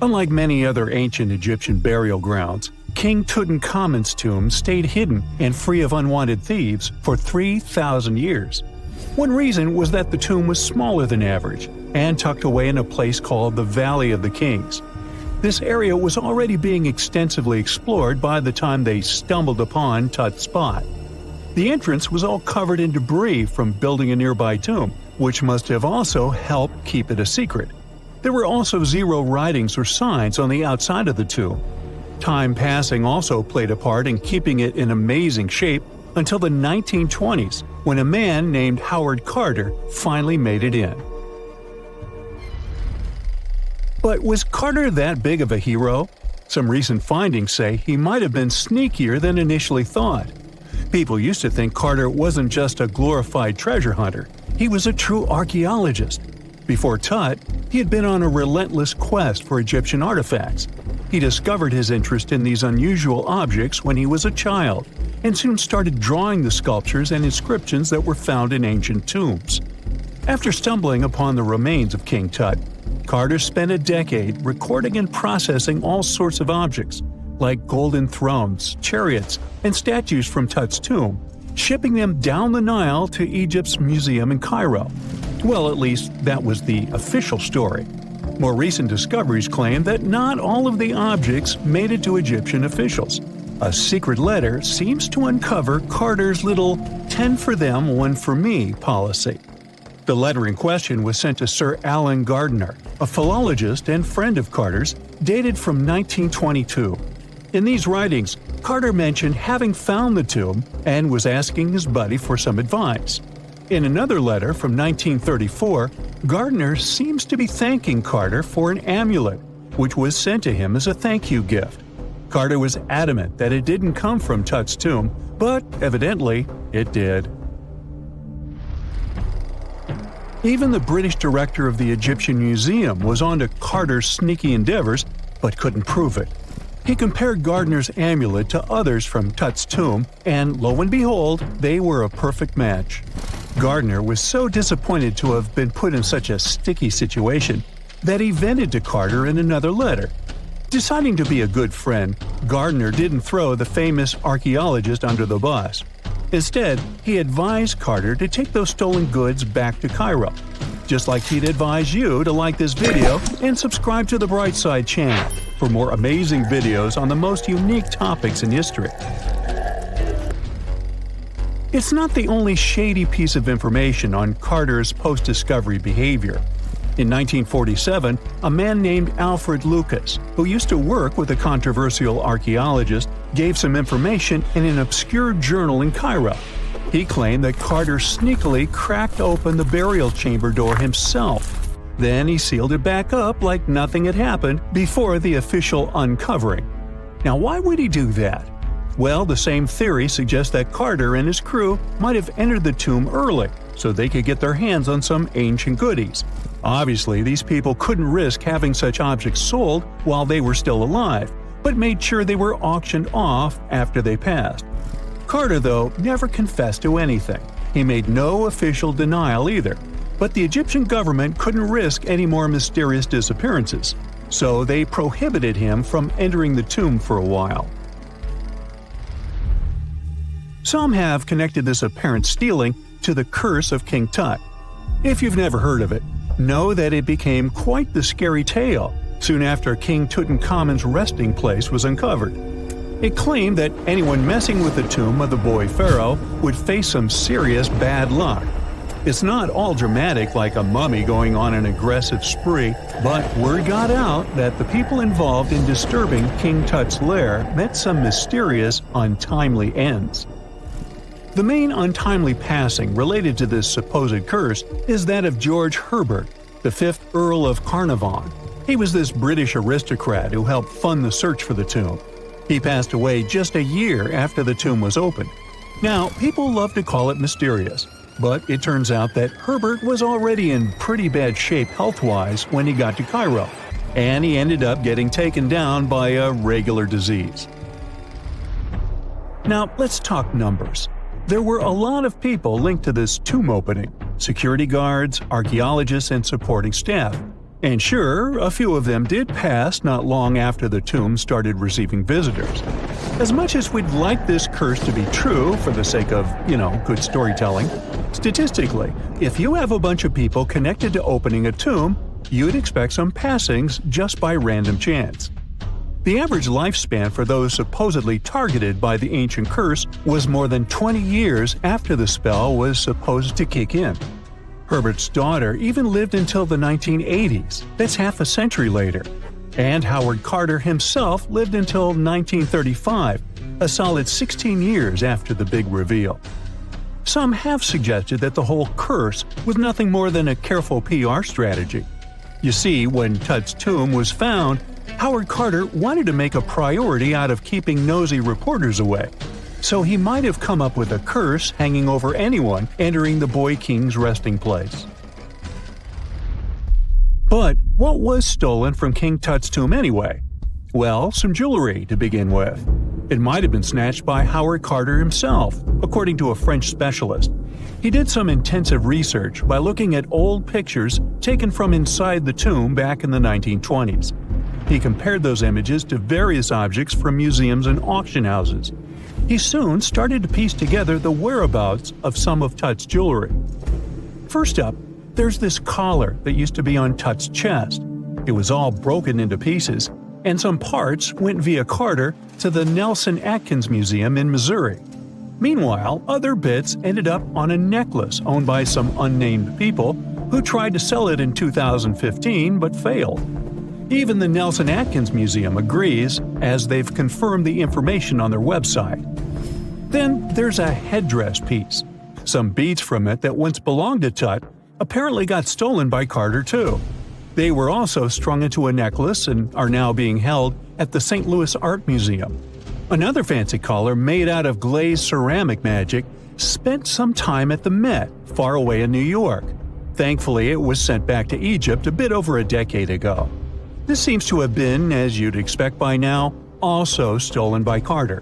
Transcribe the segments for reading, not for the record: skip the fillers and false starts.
Unlike many other ancient Egyptian burial grounds, King Tutankhamun's tomb stayed hidden and free of unwanted thieves for 3,000 years. One reason was that the tomb was smaller than average and tucked away in a place called the Valley of the Kings. This area was already being extensively explored by the time they stumbled upon Tut's spot. The entrance was all covered in debris from building a nearby tomb, which must have also helped keep it a secret. There were also zero writings or signs on the outside of the tomb. Time passing also played a part in keeping it in amazing shape until the 1920s, when a man named Howard Carter finally made it in. But was Carter that big of a hero? Some recent findings say he might have been sneakier than initially thought. People used to think Carter wasn't just a glorified treasure hunter, he was a true archaeologist. Before Tut, he had been on a relentless quest for Egyptian artifacts. He discovered his interest in these unusual objects when he was a child, and soon started drawing the sculptures and inscriptions that were found in ancient tombs. After stumbling upon the remains of King Tut, Carter spent a decade recording and processing all sorts of objects, like golden thrones, chariots, and statues from Tut's tomb, shipping them down the Nile to Egypt's museum in Cairo. Well, at least that was the official story. More recent discoveries claim that not all of the objects made it to Egyptian officials. A secret letter seems to uncover Carter's little 10 for them, 1 for me policy. The letter in question was sent to Sir Alan Gardiner, a philologist and friend of Carter's, dated from 1922. In these writings, Carter mentioned having found the tomb and was asking his buddy for some advice. In another letter from 1934, Gardiner seems to be thanking Carter for an amulet, which was sent to him as a thank you gift. Carter was adamant that it didn't come from Tut's tomb, but evidently it did. Even the British director of the Egyptian Museum was onto Carter's sneaky endeavors, but couldn't prove it. He compared Gardiner's amulet to others from Tut's tomb, and lo and behold, they were a perfect match. Gardiner was so disappointed to have been put in such a sticky situation that he vented to Carter in another letter. Deciding to be a good friend, Gardiner didn't throw the famous archaeologist under the bus. Instead, he advised Carter to take those stolen goods back to Cairo, just like he'd advise you to like this video and subscribe to the Brightside channel for more amazing videos on the most unique topics in history. It's not the only shady piece of information on Carter's post-discovery behavior. In 1947, a man named Alfred Lucas, who used to work with a controversial archaeologist, gave some information in an obscure journal in Cairo. He claimed that Carter sneakily cracked open the burial chamber door himself. Then he sealed it back up like nothing had happened before the official uncovering. Now, why would he do that? Well, the same theory suggests that Carter and his crew might have entered the tomb early so they could get their hands on some ancient goodies. Obviously, these people couldn't risk having such objects sold while they were still alive, but made sure they were auctioned off after they passed. Carter, though, never confessed to anything. He made no official denial either, but the Egyptian government couldn't risk any more mysterious disappearances, so they prohibited him from entering the tomb for a while. Some have connected this apparent stealing to the curse of King Tut. If you've never heard of it, know that it became quite the scary tale soon after King Tutankhamun's resting place was uncovered. It claimed that anyone messing with the tomb of the boy pharaoh would face some serious bad luck. It's not all dramatic like a mummy going on an aggressive spree, but word got out that the people involved in disturbing King Tut's lair met some mysterious, untimely ends. The main untimely passing related to this supposed curse is that of George Herbert, the 5th Earl of Carnarvon. He was this British aristocrat who helped fund the search for the tomb. He passed away just a year after the tomb was opened. Now, people love to call it mysterious, but it turns out that Herbert was already in pretty bad shape health-wise when he got to Cairo, and he ended up getting taken down by a regular disease. Now, let's talk numbers. There were a lot of people linked to this tomb opening: security guards, archaeologists, and supporting staff. And sure, a few of them did pass not long after the tomb started receiving visitors. As much as we'd like this curse to be true for the sake of, good storytelling, statistically, if you have a bunch of people connected to opening a tomb, you'd expect some passings just by random chance. The average lifespan for those supposedly targeted by the ancient curse was more than 20 years after the spell was supposed to kick in. Herbert's daughter even lived until the 1980s, that's half a century later. And Howard Carter himself lived until 1935, a solid 16 years after the big reveal. Some have suggested that the whole curse was nothing more than a careful PR strategy. You see, when Tut's tomb was found, Howard Carter wanted to make a priority out of keeping nosy reporters away. So he might have come up with a curse hanging over anyone entering the boy king's resting place. But what was stolen from King Tut's tomb anyway? Well, some jewelry to begin with. It might have been snatched by Howard Carter himself, according to a French specialist. He did some intensive research by looking at old pictures taken from inside the tomb back in the 1920s. He compared those images to various objects from museums and auction houses. He soon started to piece together the whereabouts of some of Tut's jewelry. First up, there's this collar that used to be on Tut's chest. It was all broken into pieces, and some parts went via Carter to the Nelson Atkins Museum in Missouri. Meanwhile, other bits ended up on a necklace owned by some unnamed people who tried to sell it in 2015 but failed. Even the Nelson Atkins Museum agrees, as they've confirmed the information on their website. Then there's a headdress piece. Some beads from it that once belonged to Tut apparently got stolen by Carter too. They were also strung into a necklace and are now being held at the St. Louis Art Museum. Another fancy collar made out of glazed ceramic magic spent some time at the Met, far away in New York. Thankfully, it was sent back to Egypt a bit over a decade ago. This seems to have been, as you'd expect by now, also stolen by Carter.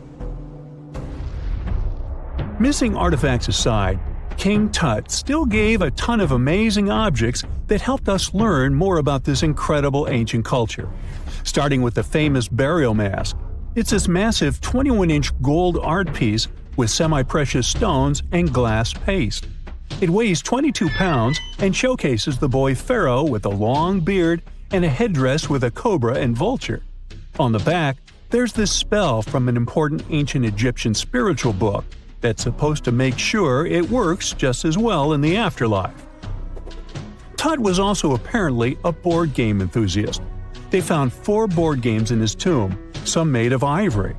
Missing artifacts aside, King Tut still gave a ton of amazing objects that helped us learn more about this incredible ancient culture. Starting with the famous burial mask. It's this massive 21-inch gold art piece with semi-precious stones and glass paste. It weighs 22 pounds and showcases the boy pharaoh with a long beard and a headdress with a cobra and vulture. On the back, there's this spell from an important ancient Egyptian spiritual book that's supposed to make sure it works just as well in the afterlife. Tut was also apparently a board game enthusiast. They found 4 board games in his tomb, some made of ivory.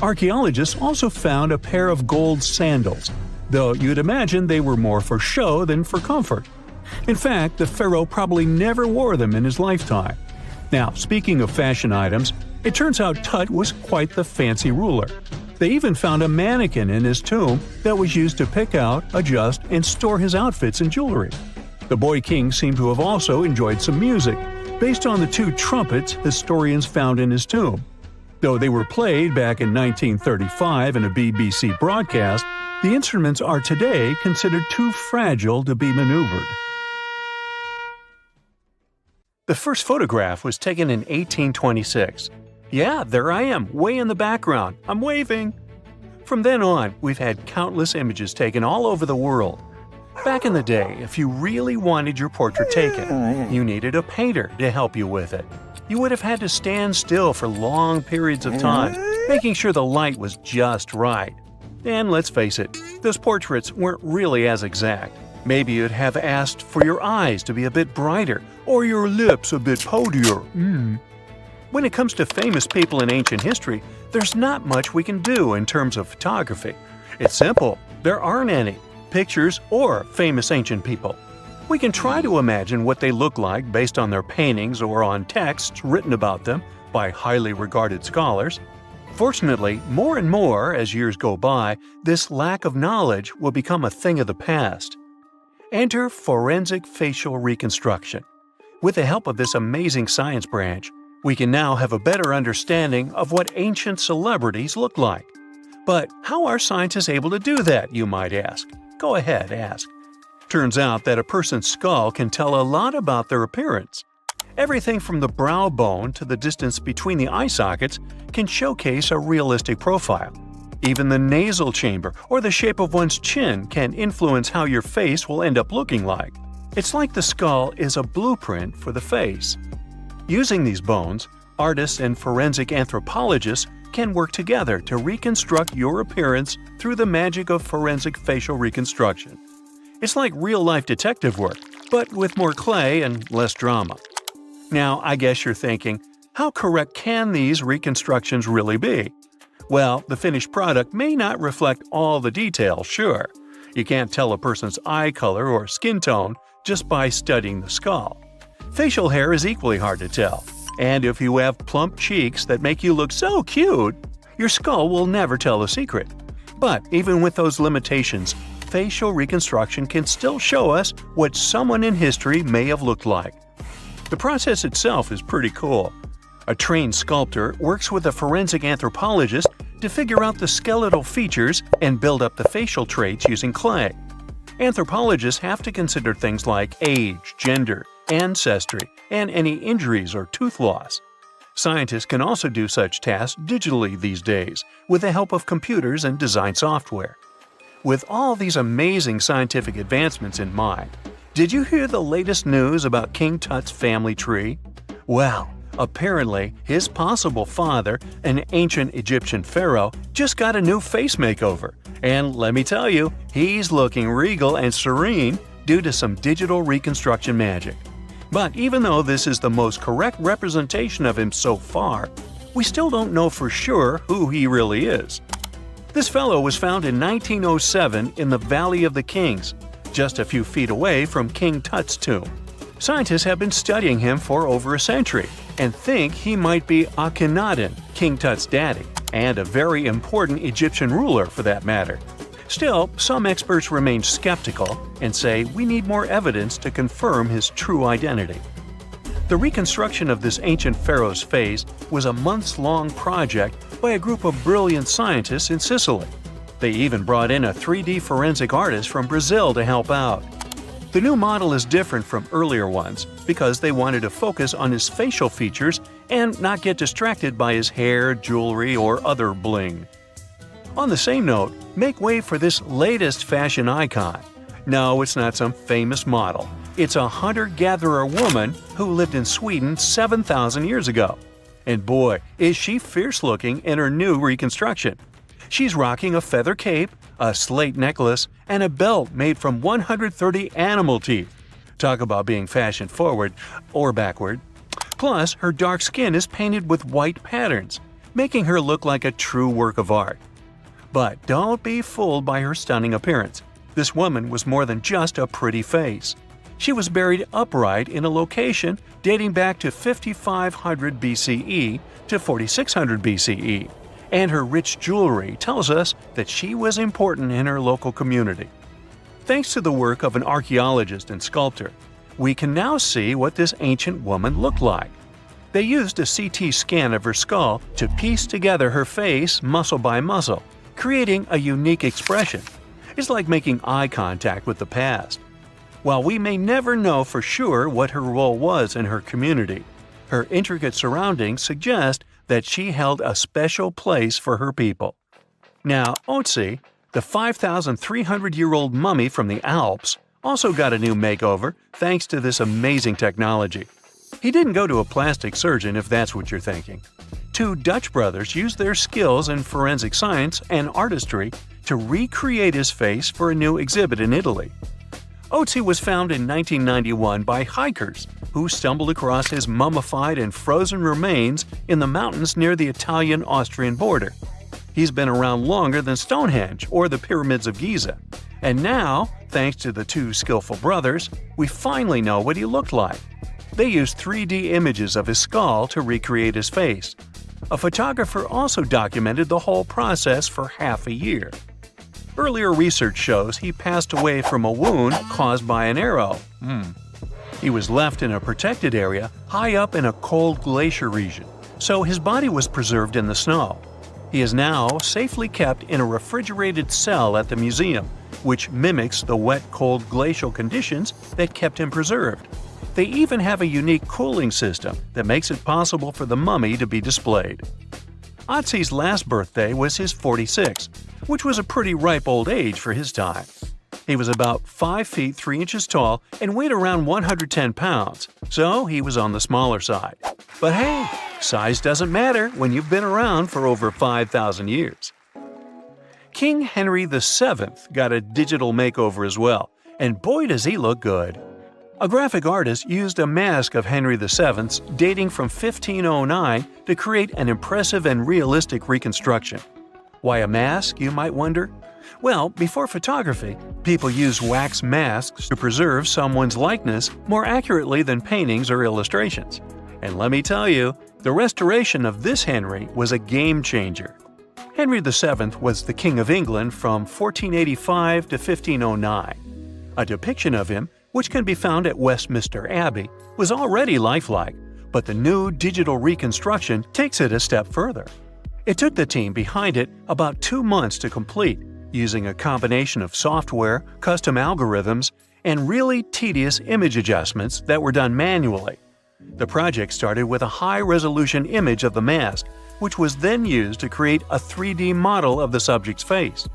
Archaeologists also found a pair of gold sandals, though you'd imagine they were more for show than for comfort. In fact, the pharaoh probably never wore them in his lifetime. Now, speaking of fashion items, it turns out Tut was quite the fancy ruler. They even found a mannequin in his tomb that was used to pick out, adjust, and store his outfits and jewelry. The boy king seemed to have also enjoyed some music, based on the 2 trumpets historians found in his tomb. Though they were played back in 1935 in a BBC broadcast, the instruments are today considered too fragile to be maneuvered. The first photograph was taken in 1826. Yeah, there I am, way in the background. I'm waving. From then on, we've had countless images taken all over the world. Back in the day, if you really wanted your portrait taken, you needed a painter to help you with it. You would have had to stand still for long periods of time, making sure the light was just right. And let's face it, those portraits weren't really as exact. Maybe you'd have asked for your eyes to be a bit brighter, or your lips a bit poutier. When it comes to famous people in ancient history, there's not much we can do in terms of photography. It's simple. There aren't any pictures or famous ancient people. We can try to imagine what they look like based on their paintings or on texts written about them by highly regarded scholars. Fortunately, more and more as years go by, this lack of knowledge will become a thing of the past. Enter forensic facial reconstruction. With the help of this amazing science branch, we can now have a better understanding of what ancient celebrities look like. But how are scientists able to do that, you might ask? Go ahead, ask. Turns out that a person's skull can tell a lot about their appearance. Everything from the brow bone to the distance between the eye sockets can showcase a realistic profile. Even the nasal chamber or the shape of one's chin can influence how your face will end up looking like. It's like the skull is a blueprint for the face. Using these bones, artists and forensic anthropologists can work together to reconstruct your appearance through the magic of forensic facial reconstruction. It's like real-life detective work, but with more clay and less drama. Now, I guess you're thinking, how correct can these reconstructions really be? Well, the finished product may not reflect all the details, sure. You can't tell a person's eye color or skin tone just by studying the skull. Facial hair is equally hard to tell, and if you have plump cheeks that make you look so cute, your skull will never tell the secret. But even with those limitations, facial reconstruction can still show us what someone in history may have looked like. The process itself is pretty cool. A trained sculptor works with a forensic anthropologist to figure out the skeletal features and build up the facial traits using clay. Anthropologists have to consider things like age, gender, ancestry, and any injuries or tooth loss. Scientists can also do such tasks digitally these days with the help of computers and design software. With all these amazing scientific advancements in mind, did you hear the latest news about King Tut's family tree? Well, apparently his possible father, an ancient Egyptian pharaoh, just got a new face makeover. And let me tell you, he's looking regal and serene due to some digital reconstruction magic. But even though this is the most correct representation of him so far, we still don't know for sure who he really is. This fellow was found in 1907 in the Valley of the Kings, just a few feet away from King Tut's tomb. Scientists have been studying him for over a century and think he might be Akhenaten, King Tut's daddy, and a very important Egyptian ruler for that matter. Still, some experts remain skeptical and say we need more evidence to confirm his true identity. The reconstruction of this ancient pharaoh's face was a months-long project by a group of brilliant scientists in Sicily. They even brought in a 3D forensic artist from Brazil to help out. The new model is different from earlier ones because they wanted to focus on his facial features and not get distracted by his hair, jewelry, or other bling. On the same note, make way for this latest fashion icon. No, it's not some famous model. It's a hunter-gatherer woman who lived in Sweden 7,000 years ago. And boy, is she fierce-looking in her new reconstruction. She's rocking a feather cape, a slate necklace, and a belt made from 130 animal teeth. Talk about being fashion-forward or backward. Plus, her dark skin is painted with white patterns, making her look like a true work of art. But don't be fooled by her stunning appearance. This woman was more than just a pretty face. She was buried upright in a location dating back to 5500 BCE to 4600 BCE. And her rich jewelry tells us that she was important in her local community. Thanks to the work of an archaeologist and sculptor, we can now see what this ancient woman looked like. They used a CT scan of her skull to piece together her face muscle by muscle, creating a unique expression. It's like making eye contact with the past. While we may never know for sure what her role was in her community, her intricate surroundings suggest that she held a special place for her people. Now, Oetzi, the 5,300-year-old mummy from the Alps, also got a new makeover thanks to this amazing technology. He didn't go to a plastic surgeon if that's what you're thinking. Two Dutch brothers used their skills in forensic science and artistry to recreate his face for a new exhibit in Italy. Oetzi was found in 1991 by hikers who stumbled across his mummified and frozen remains in the mountains near the Italian-Austrian border. He's been around longer than Stonehenge or the pyramids of Giza. And now, thanks to the two skillful brothers, we finally know what he looked like. They used 3D images of his skull to recreate his face. A photographer also documented the whole process for half a year. Earlier research shows he passed away from a wound caused by an arrow. He was left in a protected area high up in a cold glacier region, so his body was preserved in the snow. He is now safely kept in a refrigerated cell at the museum, which mimics the wet, cold glacial conditions that kept him preserved. They even have a unique cooling system that makes it possible for the mummy to be displayed. Oetzi's last birthday was his 46th, which was a pretty ripe old age for his time. He was about 5 feet 3 inches tall and weighed around 110 pounds, so he was on the smaller side. But hey, size doesn't matter when you've been around for over 5,000 years. King Henry VII got a digital makeover as well, and boy does he look good. A graphic artist used a mask of Henry VII's dating from 1509 to create an impressive and realistic reconstruction. Why a mask, you might wonder? Well, before photography, people used wax masks to preserve someone's likeness more accurately than paintings or illustrations. And let me tell you, the restoration of this Henry was a game changer. Henry VII was the King of England from 1485 to 1509. A depiction of him, which can be found at Westminster Abbey, was already lifelike, but the new digital reconstruction takes it a step further. It took the team behind it about 2 months to complete, using a combination of software, custom algorithms, and really tedious image adjustments that were done manually. The project started with a high-resolution image of the mask, which was then used to create a 3D model of the subject's face.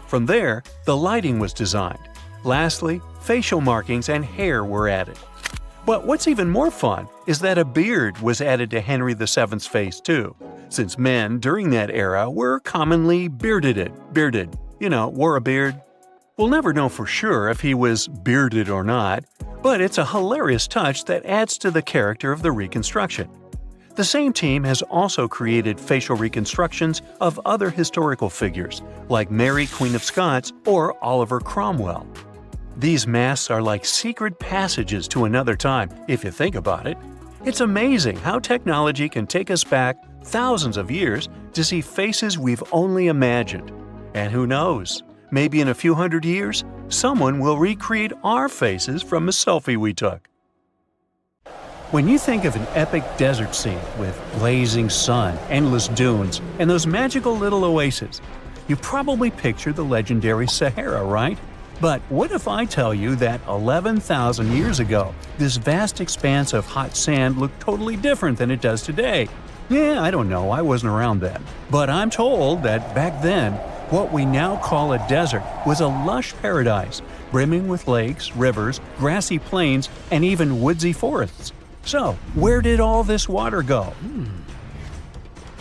From there, the lighting was designed. Lastly, facial markings and hair were added. But what's even more fun is that a beard was added to Henry VII's face too, since men during that era were commonly bearded, wore a beard. We'll never know for sure if he was bearded or not, but it's a hilarious touch that adds to the character of the reconstruction. The same team has also created facial reconstructions of other historical figures, like Mary Queen of Scots or Oliver Cromwell. These masks are like secret passages to another time, if you think about it. It's amazing how technology can take us back thousands of years to see faces we've only imagined. And who knows, maybe in a few hundred years, someone will recreate our faces from a selfie we took. When you think of an epic desert scene with blazing sun, endless dunes, and those magical little oases, you probably picture the legendary Sahara, right? But what if I tell you that 11,000 years ago, this vast expanse of hot sand looked totally different than it does today? Yeah, I don't know, I wasn't around then. But I'm told that back then, what we now call a desert was a lush paradise, brimming with lakes, rivers, grassy plains, and even woodsy forests. So, where did all this water go?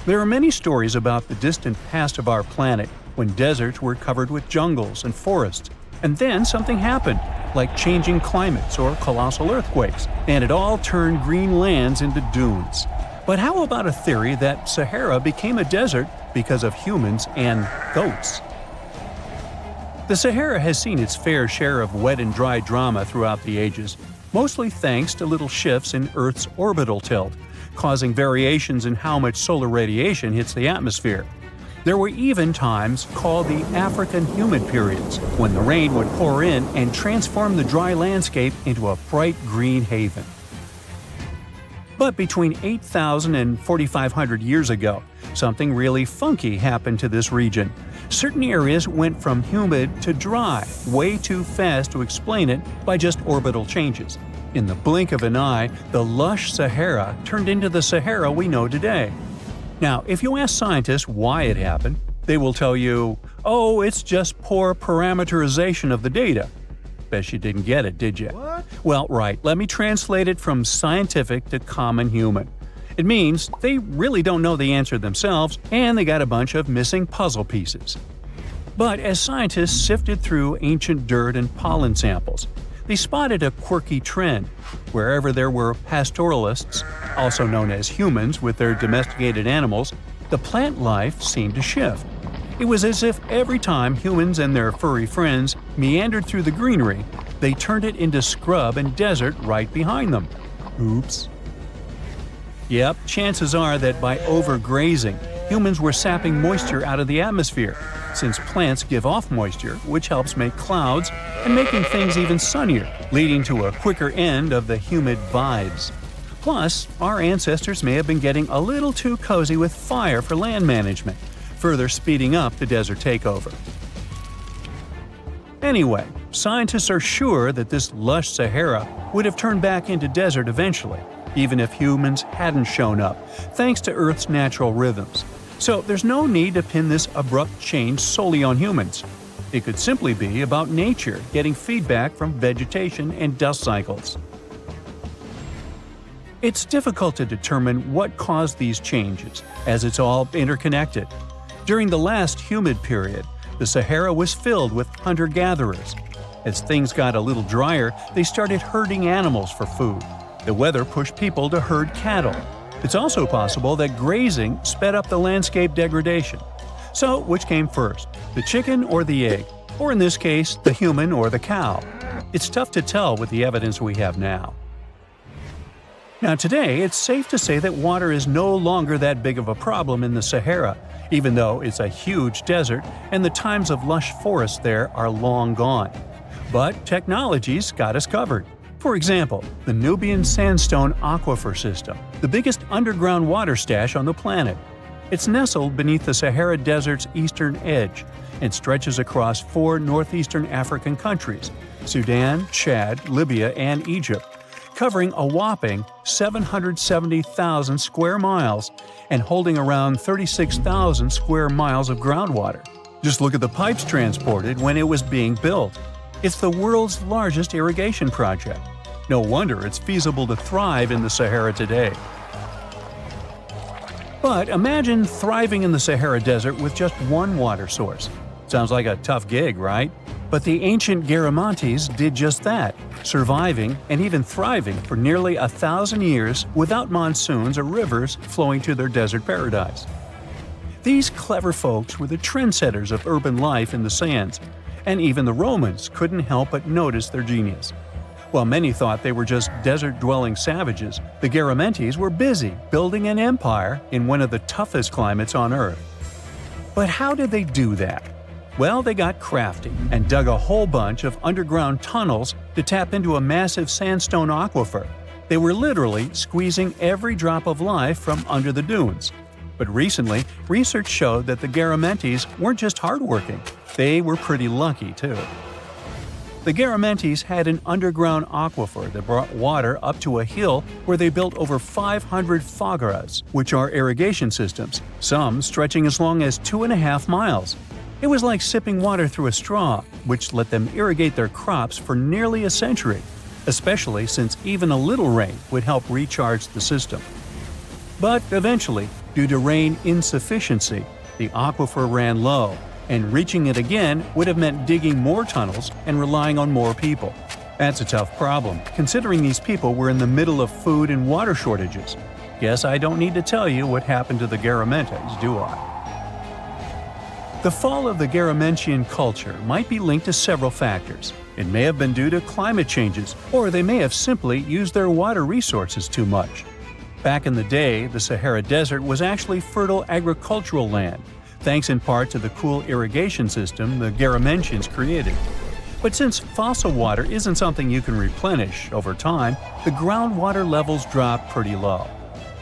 There are many stories about the distant past of our planet when deserts were covered with jungles and forests. And then something happened, like changing climates or colossal earthquakes, and it all turned green lands into dunes. But how about a theory that Sahara became a desert because of humans and goats? The Sahara has seen its fair share of wet and dry drama throughout the ages, mostly thanks to little shifts in Earth's orbital tilt, causing variations in how much solar radiation hits the atmosphere. There were even times called the African humid periods, when the rain would pour in and transform the dry landscape into a bright green haven. But between 8,000 and 4,500 years ago, something really funky happened to this region. Certain areas went from humid to dry, way too fast to explain it by just orbital changes. In the blink of an eye, the lush Sahara turned into the Sahara we know today. Now, if you ask scientists why it happened, they will tell you, oh, it's just poor parameterization of the data. Bet you didn't get it, did you? What? Well, right, let me translate it from scientific to common human. It means they really don't know the answer themselves, and they got a bunch of missing puzzle pieces. But as scientists sifted through ancient dirt and pollen samples, they spotted a quirky trend. Wherever there were pastoralists, also known as humans with their domesticated animals, the plant life seemed to shift. It was as if every time humans and their furry friends meandered through the greenery, they turned it into scrub and desert right behind them. Oops. Yep, chances are that by overgrazing, humans were sapping moisture out of the atmosphere, since plants give off moisture, which helps make clouds and making things even sunnier, leading to a quicker end of the humid vibes. Plus, our ancestors may have been getting a little too cozy with fire for land management, further speeding up the desert takeover. Anyway, scientists are sure that this lush Sahara would have turned back into desert eventually, even if humans hadn't shown up, thanks to Earth's natural rhythms. So there's no need to pin this abrupt change solely on humans. It could simply be about nature getting feedback from vegetation and dust cycles. It's difficult to determine what caused these changes, as it's all interconnected. During the last humid period, the Sahara was filled with hunter-gatherers. As things got a little drier, they started herding animals for food. The weather pushed people to herd cattle. It's also possible that grazing sped up the landscape degradation. So, which came first, the chicken or the egg? Or in this case, the human or the cow? It's tough to tell with the evidence we have now. Now today, it's safe to say that water is no longer that big of a problem in the Sahara, even though it's a huge desert and the times of lush forests there are long gone. But technology's got us covered. For example, the Nubian Sandstone Aquifer System, the biggest underground water stash on the planet. It's nestled beneath the Sahara Desert's eastern edge and stretches across 4 northeastern African countries – Sudan, Chad, Libya, and Egypt, covering a whopping 770,000 square miles and holding around 36,000 square miles of groundwater. Just look at the pipes transported when it was being built. It's the world's largest irrigation project. No wonder it's feasible to thrive in the Sahara today. But imagine thriving in the Sahara Desert with just one water source. Sounds like a tough gig, right? But the ancient Garamantes did just that, surviving and even thriving for nearly 1,000 years without monsoons or rivers flowing to their desert paradise. These clever folks were the trendsetters of urban life in the sands, and even the Romans couldn't help but notice their genius. While many thought they were just desert-dwelling savages, the Garamantes were busy building an empire in one of the toughest climates on Earth. But how did they do that? Well, they got crafty and dug a whole bunch of underground tunnels to tap into a massive sandstone aquifer. They were literally squeezing every drop of life from under the dunes. But recently, research showed that the Garamantes weren't just hardworking, they were pretty lucky too. The Garamantes had an underground aquifer that brought water up to a hill where they built over 500 fogaras, which are irrigation systems, some stretching as long as 2.5 miles. It was like sipping water through a straw, which let them irrigate their crops for nearly a century, especially since even a little rain would help recharge the system. But eventually, due to rain insufficiency, the aquifer ran low, and reaching it again would have meant digging more tunnels and relying on more people. That's a tough problem, considering these people were in the middle of food and water shortages. Guess I don't need to tell you what happened to the Garamantes, do I? The fall of the Garamentian culture might be linked to several factors. It may have been due to climate changes, or they may have simply used their water resources too much. Back in the day, the Sahara Desert was actually fertile agricultural land, thanks in part to the cool irrigation system the Garamentians created. But since fossil water isn't something you can replenish over time, the groundwater levels dropped pretty low.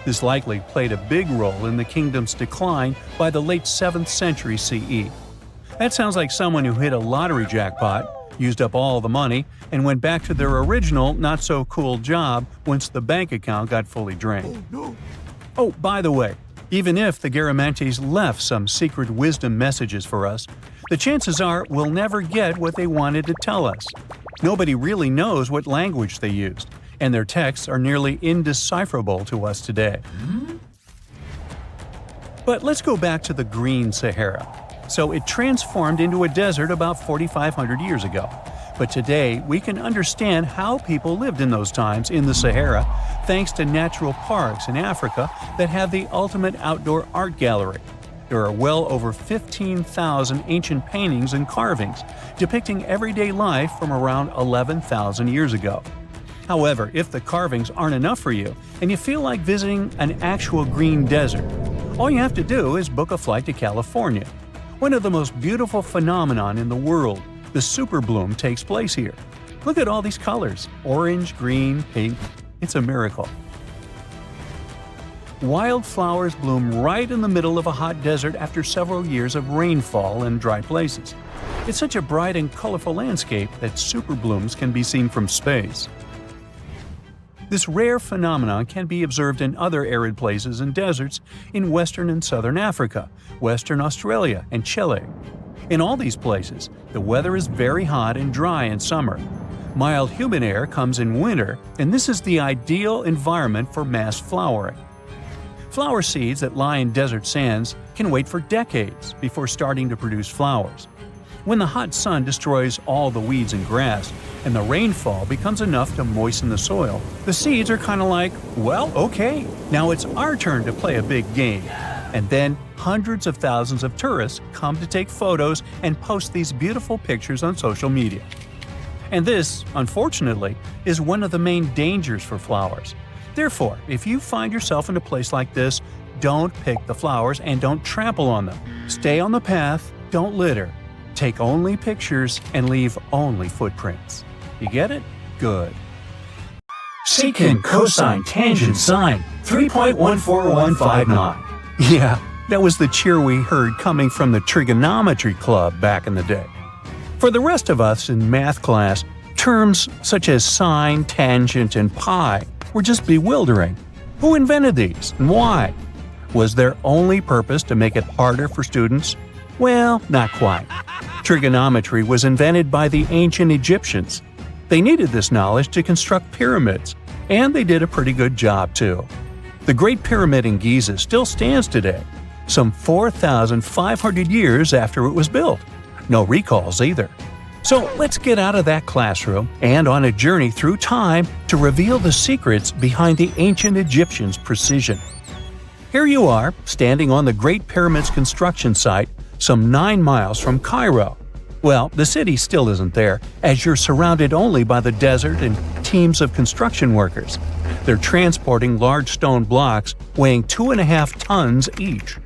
This likely played a big role in the kingdom's decline by the late 7th century CE. That sounds like someone who hit a lottery jackpot, used up all the money, and went back to their original not-so-cool job once the bank account got fully drained. Oh, by the way, even if the Garamantes left some secret wisdom messages for us, the chances are we'll never get what they wanted to tell us. Nobody really knows what language they used, and their texts are nearly indecipherable to us today. But let's go back to the Green Sahara. So it transformed into a desert about 4,500 years ago. But today, we can understand how people lived in those times in the Sahara thanks to natural parks in Africa that have the ultimate outdoor art gallery. There are well over 15,000 ancient paintings and carvings depicting everyday life from around 11,000 years ago. However, if the carvings aren't enough for you and you feel like visiting an actual green desert, all you have to do is book a flight to California. One of the most beautiful phenomenon in the world, the superbloom, takes place here. Look at all these colors – orange, green, pink. It's a miracle. Wildflowers bloom right in the middle of a hot desert after several years of rainfall in dry places. It's such a bright and colorful landscape that superblooms can be seen from space. This rare phenomenon can be observed in other arid places and deserts in western and southern Africa, western Australia, and Chile. In all these places, the weather is very hot and dry in summer. Mild humid air comes in winter, and this is the ideal environment for mass flowering. Flower seeds that lie in desert sands can wait for decades before starting to produce flowers. When the hot sun destroys all the weeds and grass, and the rainfall becomes enough to moisten the soil, the seeds are kind of like, well, okay, now it's our turn to play a big game. And then hundreds of thousands of tourists come to take photos and post these beautiful pictures on social media. And this, unfortunately, is one of the main dangers for flowers. Therefore, if you find yourself in a place like this, don't pick the flowers and don't trample on them. Stay on the path, don't litter. Take only pictures and leave only footprints. You get it? Good. Secant cosine tangent sine 3.14159. Yeah, that was the cheer we heard coming from the trigonometry club back in the day. For the rest of us in math class, terms such as sine, tangent, and pi were just bewildering. Who invented these and why? Was their only purpose to make it harder for students? Well, not quite. Trigonometry was invented by the ancient Egyptians. They needed this knowledge to construct pyramids, and they did a pretty good job too. The Great Pyramid in Giza still stands today, some 4,500 years after it was built. No recalls either. So let's get out of that classroom and on a journey through time to reveal the secrets behind the ancient Egyptians' precision. Here you are, standing on the Great Pyramid's construction site, some 9 miles from Cairo. Well, the city still isn't there, as you're surrounded only by the desert and teams of construction workers. They're transporting large stone blocks weighing 2.5 tons each.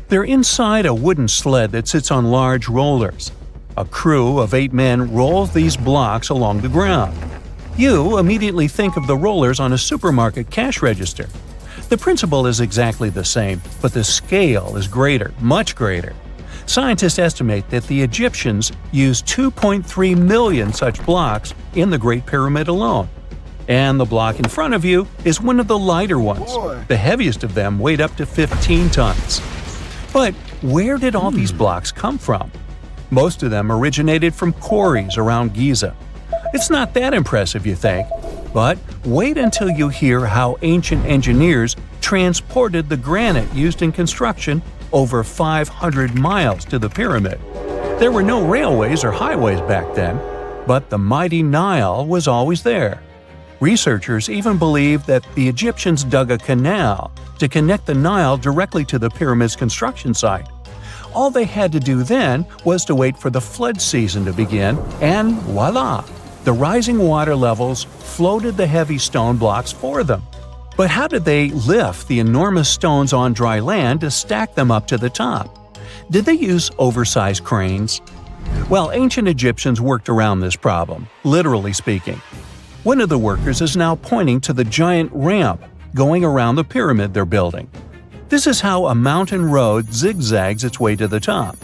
They're inside a wooden sled that sits on large rollers. A crew of 8 men rolls these blocks along the ground. You immediately think of the rollers on a supermarket cash register. The principle is exactly the same, but the scale is greater, much greater. Scientists estimate that the Egyptians used 2.3 million such blocks in the Great Pyramid alone. And the block in front of you is one of the lighter ones. The heaviest of them weighed up to 15 tons. But where did all these blocks come from? Most of them originated from quarries around Giza. It's not that impressive, you think? But wait until you hear how ancient engineers transported the granite used in construction over 500 miles to the pyramid. There were no railways or highways back then, but the mighty Nile was always there. Researchers even believe that the Egyptians dug a canal to connect the Nile directly to the pyramid's construction site. All they had to do then was to wait for the flood season to begin, and voila! The rising water levels floated the heavy stone blocks for them. But how did they lift the enormous stones on dry land to stack them up to the top? Did they use oversized cranes? Well, ancient Egyptians worked around this problem, literally speaking. One of the workers is now pointing to the giant ramp going around the pyramid they're building. This is how a mountain road zigzags its way to the top.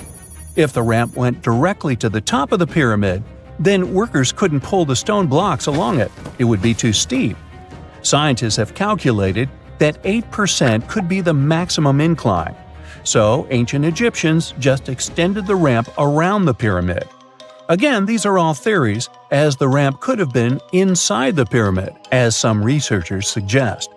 If the ramp went directly to the top of the pyramid, then workers couldn't pull the stone blocks along it. It would be too steep. Scientists have calculated that 8% could be the maximum incline. So ancient Egyptians just extended the ramp around the pyramid. Again, these are all theories, as the ramp could have been inside the pyramid, as some researchers suggest.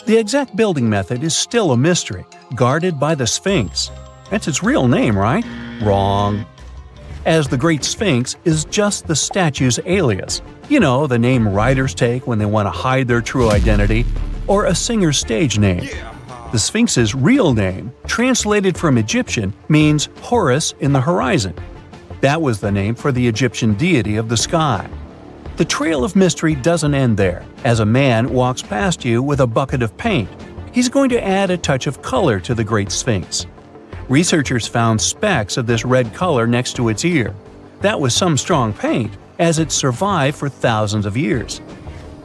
The exact building method is still a mystery, guarded by the Sphinx. That's its real name, right? Wrong. As the Great Sphinx is just the statue's alias. You know, the name writers take when they want to hide their true identity, or a singer's stage name. The Sphinx's real name, translated from Egyptian, means Horus in the horizon. That was the name for the Egyptian deity of the sky. The trail of mystery doesn't end there. As a man walks past you with a bucket of paint, he's going to add a touch of color to the Great Sphinx. Researchers found specks of this red color next to its ear. That was some strong paint, as it survived for thousands of years.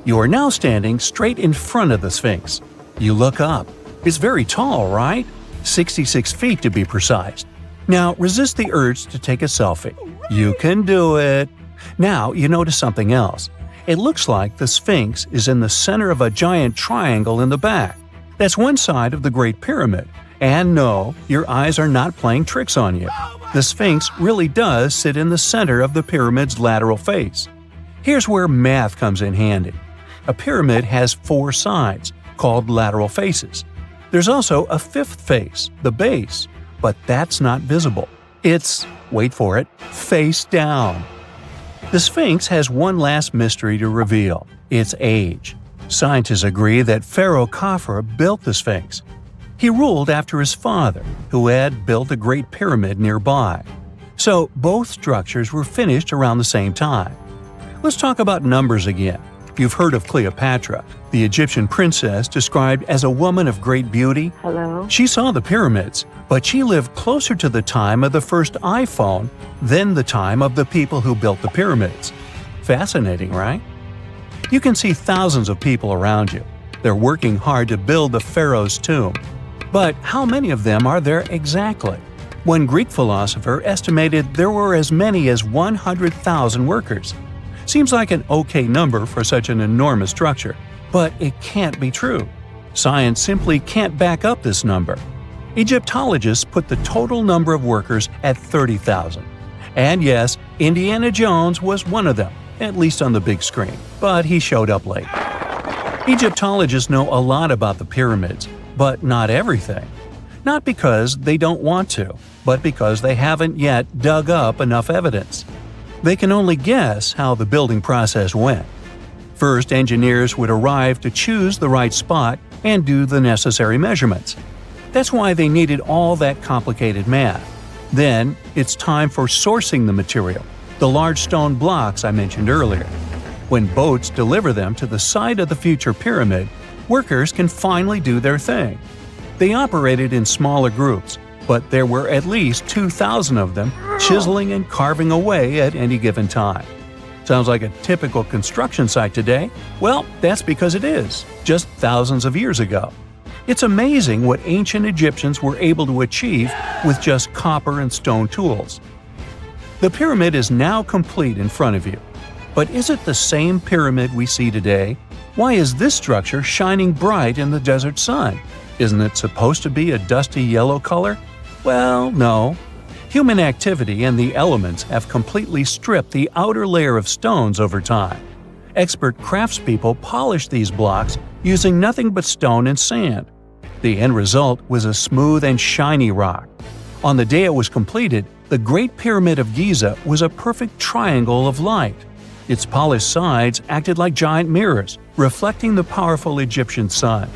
You are now standing straight in front of the Sphinx. You look up. It's very tall, right? 66 feet to be precise. Now resist the urge to take a selfie. You can do it. Now you notice something else. It looks like the Sphinx is in the center of a giant triangle in the back. That's one side of the Great Pyramid. And no, your eyes are not playing tricks on you. The Sphinx really does sit in the center of the pyramid's lateral face. Here's where math comes in handy. A pyramid has 4 sides, called lateral faces. There's also a 5th face, the base, but that's not visible. It's, wait for it, face down. The Sphinx has one last mystery to reveal: its age. Scientists agree that Pharaoh Khafre built the Sphinx. He ruled after his father, who had built a great pyramid nearby. So both structures were finished around the same time. Let's talk about numbers again. You've heard of Cleopatra, the Egyptian princess described as a woman of great beauty. Hello? She saw the pyramids, but she lived closer to the time of the first iPhone than the time of the people who built the pyramids. Fascinating, right? You can see thousands of people around you. They're working hard to build the pharaoh's tomb. But how many of them are there exactly? One Greek philosopher estimated there were as many as 100,000 workers. Seems like an okay number for such an enormous structure, but it can't be true. Science simply can't back up this number. Egyptologists put the total number of workers at 30,000. And yes, Indiana Jones was one of them, at least on the big screen, but he showed up late. Egyptologists know a lot about the pyramids, but not everything. Not because they don't want to, but because they haven't yet dug up enough evidence. They can only guess how the building process went. First, engineers would arrive to choose the right spot and do the necessary measurements. That's why they needed all that complicated math. Then, it's time for sourcing the material, the large stone blocks I mentioned earlier. When boats deliver them to the site of the future pyramid, workers can finally do their thing. They operated in smaller groups, but there were at least 2,000 of them chiseling and carving away at any given time. Sounds like a typical construction site today? Well, that's because it is, just thousands of years ago. It's amazing what ancient Egyptians were able to achieve with just copper and stone tools. The pyramid is now complete in front of you. But is it the same pyramid we see today? Why is this structure shining bright in the desert sun? Isn't it supposed to be a dusty yellow color? Well, no. Human activity and the elements have completely stripped the outer layer of stones over time. Expert craftspeople polished these blocks using nothing but stone and sand. The end result was a smooth and shiny rock. On the day it was completed, the Great Pyramid of Giza was a perfect triangle of light. Its polished sides acted like giant mirrors, reflecting the powerful Egyptian sun.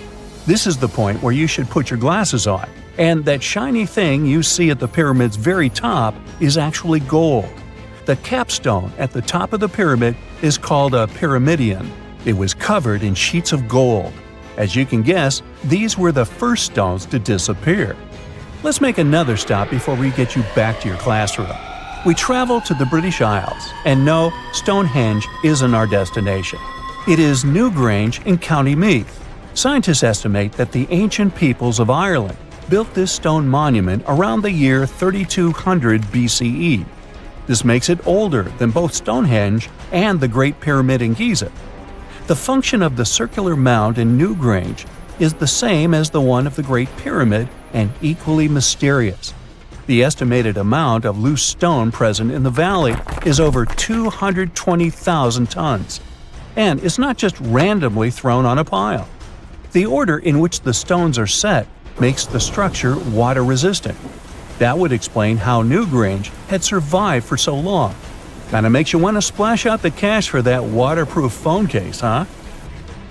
This is the point where you should put your glasses on, and that shiny thing you see at the pyramid's very top is actually gold. The capstone at the top of the pyramid is called a pyramidion. It was covered in sheets of gold. As you can guess, these were the first stones to disappear. Let's make another stop before we get you back to your classroom. We travel to the British Isles, and no, Stonehenge isn't our destination. It is Newgrange in County Meath. Scientists estimate that the ancient peoples of Ireland built this stone monument around the year 3200 BCE. This makes it older than both Stonehenge and the Great Pyramid in Giza. The function of the circular mound in Newgrange is the same as the one of the Great Pyramid and equally mysterious. The estimated amount of loose stone present in the valley is over 220,000 tons. And it's not just randomly thrown on a pile. The order in which the stones are set makes the structure water-resistant. That would explain how Newgrange had survived for so long. Kinda makes you want to splash out the cash for that waterproof phone case, huh?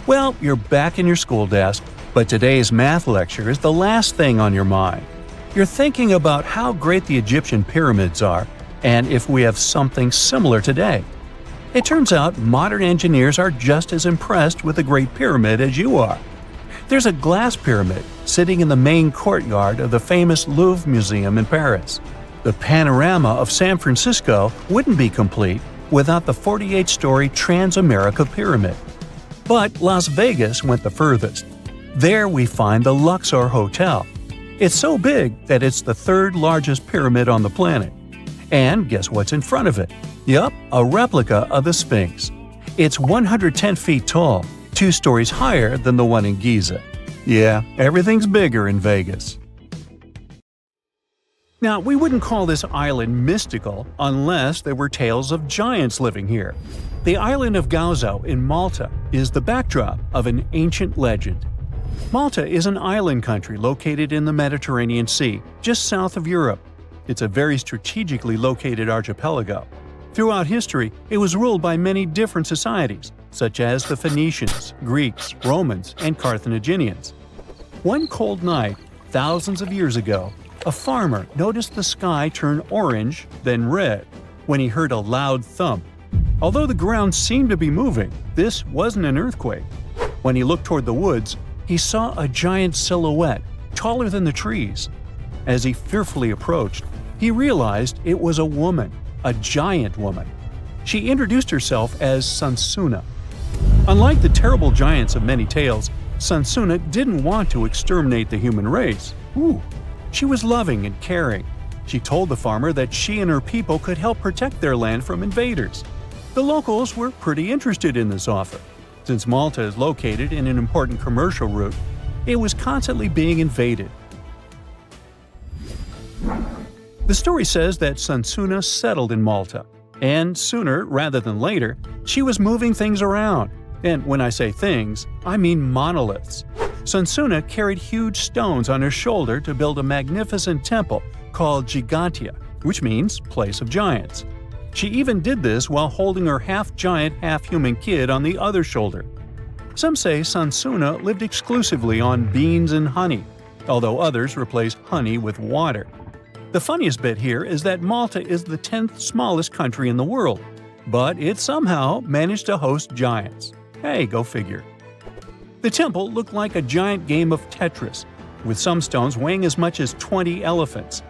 Well, you're back in your school desk, but today's math lecture is the last thing on your mind. You're thinking about how great the Egyptian pyramids are, and if we have something similar today. It turns out modern engineers are just as impressed with the Great Pyramid as you are. There's a glass pyramid sitting in the main courtyard of the famous Louvre Museum in Paris. The panorama of San Francisco wouldn't be complete without the 48-story Transamerica Pyramid. But Las Vegas went the furthest. There we find the Luxor Hotel. It's so big that it's the third largest pyramid on the planet. And guess what's in front of it? Yup, a replica of the Sphinx. It's 110 feet tall, 2 stories higher than the one in Giza. Yeah, everything's bigger in Vegas. Now, we wouldn't call this island mystical unless there were tales of giants living here. The island of Gozo in Malta is the backdrop of an ancient legend. Malta is an island country located in the Mediterranean Sea, just south of Europe. It's a very strategically located archipelago. Throughout history, it was ruled by many different societies, such as the Phoenicians, Greeks, Romans, and Carthaginians. One cold night, thousands of years ago, a farmer noticed the sky turn orange, then red, when he heard a loud thump. Although the ground seemed to be moving, this wasn't an earthquake. When he looked toward the woods, he saw a giant silhouette, taller than the trees. As he fearfully approached, he realized it was a woman, a giant woman. She introduced herself as Sansuna. Unlike the terrible giants of many tales, Sansuna didn't want to exterminate the human race. She was loving and caring. She told the farmer that she and her people could help protect their land from invaders. The locals were pretty interested in this offer. Since Malta is located in an important commercial route, it was constantly being invaded. The story says that Sansuna settled in Malta, and sooner rather than later, she was moving things around. And when I say things, I mean monoliths. Sansuna carried huge stones on her shoulder to build a magnificent temple called Ggantija, which means place of giants. She even did this while holding her half-giant, half-human kid on the other shoulder. Some say Sansuna lived exclusively on beans and honey, although others replaced honey with water. The funniest bit here is that Malta is the 10th smallest country in the world, but it somehow managed to host giants. Hey, go figure. The temple looked like a giant game of Tetris, with some stones weighing as much as 20 elephants.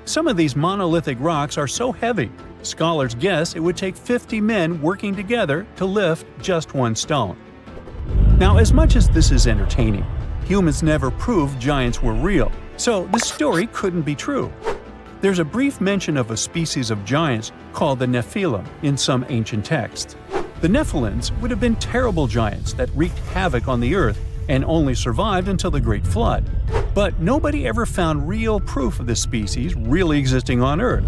Some of these monolithic rocks are so heavy, scholars guess it would take 50 men working together to lift just one stone. Now, as much as this is entertaining, humans never proved giants were real, so this story couldn't be true. There's a brief mention of a species of giants called the Nephilim in some ancient texts. The Nephilims would have been terrible giants that wreaked havoc on the earth and only survived until the Great Flood. But nobody ever found real proof of this species really existing on Earth,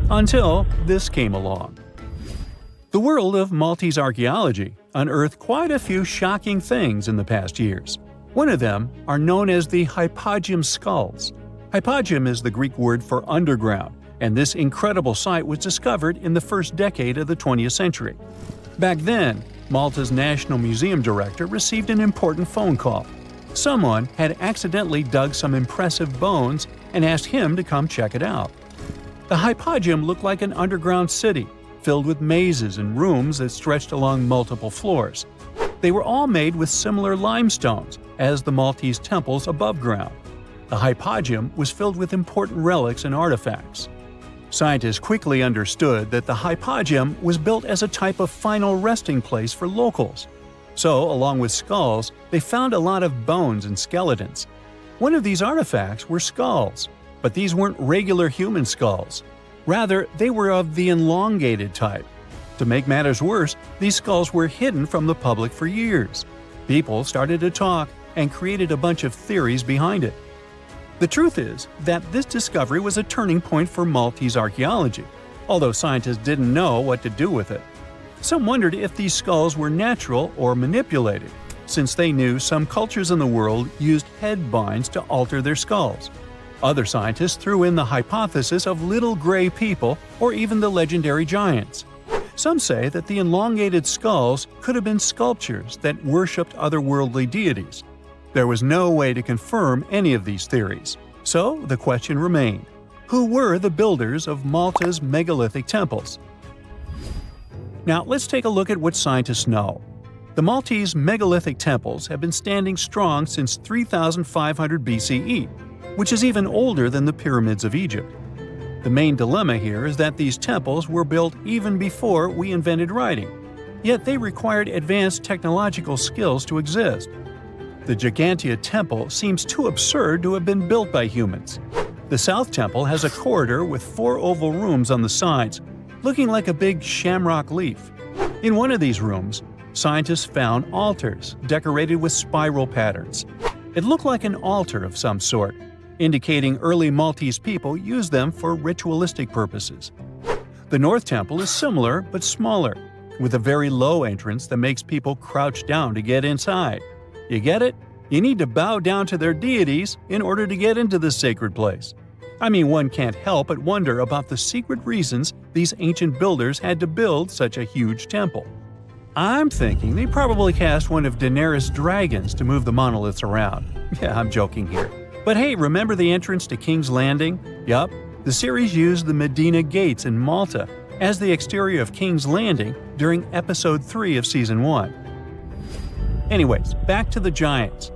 until this came along. The world of Maltese archaeology unearthed quite a few shocking things in the past years. One of them are known as the hypogeum skulls. Hypogeum is the Greek word for underground, and this incredible site was discovered in the first decade of the 20th century. Back then, Malta's National Museum director received an important phone call. Someone had accidentally dug some impressive bones and asked him to come check it out. The hypogeum looked like an underground city, filled with mazes and rooms that stretched along multiple floors. They were all made with similar limestones as the Maltese temples above ground. The hypogeum was filled with important relics and artifacts. Scientists quickly understood that the hypogeum was built as a type of final resting place for locals. So, along with skulls, they found a lot of bones and skeletons. One of these artifacts were skulls, but these weren't regular human skulls. Rather, they were of the elongated type. To make matters worse, these skulls were hidden from the public for years. People started to talk and created a bunch of theories behind it. The truth is that this discovery was a turning point for Maltese archaeology, although scientists didn't know what to do with it. Some wondered if these skulls were natural or manipulated, since they knew some cultures in the world used head binds to alter their skulls. Other scientists threw in the hypothesis of little gray people or even the legendary giants. Some say that the elongated skulls could have been sculptures that worshipped otherworldly deities. There was no way to confirm any of these theories, so the question remained: who were the builders of Malta's megalithic temples? Now let's take a look at what scientists know. The Maltese megalithic temples have been standing strong since 3500 BCE, which is even older than the pyramids of Egypt. The main dilemma here is that these temples were built even before we invented writing, yet they required advanced technological skills to exist. The Ggantija Temple seems too absurd to have been built by humans. The South Temple has a corridor with 4 oval rooms on the sides, looking like a big shamrock leaf. In one of these rooms, scientists found altars decorated with spiral patterns. It looked like an altar of some sort, indicating early Maltese people used them for ritualistic purposes. The North Temple is similar but smaller, with a very low entrance that makes people crouch down to get inside. You get it? You need to bow down to their deities in order to get into this sacred place. I mean, one can't help but wonder about the secret reasons these ancient builders had to build such a huge temple. I'm thinking they probably cast one of Daenerys' dragons to move the monoliths around. Yeah, I'm joking here. But hey, remember the entrance to King's Landing? Yup, the series used the Medina Gates in Malta as the exterior of King's Landing during Episode 3 of Season 1. Anyways, back to the giants.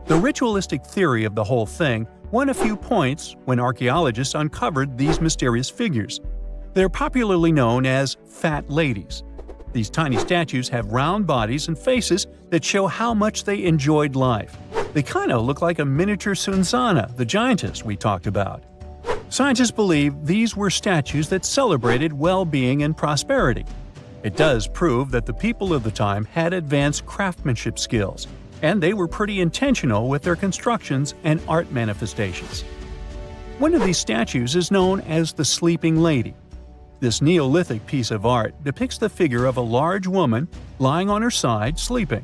The ritualistic theory of the whole thing won a few points when archaeologists uncovered these mysterious figures. They're popularly known as fat ladies. These tiny statues have round bodies and faces that show how much they enjoyed life. They kind of look like a miniature Sunzana, the giantess we talked about. Scientists believe these were statues that celebrated well-being and prosperity. It does prove that the people of the time had advanced craftsmanship skills, and they were pretty intentional with their constructions and art manifestations. One of these statues is known as the Sleeping Lady. This Neolithic piece of art depicts the figure of a large woman lying on her side sleeping.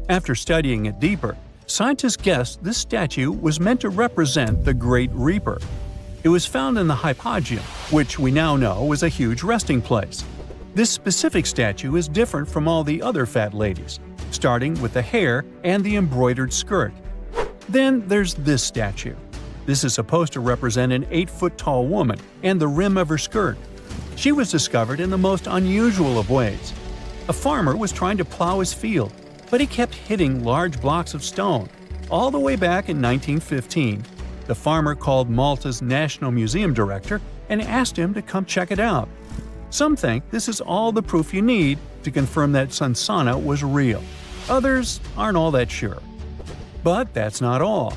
After studying it deeper, scientists guessed this statue was meant to represent the Great Reaper. It was found in the hypogeum, which we now know was a huge resting place. This specific statue is different from all the other fat ladies, starting with the hair and the embroidered skirt. Then there's this statue. This is supposed to represent an 8-foot-tall woman and the rim of her skirt. She was discovered in the most unusual of ways. A farmer was trying to plow his field, but he kept hitting large blocks of stone. All the way back in 1915, the farmer called Malta's National Museum director and asked him to come check it out. Some think this is all the proof you need to confirm that Sunsana was real. Others aren't all that sure. But that's not all.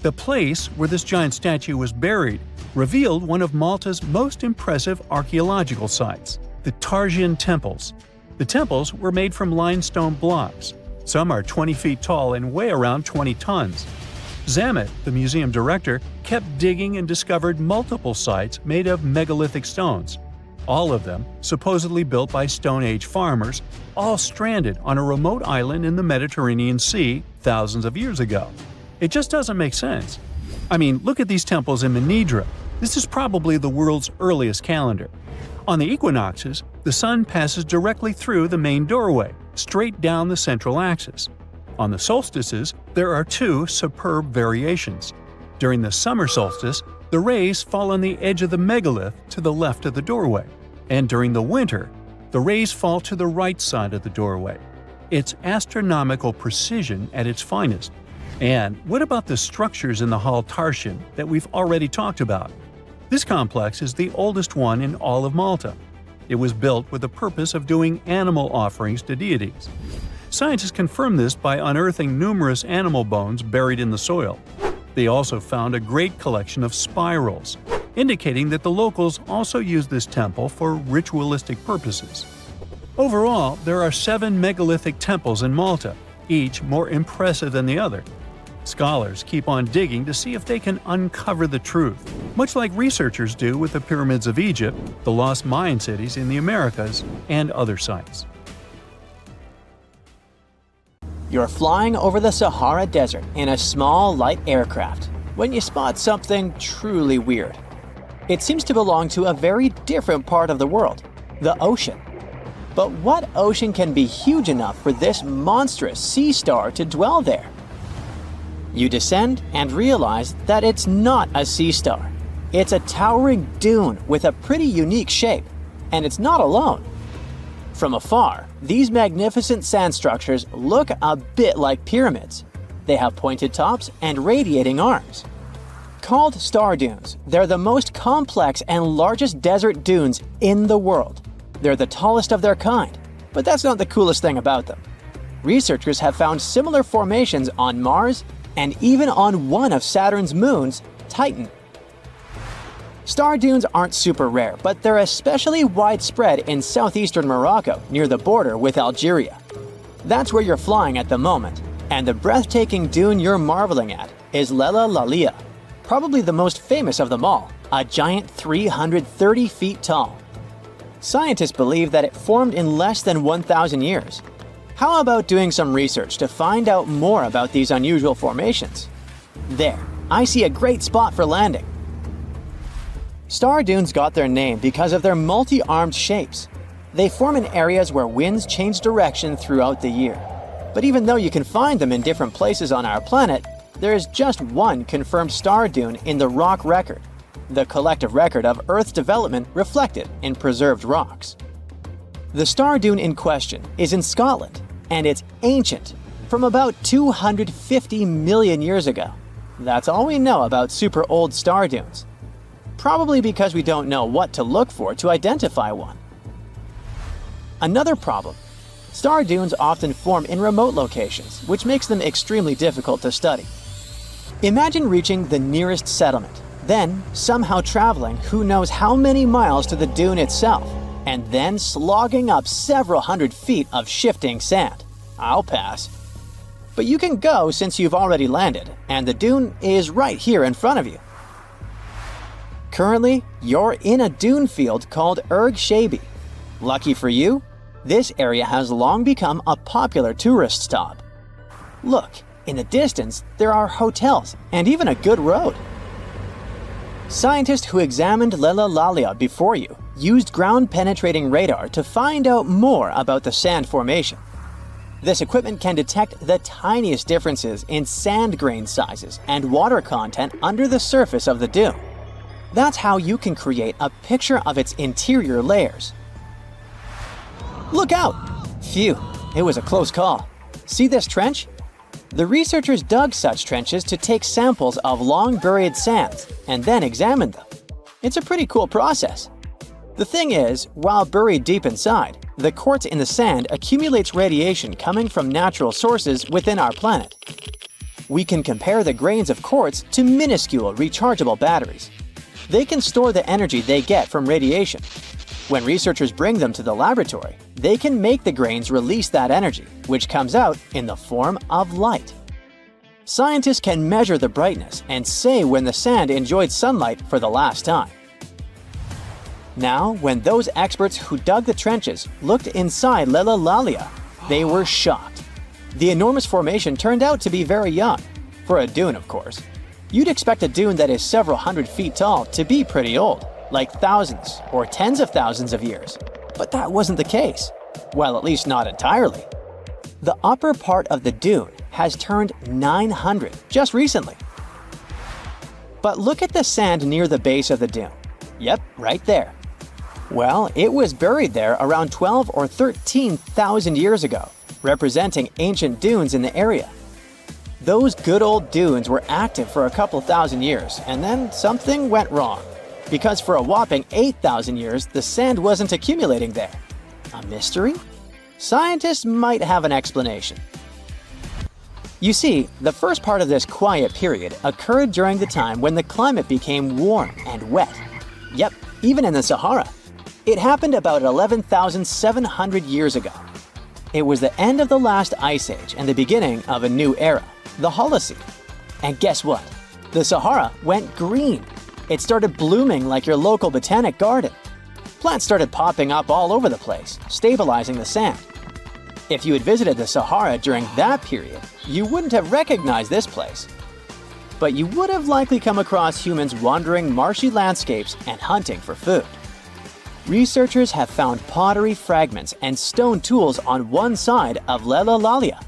The place where this giant statue was buried revealed one of Malta's most impressive archaeological sites, the Ggantija Temples. The temples were made from limestone blocks. Some are 20 feet tall and weigh around 20 tons. Zamet, the museum director, kept digging and discovered multiple sites made of megalithic stones. All of them supposedly built by Stone Age farmers, all stranded on a remote island in the Mediterranean Sea thousands of years ago. It just doesn't make sense. I mean, look at these temples in Manidra. This is probably the world's earliest calendar. On the equinoxes, the sun passes directly through the main doorway, straight down the central axis. On the solstices, there are two superb variations. During the summer solstice, the rays fall on the edge of the megalith to the left of the doorway, and during the winter, the rays fall to the right side of the doorway. It's astronomical precision at its finest. And what about the structures in the Hal Tarshan that we've already talked about? This complex is the oldest one in all of Malta. It was built with the purpose of doing animal offerings to deities. Scientists confirmed this by unearthing numerous animal bones buried in the soil. They also found a great collection of spirals, indicating that the locals also used this temple for ritualistic purposes. Overall, there are 7 megalithic temples in Malta, each more impressive than the other. Scholars keep on digging to see if they can uncover the truth, much like researchers do with the pyramids of Egypt, the lost Mayan cities in the Americas, and other sites. You're flying over the Sahara Desert in a small, light aircraft when you spot something truly weird. It seems to belong to a very different part of the world, the ocean. But what ocean can be huge enough for this monstrous sea star to dwell there? You descend and realize that it's not a sea star. It's a towering dune with a pretty unique shape, and it's not alone. From afar, these magnificent sand structures look a bit like pyramids. They have pointed tops and radiating arms. Called star dunes, they're the most complex and largest desert dunes in the world. They're the tallest of their kind, but that's not the coolest thing about them. Researchers have found similar formations on Mars and even on one of Saturn's moons, Titan. Star dunes aren't super rare, but they're especially widespread in southeastern Morocco near the border with Algeria. That's where you're flying at the moment, and the breathtaking dune you're marveling at is Lella Lalia, probably the most famous of them all, a giant 330 feet tall. Scientists believe that it formed in less than 1,000 years. How about doing some research to find out more about these unusual formations? There, I see a great spot for landing. Star dunes got their name because of their multi-armed shapes. They form in areas where winds change direction throughout the year. But even though you can find them in different places on our planet, there is just one confirmed star dune in the rock record, the collective record of Earth's development reflected in preserved rocks. The star dune in question is in Scotland, and it's ancient, from about 250 million years ago. That's all we know about super old star dunes. Probably because we don't know what to look for to identify one. Another problem: star dunes often form in remote locations, which makes them extremely difficult to study. Imagine reaching the nearest settlement, then somehow traveling who knows how many miles to the dune itself, and then slogging up several hundred feet of shifting sand. I'll pass. But you can go since you've already landed, and the dune is right here in front of you. Currently, you're in a dune field called Shady. Lucky for you, this area has long become a popular tourist stop. Look, in the distance, there are hotels and even a good road. Scientists who examined Lella Lalia before you used ground-penetrating radar to find out more about the sand formation. This equipment can detect the tiniest differences in sand grain sizes and water content under the surface of the dune. That's how you can create a picture of its interior layers. Look out! Phew, it was a close call. See this trench? The researchers dug such trenches to take samples of long-buried sands and then examined them. It's a pretty cool process. The thing is, while buried deep inside, the quartz in the sand accumulates radiation coming from natural sources within our planet. We can compare the grains of quartz to minuscule rechargeable batteries. They can store the energy they get from radiation. When researchers bring them to the laboratory, they can make the grains release that energy, which comes out in the form of light. Scientists can measure the brightness and say when the sand enjoyed sunlight for the last time. Now, when those experts who dug the trenches looked inside Lella Lalia, they were shocked. The enormous formation turned out to be very young, for a dune, of course. You'd expect a dune that is several hundred feet tall to be pretty old, like thousands or tens of thousands of years. But that wasn't the case. Well, at least not entirely. The upper part of the dune has turned 900 just recently. But look at the sand near the base of the dune. Yep, right there. Well, it was buried there around 12 or 13,000 years ago, representing ancient dunes in the area. Those good old dunes were active for a couple thousand years, and then something went wrong. Because for a whopping 8,000 years, the sand wasn't accumulating there. A mystery? Scientists might have an explanation. You see, the first part of this quiet period occurred during the time when the climate became warm and wet. Yep, even in the Sahara. It happened about 11,700 years ago. It was the end of the last ice age and the beginning of a new era, the Holocene. And guess what? The Sahara went green. It started blooming like your local botanic garden. Plants started popping up all over the place, stabilizing the sand. If you had visited the Sahara during that period, you wouldn't have recognized this place. But you would have likely come across humans wandering marshy landscapes and hunting for food. Researchers have found pottery fragments and stone tools on one side of Lella Lalia.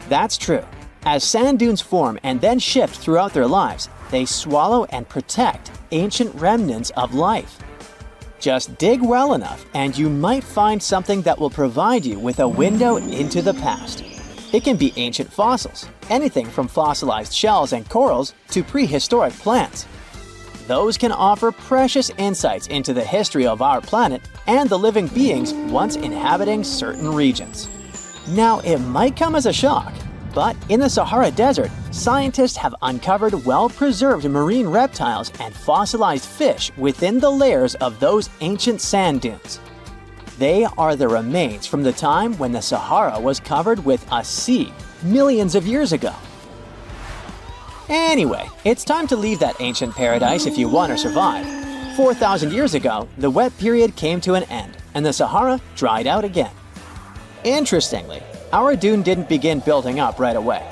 That's true. As sand dunes form and then shift throughout their lives, they swallow and protect ancient remnants of life. Just dig well enough and you might find something that will provide you with a window into the past. It can be ancient fossils, anything from fossilized shells and corals to prehistoric plants. Those can offer precious insights into the history of our planet and the living beings once inhabiting certain regions. Now, it might come as a shock, but in the Sahara Desert, scientists have uncovered well-preserved marine reptiles and fossilized fish within the layers of those ancient sand dunes. They are the remains from the time when the Sahara was covered with a sea millions of years ago. Anyway, it's time to leave that ancient paradise if you want to survive. 4,000 years ago, the wet period came to an end, and the Sahara dried out again. Interestingly, our dune didn't begin building up right away.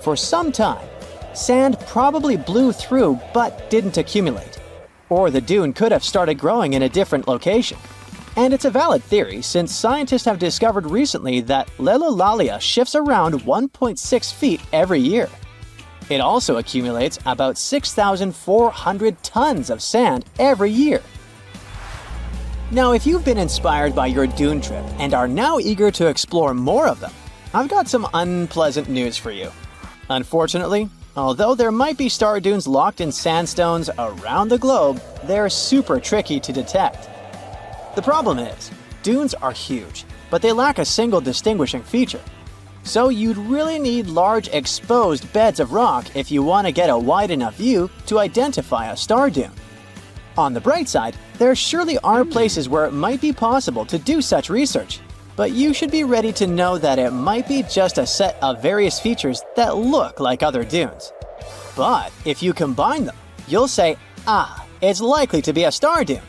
For some time, sand probably blew through but didn't accumulate. Or the dune could have started growing in a different location. And it's a valid theory since scientists have discovered recently that Lelolalia shifts around 1.6 feet every year. It also accumulates about 6,400 tons of sand every year. Now, if you've been inspired by your dune trip and are now eager to explore more of them, I've got some unpleasant news for you. Unfortunately, although there might be star dunes locked in sandstones around the globe, they're super tricky to detect. The problem is, dunes are huge, but they lack a single distinguishing feature. So you'd really need large exposed beds of rock if you want to get a wide enough view to identify a star dune. On the bright side, there surely are places where it might be possible to do such research, but you should be ready to know that it might be just a set of various features that look like other dunes. But if you combine them, you'll say, it's likely to be a star dune.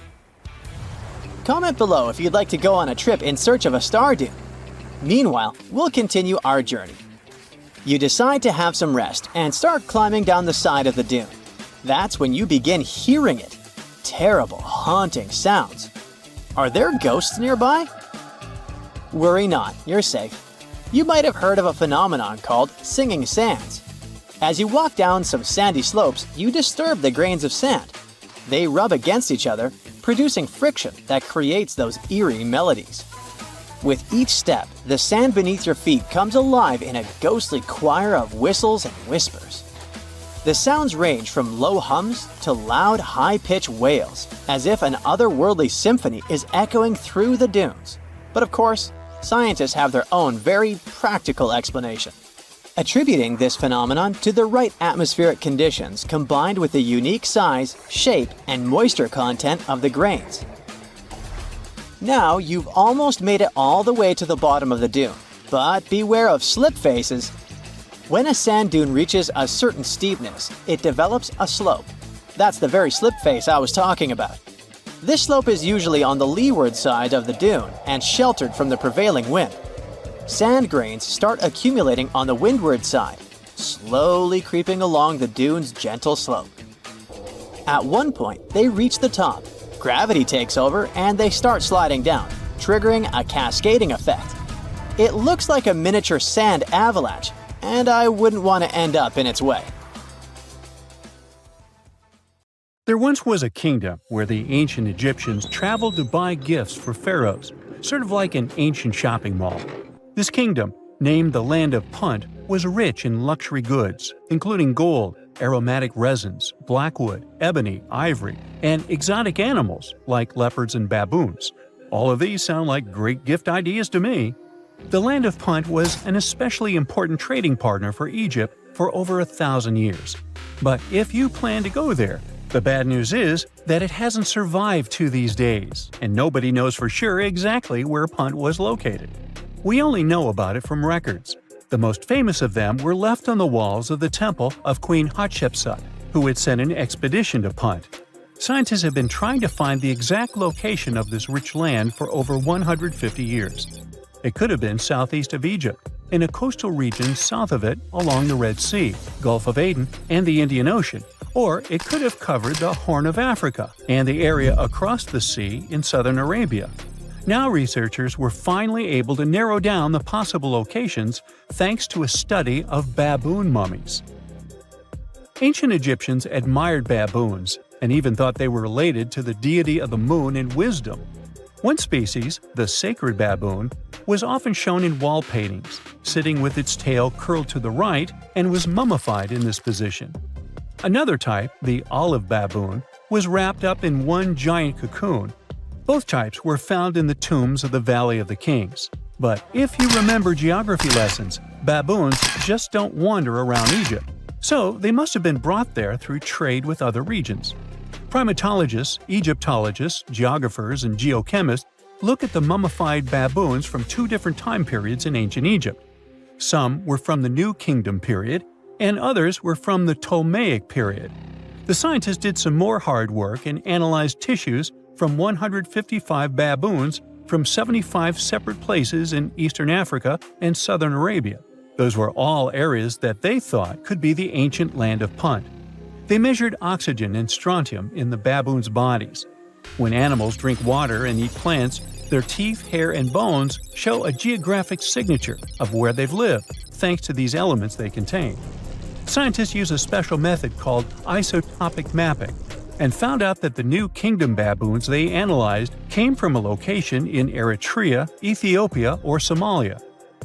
Comment below if you'd like to go on a trip in search of a star dune. Meanwhile, we'll continue our journey. You decide to have some rest and start climbing down the side of the dune. That's when you begin hearing it. Terrible, haunting sounds. Are there ghosts nearby? Worry not, you're safe. You might have heard of a phenomenon called singing sands. As you walk down some sandy slopes, you disturb the grains of sand. They rub against each other, producing friction that creates those eerie melodies. With each step, the sand beneath your feet comes alive in a ghostly choir of whistles and whispers. The sounds range from low hums to loud, high-pitched wails, as if an otherworldly symphony is echoing through the dunes. But of course, scientists have their own very practical explanation, attributing this phenomenon to the right atmospheric conditions combined with the unique size, shape, and moisture content of the grains. Now you've almost made it all the way to the bottom of the dune, but beware of slip faces. When a sand dune reaches a certain steepness, it develops a slope. That's the very slip face I was talking about. This slope is usually on the leeward side of the dune and sheltered from the prevailing wind. Sand grains start accumulating on the windward side, slowly creeping along the dune's gentle slope. At one point, they reach the top. Gravity takes over and they start sliding down, triggering a cascading effect. It looks like a miniature sand avalanche, and I wouldn't want to end up in its way. There once was a kingdom where the ancient Egyptians traveled to buy gifts for pharaohs, sort of like an ancient shopping mall. This kingdom, named the Land of Punt, was rich in luxury goods, including gold, aromatic resins, blackwood, ebony, ivory, and exotic animals like leopards and baboons. All of these sound like great gift ideas to me. The Land of Punt was an especially important trading partner for Egypt for over 1,000 years. But if you plan to go there, the bad news is that it hasn't survived to these days, and nobody knows for sure exactly where Punt was located. We only know about it from records. The most famous of them were left on the walls of the temple of Queen Hatshepsut, who had sent an expedition to Punt. Scientists have been trying to find the exact location of this rich land for over 150 years. It could have been southeast of Egypt, in a coastal region south of it along the Red Sea, Gulf of Aden, and the Indian Ocean, or it could have covered the Horn of Africa and the area across the sea in southern Arabia. Now researchers were finally able to narrow down the possible locations thanks to a study of baboon mummies. Ancient Egyptians admired baboons and even thought they were related to the deity of the moon and wisdom. One species, the sacred baboon, was often shown in wall paintings, sitting with its tail curled to the right, and was mummified in this position. Another type, the olive baboon, was wrapped up in one giant cocoon. Both types were found in the tombs of the Valley of the Kings. But if you remember geography lessons, baboons just don't wander around Egypt. So they must have been brought there through trade with other regions. Primatologists, Egyptologists, geographers, and geochemists look at the mummified baboons from two different time periods in ancient Egypt. Some were from the New Kingdom period, and others were from the Ptolemaic period. The scientists did some more hard work and analyzed tissues from 155 baboons from 75 separate places in Eastern Africa and Southern Arabia. Those were all areas that they thought could be the ancient Land of Punt. They measured oxygen and strontium in the baboons' bodies. When animals drink water and eat plants, their teeth, hair, and bones show a geographic signature of where they've lived, thanks to these elements they contain. Scientists use a special method called isotopic mapping and found out that the New Kingdom baboons they analyzed came from a location in Eritrea, Ethiopia, or Somalia.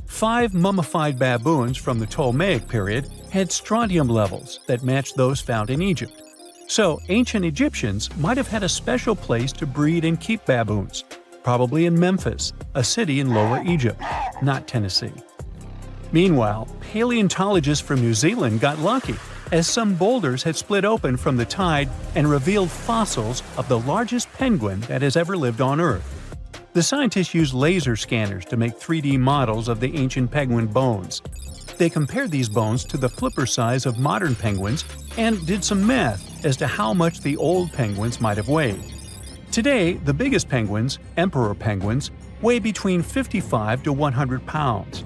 5 mummified baboons from the Ptolemaic period had strontium levels that matched those found in Egypt. So, ancient Egyptians might have had a special place to breed and keep baboons, probably in Memphis, a city in Lower Egypt, not Tennessee. Meanwhile, paleontologists from New Zealand got lucky, as some boulders had split open from the tide and revealed fossils of the largest penguin that has ever lived on Earth. The scientists used laser scanners to make 3D models of the ancient penguin bones. They compared these bones to the flipper size of modern penguins and did some math as to how much the old penguins might have weighed. Today, the biggest penguins, emperor penguins, weigh between 55 to 100 pounds.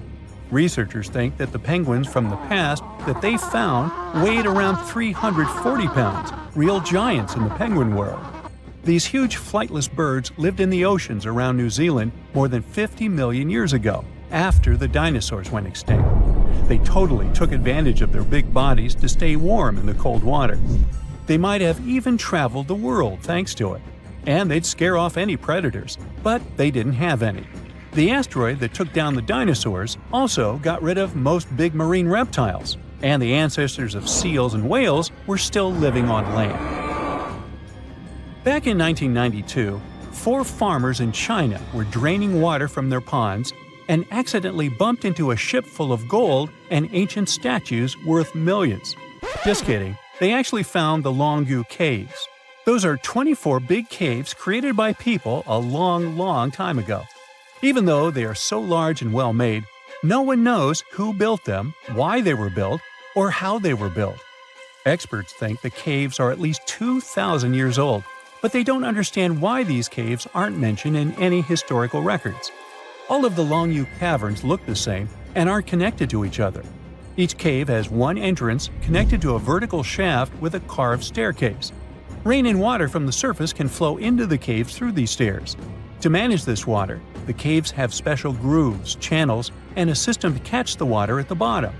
Researchers think that the penguins from the past that they found weighed around 340 pounds, real giants in the penguin world. These huge flightless birds lived in the oceans around New Zealand more than 50 million years ago, after the dinosaurs went extinct. They totally took advantage of their big bodies to stay warm in the cold water. They might have even traveled the world thanks to it. And they'd scare off any predators, but they didn't have any. The asteroid that took down the dinosaurs also got rid of most big marine reptiles, and the ancestors of seals and whales were still living on land. Back in 1992, 4 farmers in China were draining water from their ponds and accidentally bumped into a ship full of gold and ancient statues worth millions. Just kidding, they actually found the Longu Caves. Those are 24 big caves created by people a long time ago. Even though they are so large and well-made, no one knows who built them, why they were built, or how they were built. Experts think the caves are at least 2,000 years old, but they don't understand why these caves aren't mentioned in any historical records. All of the Longu caverns look the same and aren't connected to each other. Each cave has one entrance connected to a vertical shaft with a carved staircase. Rain and water from the surface can flow into the caves through these stairs. To manage this water, the caves have special grooves, channels, and a system to catch the water at the bottom.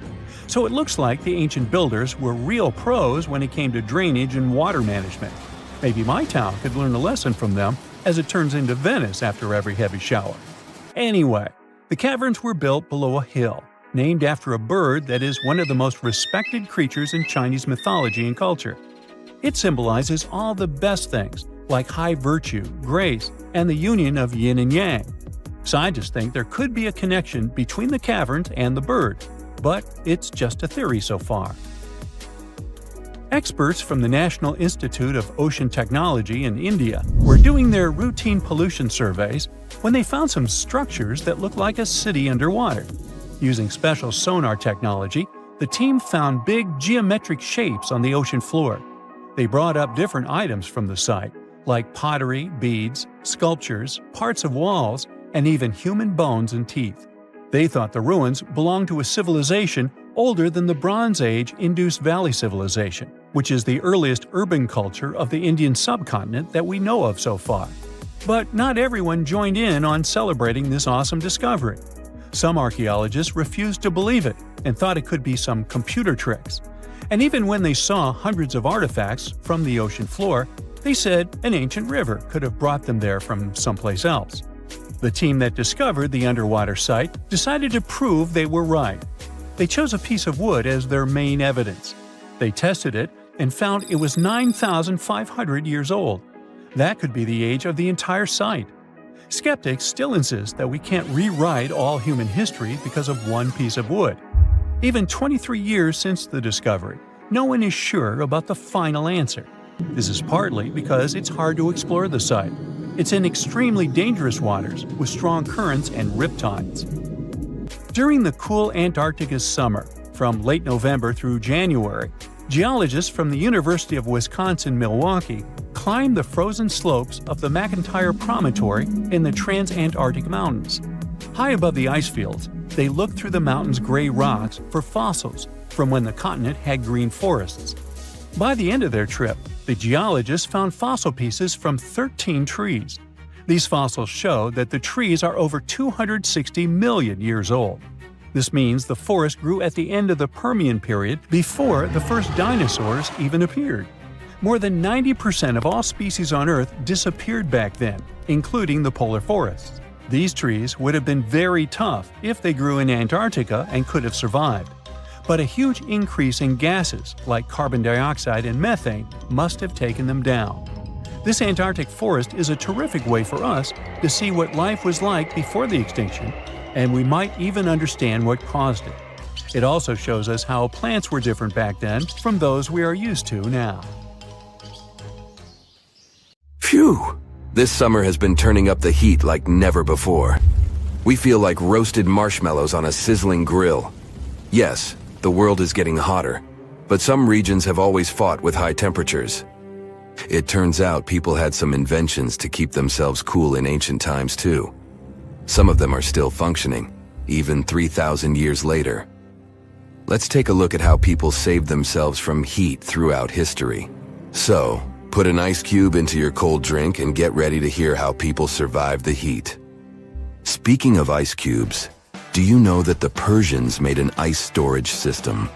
So it looks like the ancient builders were real pros when it came to drainage and water management. Maybe my town could learn a lesson from them, as it turns into Venice after every heavy shower. Anyway, the caverns were built below a hill, named after a bird that is one of the most respected creatures in Chinese mythology and culture. It symbolizes all the best things, like high virtue, grace, and the union of yin and yang. Scientists think there could be a connection between the caverns and the bird, but it's just a theory so far. Experts from the National Institute of Ocean Technology in India were doing their routine pollution surveys when they found some structures that looked like a city underwater. Using special sonar technology, the team found big geometric shapes on the ocean floor. They brought up different items from the site, like pottery, beads, sculptures, parts of walls, and even human bones and teeth. They thought the ruins belonged to a civilization older than the Bronze Age Indus Valley Civilization, which is the earliest urban culture of the Indian subcontinent that we know of so far. But not everyone joined in on celebrating this awesome discovery. Some archaeologists refused to believe it and thought it could be some computer tricks. And even when they saw hundreds of artifacts from the ocean floor, they said an ancient river could have brought them there from someplace else. The team that discovered the underwater site decided to prove they were right. They chose a piece of wood as their main evidence. They tested it and found it was 9,500 years old. That could be the age of the entire site. Skeptics still insist that we can't rewrite all human history because of one piece of wood. Even 23 years since the discovery, no one is sure about the final answer. This is partly because it's hard to explore the site. It's in extremely dangerous waters with strong currents and riptides. During the cool Antarctica's summer, from late November through January, geologists from the University of Wisconsin-Milwaukee climb the frozen slopes of the Ggantija Promontory in the Transantarctic Mountains. High above the ice fields, they look through the mountain's gray rocks for fossils from when the continent had green forests. By the end of their trip, the geologists found fossil pieces from 13 trees. These fossils show that the trees are over 260 million years old. This means the forest grew at the end of the Permian period before the first dinosaurs even appeared. More than 90% of all species on Earth disappeared back then, including the polar forests. These trees would have been very tough if they grew in Antarctica and could have survived. But a huge increase in gases like carbon dioxide and methane must have taken them down. This Antarctic forest is a terrific way for us to see what life was like before the extinction, and we might even understand what caused it. It also shows us how plants were different back then from those we are used to now. Phew! This summer has been turning up the heat like never before. We feel like roasted marshmallows on a sizzling grill. Yes, the world is getting hotter, but some regions have always fought with high temperatures. It turns out people had some inventions to keep themselves cool in ancient times too. Some of them are still functioning, even 3,000 years later. Let's take a look at how people saved themselves from heat throughout history. So, put an ice cube into your cold drink and get ready to hear how people survived the heat. Speaking of ice cubes, do you know that the Persians made an ice storage system?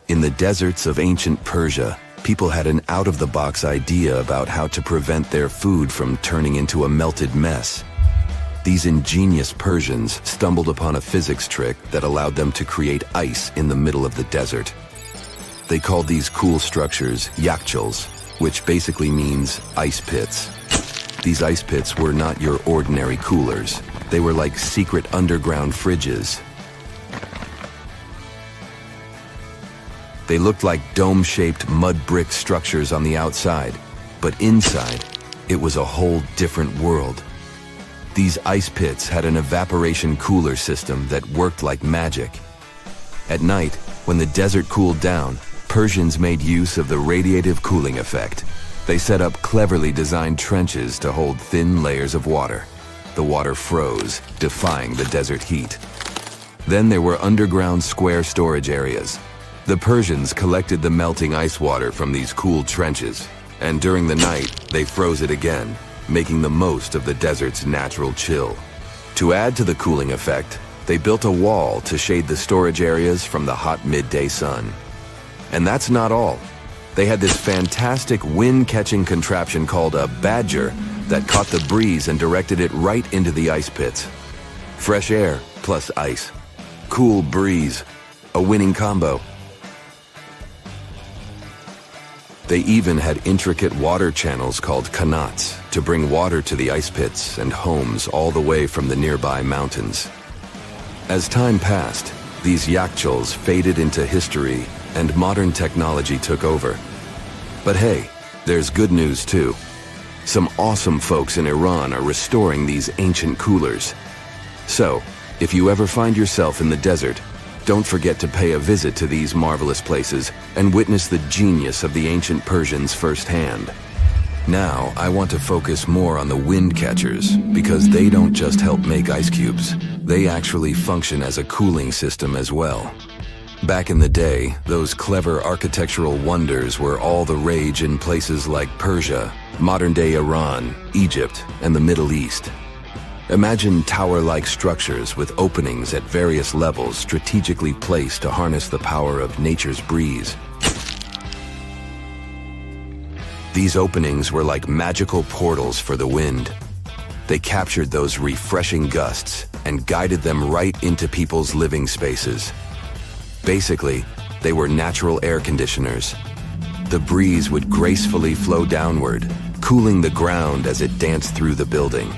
In the deserts of ancient Persia, people had an out-of-the-box idea about how to prevent their food from turning into a melted mess. These ingenious Persians stumbled upon a physics trick that allowed them to create ice in the middle of the desert. They called these cool structures yakhchals, which basically means ice pits. These ice pits were not your ordinary coolers. They were like secret underground fridges. They looked like dome-shaped mud brick structures on the outside, but inside, it was a whole different world. These ice pits had an evaporation cooler system that worked like magic. At night, when the desert cooled down, Persians made use of the radiative cooling effect. They set up cleverly designed trenches to hold thin layers of water. The water froze, defying the desert heat. Then there were underground square storage areas. The Persians collected the melting ice water from these cool trenches, and during the night, they froze it again, making the most of the desert's natural chill. To add to the cooling effect, they built a wall to shade the storage areas from the hot midday sun. And that's not all. They had this fantastic wind-catching contraption called a badger that caught the breeze and directed it right into the ice pits. Fresh air plus ice. Cool breeze. A winning combo. They even had intricate water channels called qanats to bring water to the ice pits and homes all the way from the nearby mountains. As time passed, these yakhchals faded into history and modern technology took over. But hey, there's good news too. Some awesome folks in Iran are restoring these ancient coolers. So, if you ever find yourself in the desert, don't forget to pay a visit to these marvelous places and witness the genius of the ancient Persians firsthand. Now, I want to focus more on the wind catchers because they don't just help make ice cubes. They actually function as a cooling system as well. Back in the day, those clever architectural wonders were all the rage in places like Persia, modern-day Iran, Egypt, and the Middle East. Imagine tower-like structures with openings at various levels strategically placed to harness the power of nature's breeze. These openings were like magical portals for the wind. They captured those refreshing gusts and guided them right into people's living spaces. Basically, they were natural air conditioners. The breeze would gracefully flow downward, cooling the ground as it danced through the building.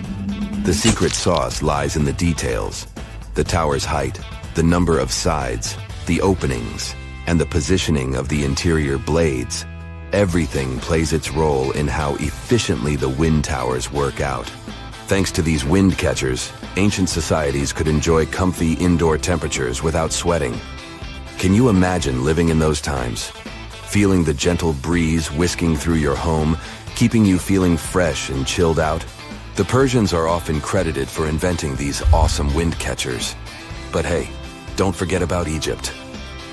The secret sauce lies in the details. The tower's height, the number of sides, the openings, and the positioning of the interior blades. Everything plays its role in how efficiently the wind towers work out. Thanks to these wind catchers, ancient societies could enjoy comfy indoor temperatures without sweating. Can you imagine living in those times? Feeling the gentle breeze whisking through your home, keeping you feeling fresh and chilled out? The Persians are often credited for inventing these awesome wind catchers. But hey, don't forget about Egypt.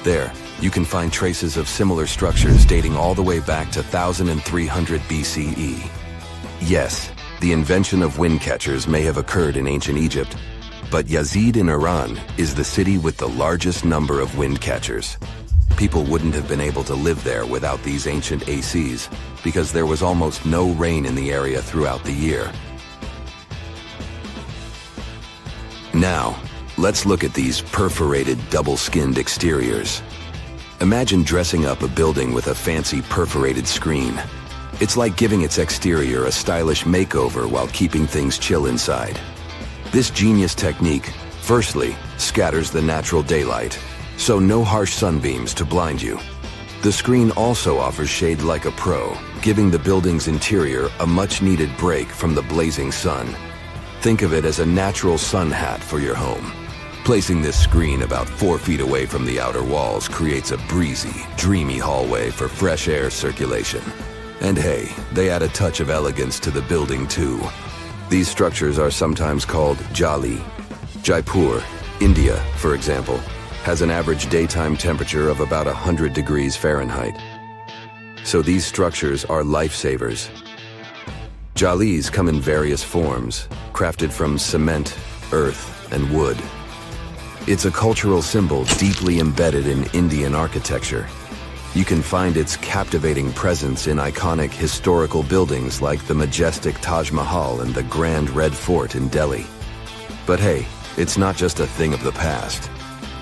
There, you can find traces of similar structures dating all the way back to 1300 BCE. Yes, the invention of wind catchers may have occurred in ancient Egypt, but Yazid in Iran is the city with the largest number of wind catchers. People wouldn't have been able to live there without these ancient ACs, because there was almost no rain in the area throughout the year. Now, let's look at these perforated, double-skinned exteriors. Imagine dressing up a building with a fancy perforated screen. It's like giving its exterior a stylish makeover while keeping things chill inside. This genius technique, firstly, scatters the natural daylight, so no harsh sunbeams to blind you. The screen also offers shade like a pro, giving the building's interior a much-needed break from the blazing sun. Think of it as a natural sun hat for your home. Placing this screen about 4 feet away from the outer walls creates a breezy, dreamy hallway for fresh air circulation. And hey, they add a touch of elegance to the building too. These structures are sometimes called jali. Jaipur, India, for example, has an average daytime temperature of about 100 degrees Fahrenheit. So these structures are lifesavers. Jalis come in various forms, crafted from cement, earth, and wood. It's a cultural symbol deeply embedded in Indian architecture. You can find its captivating presence in iconic historical buildings like the majestic Taj Mahal and the Grand Red Fort in Delhi. But hey, it's not just a thing of the past.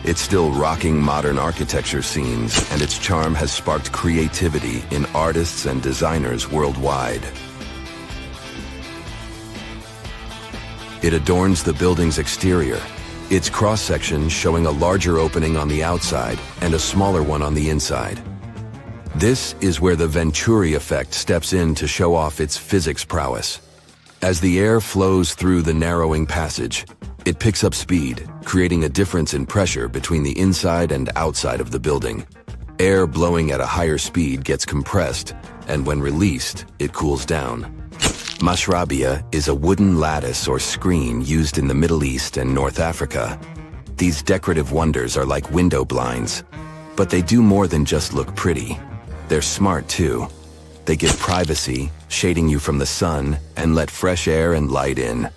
It's still rocking modern architecture scenes, and its charm has sparked creativity in artists and designers worldwide. It adorns the building's exterior, its cross-section showing a larger opening on the outside and a smaller one on the inside. This is where the Venturi effect steps in to show off its physics prowess. As the air flows through the narrowing passage, it picks up speed, creating a difference in pressure between the inside and outside of the building. Air blowing at a higher speed gets compressed, and when released, it cools down. Mashrabia is a wooden lattice or screen used in the Middle East and North Africa. These decorative wonders are like window blinds, but they do more than just look pretty. They're smart too. They give privacy, shading you from the sun, and let fresh air and light in.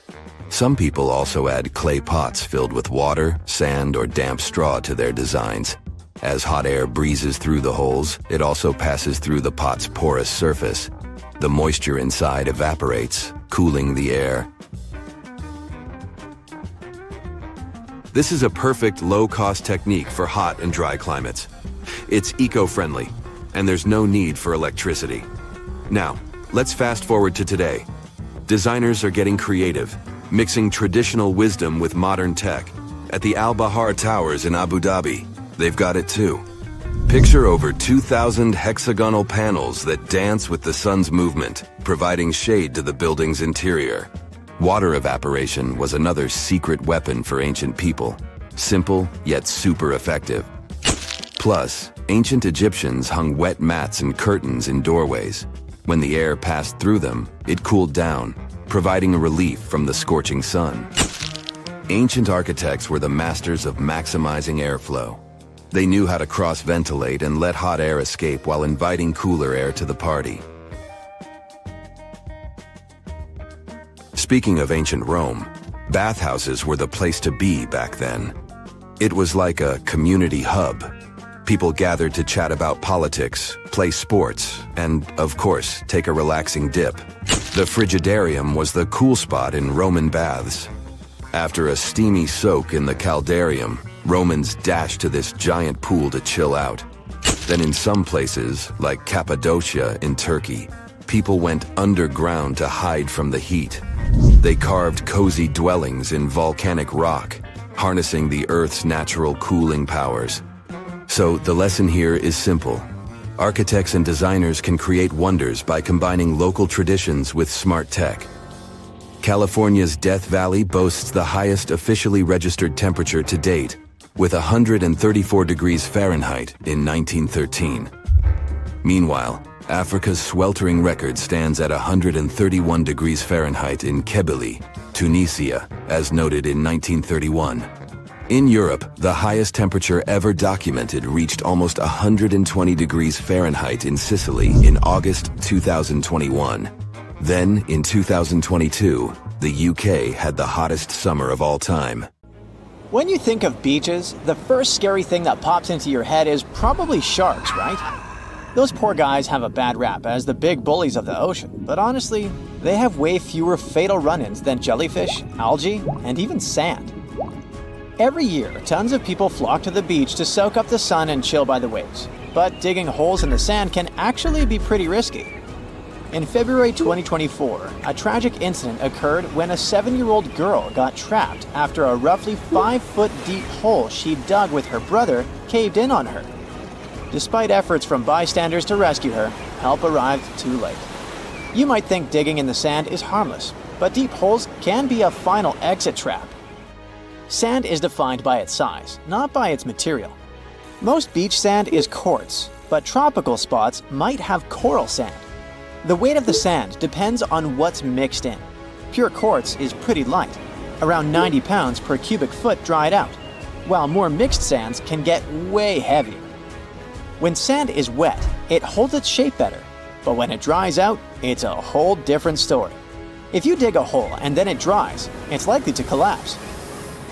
Some people also add clay pots filled with water, sand, or damp straw to their designs. As hot air breezes through the holes, it also passes through the pot's porous surface. The moisture inside evaporates, cooling the air. This is a perfect low-cost technique for hot and dry climates. It's eco-friendly, and there's no need for electricity. Now, let's fast forward to today. Designers are getting creative, mixing traditional wisdom with modern tech. At the Al-Bahar Towers in Abu Dhabi, they've got it too. Picture over 2,000 hexagonal panels that dance with the sun's movement, providing shade to the building's interior. Water evaporation was another secret weapon for ancient people. Simple, yet super effective. Plus, ancient Egyptians hung wet mats and curtains in doorways. When the air passed through them, it cooled down, providing a relief from the scorching sun. Ancient architects were the masters of maximizing airflow. They knew how to cross-ventilate and let hot air escape while inviting cooler air to the party. Speaking of ancient Rome, bathhouses were the place to be back then. It was like a community hub. People gathered to chat about politics, play sports, and, of course, take a relaxing dip. The frigidarium was the cool spot in Roman baths. After a steamy soak in the caldarium, Romans dashed to this giant pool to chill out. Then in some places, like Cappadocia in Turkey, people went underground to hide from the heat. They carved cozy dwellings in volcanic rock, harnessing the Earth's natural cooling powers. So the lesson here is simple. Architects and designers can create wonders by combining local traditions with smart tech. California's Death Valley boasts the highest officially registered temperature to date, with 134 degrees Fahrenheit in 1913. Meanwhile, Africa's sweltering record stands at 131 degrees Fahrenheit in Kebili, Tunisia, as noted in 1931. In Europe, the highest temperature ever documented reached almost 120 degrees Fahrenheit in Sicily in August 2021. Then, in 2022, the UK had the hottest summer of all time. When you think of beaches, the first scary thing that pops into your head is probably sharks, right? Those poor guys have a bad rap as the big bullies of the ocean, but honestly, they have way fewer fatal run-ins than jellyfish, algae, and even sand. Every year, tons of people flock to the beach to soak up the sun and chill by the waves, but digging holes in the sand can actually be pretty risky. In February 2024, a tragic incident occurred when a 7-year-old girl got trapped after a roughly 5-foot deep hole she dug with her brother caved in on her. Despite efforts from bystanders to rescue her, help arrived too late. You might think digging in the sand is harmless, but deep holes can be a final exit trap. Sand is defined by its size, not by its material. Most beach sand is quartz, but tropical spots might have coral sand. The weight of the sand depends on what's mixed in. Pure quartz is pretty light, around 90 pounds per cubic foot dried out, while more mixed sands can get way heavier. When sand is wet, it holds its shape better, but when it dries out, it's a whole different story. If you dig a hole and then it dries, it's likely to collapse.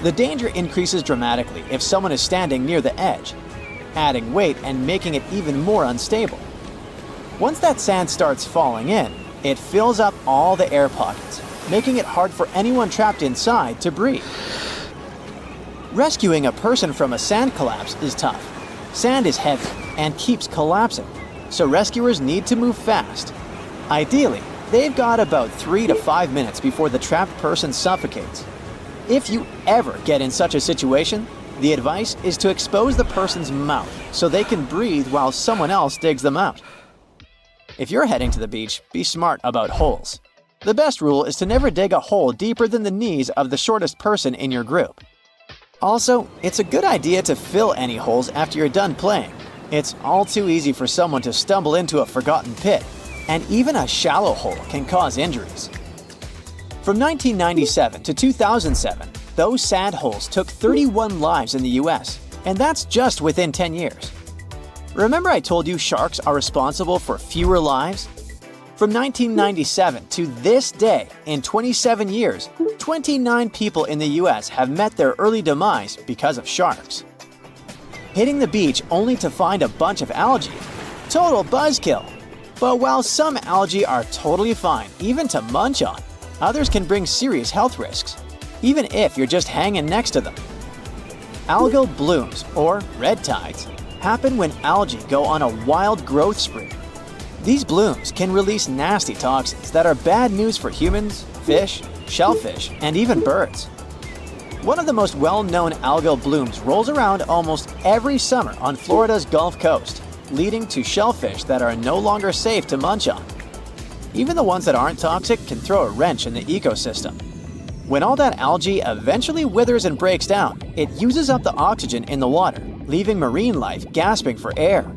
The danger increases dramatically if someone is standing near the edge, adding weight and making it even more unstable. Once that sand starts falling in, it fills up all the air pockets, making it hard for anyone trapped inside to breathe. Rescuing a person from a sand collapse is tough. Sand is heavy and keeps collapsing, so rescuers need to move fast. Ideally, they've got about 3 to 5 minutes before the trapped person suffocates. If you ever get in such a situation, the advice is to expose the person's mouth so they can breathe while someone else digs them out. If you're heading to the beach, be smart about holes. The best rule is to never dig a hole deeper than the knees of the shortest person in your group. Also, it's a good idea to fill any holes after you're done playing. It's all too easy for someone to stumble into a forgotten pit, and even a shallow hole can cause injuries. From 1997 to 2007, those sand holes took 31 lives in the US, and that's just within 10 years. Remember I told you sharks are responsible for fewer lives? From 1997 to this day, in 27 years, 29 people in the US have met their early demise because of sharks. Hitting the beach only to find a bunch of algae? Total buzzkill! But while some algae are totally fine, even to munch on, others can bring serious health risks, even if you're just hanging next to them. Algal blooms, or red tides, happen when algae go on a wild growth spree. These blooms can release nasty toxins that are bad news for humans, fish, shellfish, and even birds. One of the most well-known algal blooms rolls around almost every summer on Florida's Gulf Coast, leading to shellfish that are no longer safe to munch on. Even the ones that aren't toxic can throw a wrench in the ecosystem. When all that algae eventually withers and breaks down, it uses up the oxygen in the water, leaving marine life gasping for air.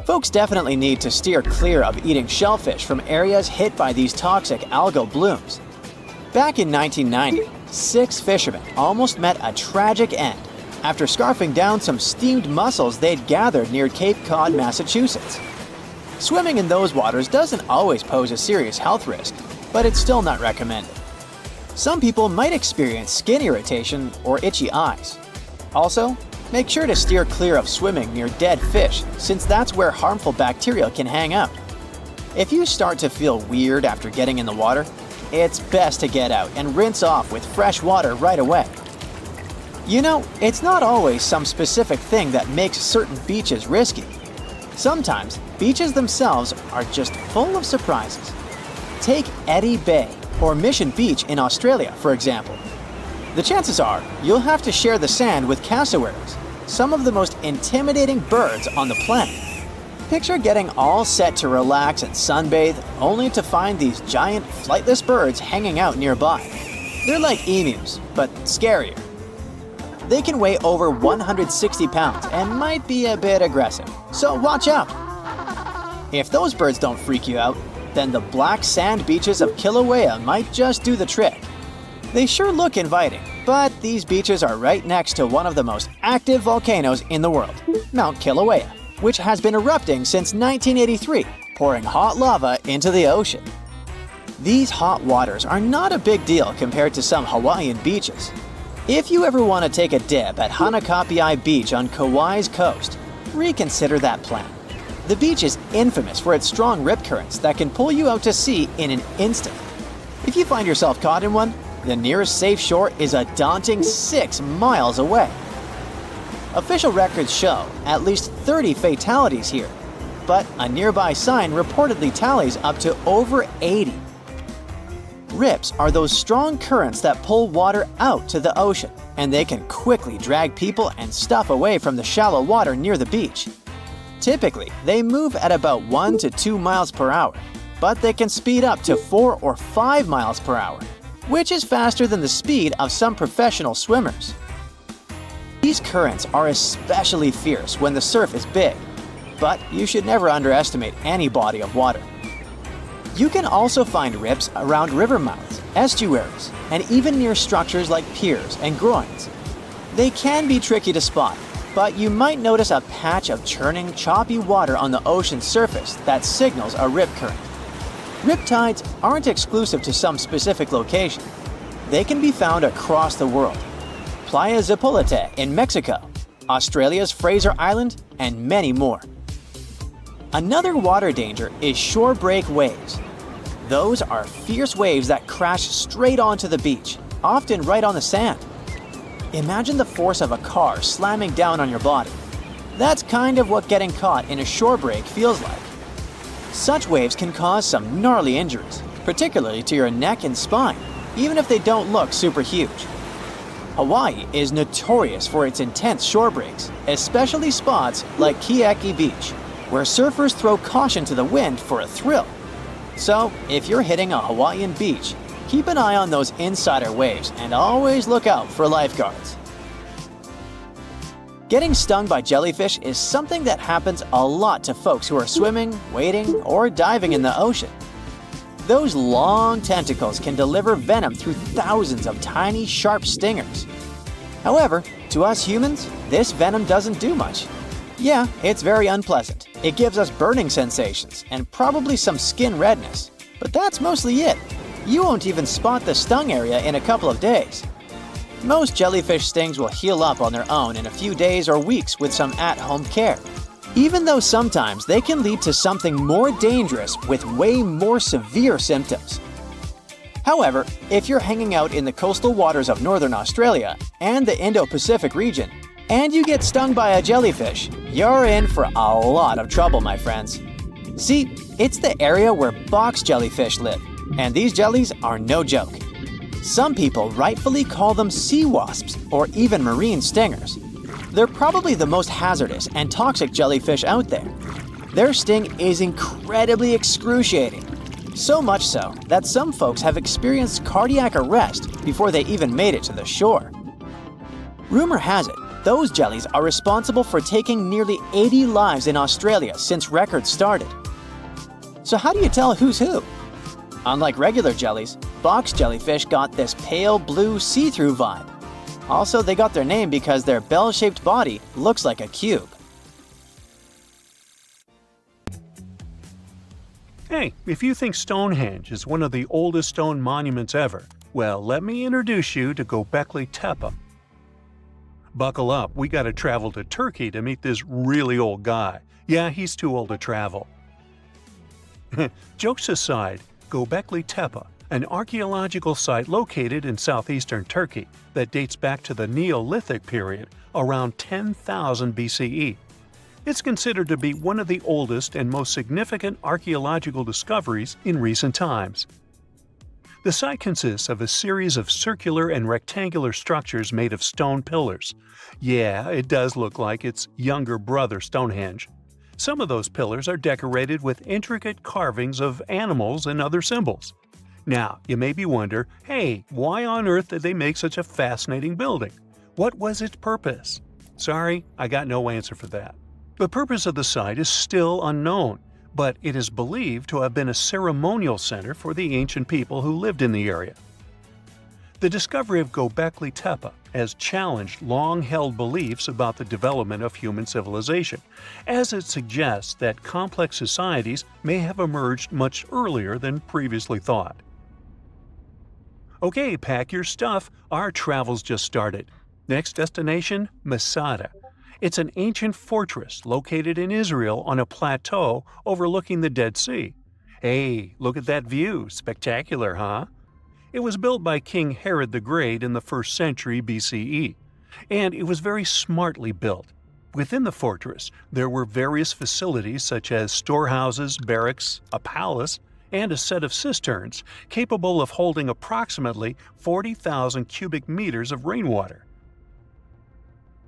Folks definitely need to steer clear of eating shellfish from areas hit by these toxic algal blooms. Back in 1990, 6 fishermen almost met a tragic end after scarfing down some steamed mussels they'd gathered near Cape Cod, Massachusetts. Swimming in those waters doesn't always pose a serious health risk, but it's still not recommended. Some people might experience skin irritation or itchy eyes. Also, make sure to steer clear of swimming near dead fish, since that's where harmful bacteria can hang out. If you start to feel weird after getting in the water, it's best to get out and rinse off with fresh water right away. You know, it's not always some specific thing that makes certain beaches risky. Sometimes, beaches themselves are just full of surprises. Take Eddy Bay or Mission Beach in Australia, for example. The chances are you'll have to share the sand with cassowaries, some of the most intimidating birds on the planet. Picture getting all set to relax and sunbathe, only to find these giant flightless birds hanging out nearby. They're like emus, but scarier. They can weigh over 160 pounds and might be a bit aggressive, so watch out. If those birds don't freak you out, then the black sand beaches of Kilauea might just do the trick. They sure look inviting, but these beaches are right next to one of the most active volcanoes in the world, Mount Kilauea, which has been erupting since 1983, pouring hot lava into the ocean. These hot waters are not a big deal compared to some Hawaiian beaches. If you ever want to take a dip at Hanakapiai Beach on Kauai's coast, reconsider that plan. The beach is infamous for its strong rip currents that can pull you out to sea in an instant. If you find yourself caught in one, the nearest safe shore is a daunting 6 miles away. Official records show at least 30 fatalities here, but a nearby sign reportedly tallies up to over 80. Rips are those strong currents that pull water out to the ocean, and they can quickly drag people and stuff away from the shallow water near the beach. Typically, they move at about 1 to 2 miles per hour, but they can speed up to 4 or 5 miles per hour, which is faster than the speed of some professional swimmers. These currents are especially fierce when the surf is big, but you should never underestimate any body of water. You can also find rips around river mouths, estuaries, and even near structures like piers and groins. They can be tricky to spot, but you might notice a patch of churning, choppy water on the ocean's surface that signals a rip current. Riptides aren't exclusive to some specific location. They can be found across the world. Playa Zipolite in Mexico, Australia's Fraser Island, and many more. Another water danger is shore break waves. Those are fierce waves that crash straight onto the beach, often right on the sand. Imagine the force of a car slamming down on your body. That's kind of what getting caught in a shore break feels like. Such waves can cause some gnarly injuries, particularly to your neck and spine, even if they don't look super huge. Hawaii is notorious for its intense shore breaks, especially spots like Keiki Beach, where surfers throw caution to the wind for a thrill. So, if you're hitting a Hawaiian beach, keep an eye on those insider waves and always look out for lifeguards. Getting stung by jellyfish is something that happens a lot to folks who are swimming, wading, or diving in the ocean. Those long tentacles can deliver venom through thousands of tiny, sharp stingers. However, to us humans, this venom doesn't do much. Yeah, it's very unpleasant. It gives us burning sensations and probably some skin redness, but that's mostly it. You won't even spot the stung area in a couple of days. Most jellyfish stings will heal up on their own in a few days or weeks with some at-home care, even though sometimes they can lead to something more dangerous with way more severe symptoms. However, if you're hanging out in the coastal waters of northern Australia and the Indo-Pacific region, and you get stung by a jellyfish, you're in for a lot of trouble, my friends. See, it's the area where box jellyfish live, and these jellies are no joke. Some people rightfully call them sea wasps or even marine stingers. They're probably the most hazardous and toxic jellyfish out there. Their sting is incredibly excruciating, so much so that some folks have experienced cardiac arrest before they even made it to the shore. Rumor has it, those jellies are responsible for taking nearly 80 lives in Australia since records started. So how do you tell who's who? Unlike regular jellies, box jellyfish got this pale blue see-through vibe. Also, they got their name because their bell-shaped body looks like a cube. Hey, if you think Stonehenge is one of the oldest stone monuments ever, well, let me introduce you to Gobekli Tepe. Buckle up, we gotta travel to Turkey to meet this really old guy. Yeah, he's too old to travel. Jokes aside, Gobekli Tepe, an archaeological site located in southeastern Turkey that dates back to the Neolithic period, around 10,000 BCE. It's considered to be one of the oldest and most significant archaeological discoveries in recent times. The site consists of a series of circular and rectangular structures made of stone pillars. Yeah, it does look like its younger brother Stonehenge. Some of those pillars are decorated with intricate carvings of animals and other symbols. Now, you may be wondering, hey, why on earth did they make such a fascinating building? What was its purpose? Sorry, I got no answer for that. The purpose of the site is still unknown, but it is believed to have been a ceremonial center for the ancient people who lived in the area. The discovery of Gobekli Tepe has challenged long-held beliefs about the development of human civilization, as it suggests that complex societies may have emerged much earlier than previously thought. Okay, pack your stuff, our travels just started. Next destination, Masada. It's an ancient fortress located in Israel on a plateau overlooking the Dead Sea. Hey, look at that view, spectacular, huh? It was built by King Herod the Great in the 1st century BCE, and it was very smartly built. Within the fortress, there were various facilities such as storehouses, barracks, a palace, and a set of cisterns capable of holding approximately 40,000 cubic meters of rainwater.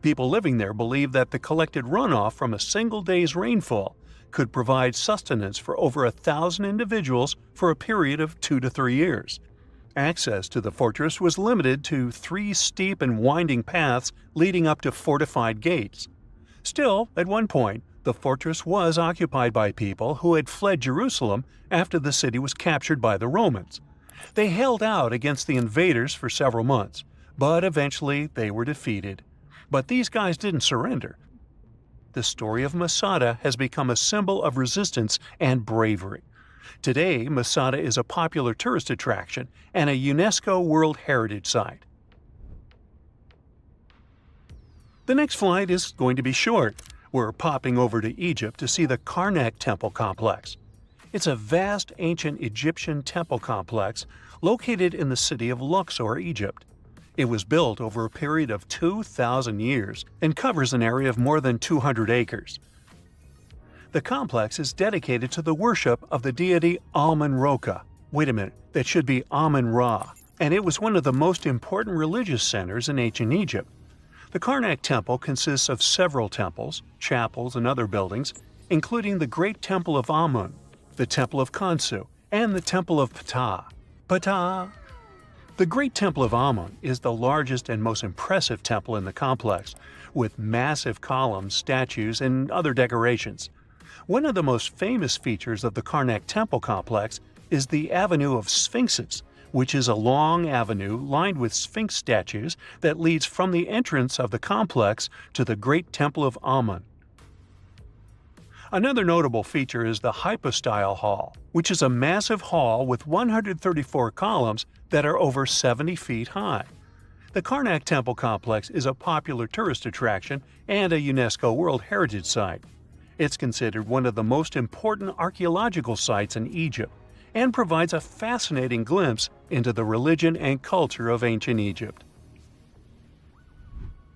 People living there believed that the collected runoff from a single day's rainfall could provide sustenance for over 1,000 individuals for a period of 2 to 3 years. Access to the fortress was limited to 3 steep and winding paths leading up to fortified gates. Still, at one point, the fortress was occupied by people who had fled Jerusalem after the city was captured by the Romans. They held out against the invaders for several months, but eventually they were defeated. But these guys didn't surrender. The story of Masada has become a symbol of resistance and bravery. Today, Masada is a popular tourist attraction and a UNESCO World Heritage Site. The next flight is going to be short. We're popping over to Egypt to see the Karnak Temple Complex. It's a vast ancient Egyptian temple complex located in the city of Luxor, Egypt. It was built over a period of 2,000 years and covers an area of more than 200 acres. The complex is dedicated to the worship of the deity Amun-Ra. Wait a minute, that should be Amun-Ra, and it was one of the most important religious centers in ancient Egypt. The Karnak Temple consists of several temples, chapels, and other buildings, including the Great Temple of Amun, the Temple of Khonsu, and the Temple of Ptah. Ptah! The Great Temple of Amun is the largest and most impressive temple in the complex, with massive columns, statues, and other decorations. One of the most famous features of the Karnak Temple complex is the Avenue of Sphinxes, which is a long avenue lined with Sphinx statues that leads from the entrance of the complex to the Great Temple of Amun. Another notable feature is the Hypostyle Hall, which is a massive hall with 134 columns that are over 70 feet high. The Karnak Temple Complex is a popular tourist attraction and a UNESCO World Heritage Site. It's considered one of the most important archaeological sites in Egypt and provides a fascinating glimpse into the religion and culture of ancient Egypt.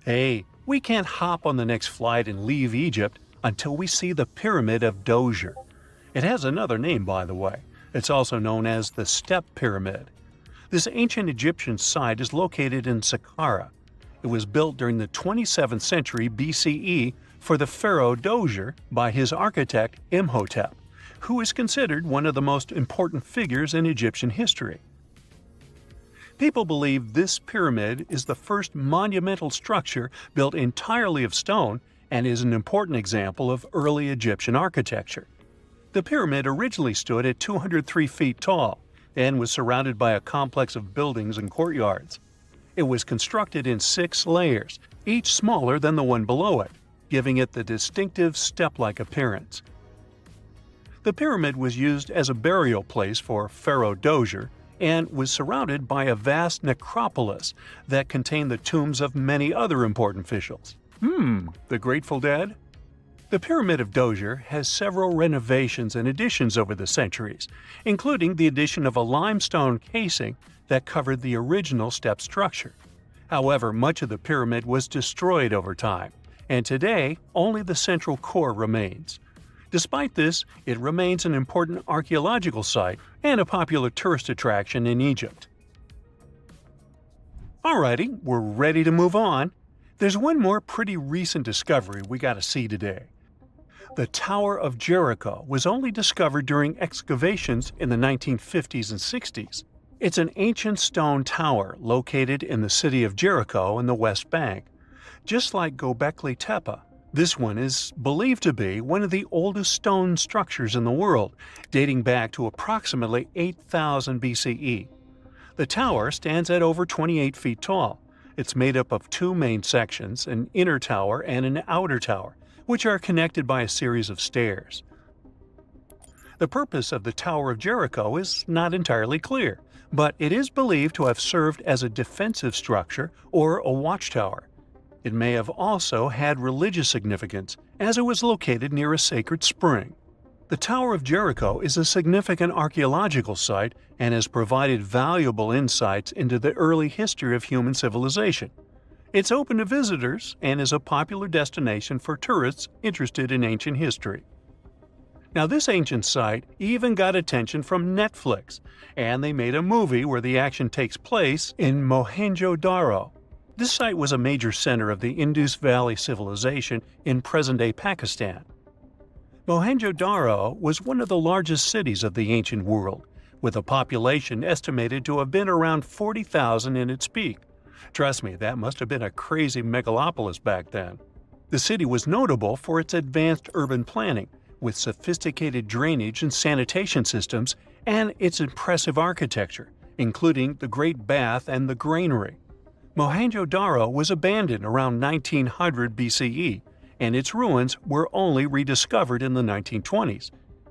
Hey, we can't hop on the next flight and leave Egypt until we see the Pyramid of Djoser. It has another name, by the way. It's also known as the Step Pyramid. This ancient Egyptian site is located in Saqqara. It was built during the 27th century BCE for the pharaoh Djoser by his architect Imhotep, who is considered one of the most important figures in Egyptian history. People believe this pyramid is the first monumental structure built entirely of stone and is an important example of early Egyptian architecture. The pyramid originally stood at 203 feet tall and was surrounded by a complex of buildings and courtyards. It was constructed in 6 layers, each smaller than the one below it, giving it the distinctive step-like appearance. The pyramid was used as a burial place for Pharaoh Djoser and was surrounded by a vast necropolis that contained the tombs of many other important officials. The Grateful Dead? The Pyramid of Djoser has several renovations and additions over the centuries, including the addition of a limestone casing that covered the original step structure. However, much of the pyramid was destroyed over time, and today only the central core remains. Despite this, it remains an important archaeological site and a popular tourist attraction in Egypt. Alrighty, we're ready to move on. There's one more pretty recent discovery we gotta see today. The Tower of Jericho was only discovered during excavations in the 1950s and 60s. It's an ancient stone tower located in the city of Jericho in the West Bank. Just like Gobekli Tepe, this one is believed to be one of the oldest stone structures in the world, dating back to approximately 8000 BCE. The tower stands at over 28 feet tall. It's made up of two main sections, an inner tower and an outer tower, which are connected by a series of stairs. The purpose of the Tower of Jericho is not entirely clear, but it is believed to have served as a defensive structure or a watchtower. It may have also had religious significance, as it was located near a sacred spring. The Tower of Jericho is a significant archaeological site and has provided valuable insights into the early history of human civilization. It's open to visitors and is a popular destination for tourists interested in ancient history. Now, this ancient site even got attention from Netflix, and they made a movie where the action takes place in Mohenjo-Daro. This site was a major center of the Indus Valley civilization in present-day Pakistan. Mohenjo-Daro was one of the largest cities of the ancient world, with a population estimated to have been around 40,000 in its peak. Trust me, that must have been a crazy megalopolis back then. The city was notable for its advanced urban planning, with sophisticated drainage and sanitation systems, and its impressive architecture, including the Great Bath and the Granary. Mohenjo-Daro was abandoned around 1900 BCE, and its ruins were only rediscovered in the 1920s.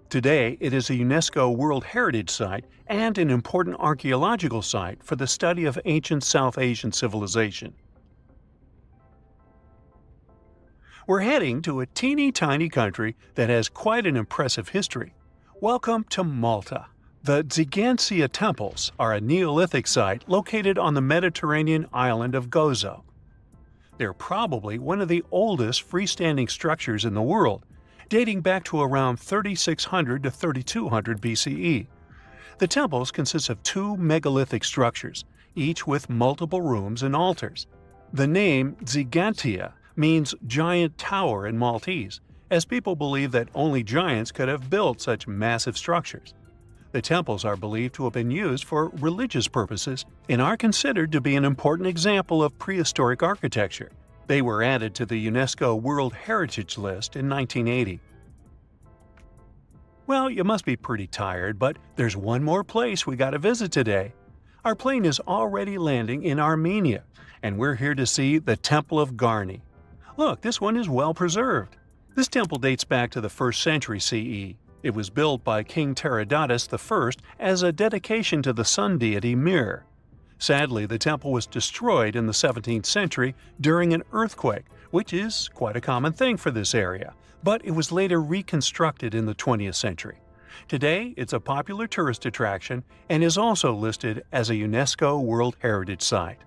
Today, it is a UNESCO World Heritage Site and an important archaeological site for the study of ancient South Asian civilization. We're heading to a teeny-tiny country that has quite an impressive history. Welcome to Malta. The Ggantija Temples are a Neolithic site located on the Mediterranean island of Gozo. They're probably one of the oldest freestanding structures in the world, dating back to around 3600 to 3200 BCE. The temples consist of two megalithic structures, each with multiple rooms and altars. The name Ggantija means giant tower in Maltese, as people believe that only giants could have built such massive structures. The temples are believed to have been used for religious purposes and are considered to be an important example of prehistoric architecture. They were added to the UNESCO World Heritage List in 1980. Well, you must be pretty tired, but there's one more place we gotta visit today. Our plane is already landing in Armenia, and we're here to see the Temple of Garni. Look, this one is well preserved. This temple dates back to the 1st century CE. It was built by King Herodotus I as a dedication to the sun deity Mir. Sadly, the temple was destroyed in the 17th century during an earthquake, which is quite a common thing for this area, but it was later reconstructed in the 20th century. Today, it's a popular tourist attraction and is also listed as a UNESCO World Heritage Site.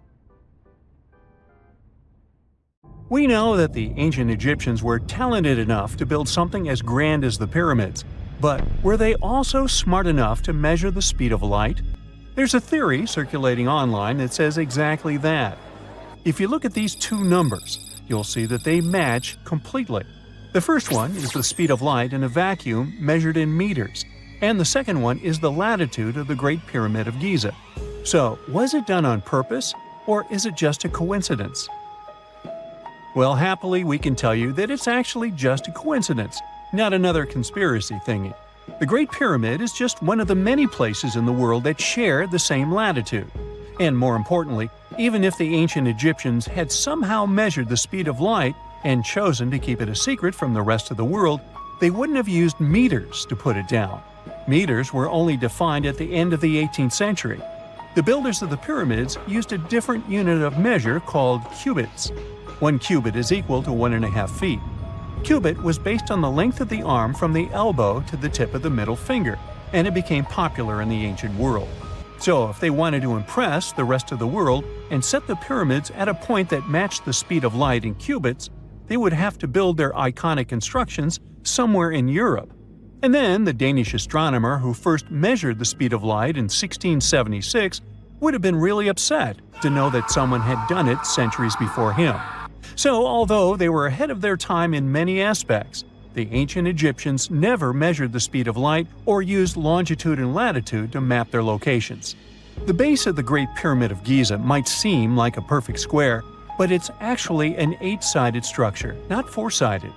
We know that the ancient Egyptians were talented enough to build something as grand as the pyramids, but were they also smart enough to measure the speed of light? There's a theory circulating online that says exactly that. If you look at these two numbers, you'll see that they match completely. The first one is the speed of light in a vacuum measured in meters, and the second one is the latitude of the Great Pyramid of Giza. So, was it done on purpose, or is it just a coincidence? Well, happily, we can tell you that it's actually just a coincidence, not another conspiracy thingy. The Great Pyramid is just one of the many places in the world that share the same latitude. And more importantly, even if the ancient Egyptians had somehow measured the speed of light and chosen to keep it a secret from the rest of the world, they wouldn't have used meters to put it down. Meters were only defined at the end of the 18th century. The builders of the pyramids used a different unit of measure called cubits. 1 cubit is equal to 1.5 feet. Cubit was based on the length of the arm from the elbow to the tip of the middle finger, and it became popular in the ancient world. So if they wanted to impress the rest of the world and set the pyramids at a point that matched the speed of light in cubits, they would have to build their iconic constructions somewhere in Europe. And then the Danish astronomer who first measured the speed of light in 1676 would have been really upset to know that someone had done it centuries before him. So, although they were ahead of their time in many aspects, The ancient Egyptians never measured the speed of light or used longitude and latitude to map their locations. The base of the Great Pyramid of Giza might seem like a perfect square, but it's actually an 8-sided structure, not 4-sided.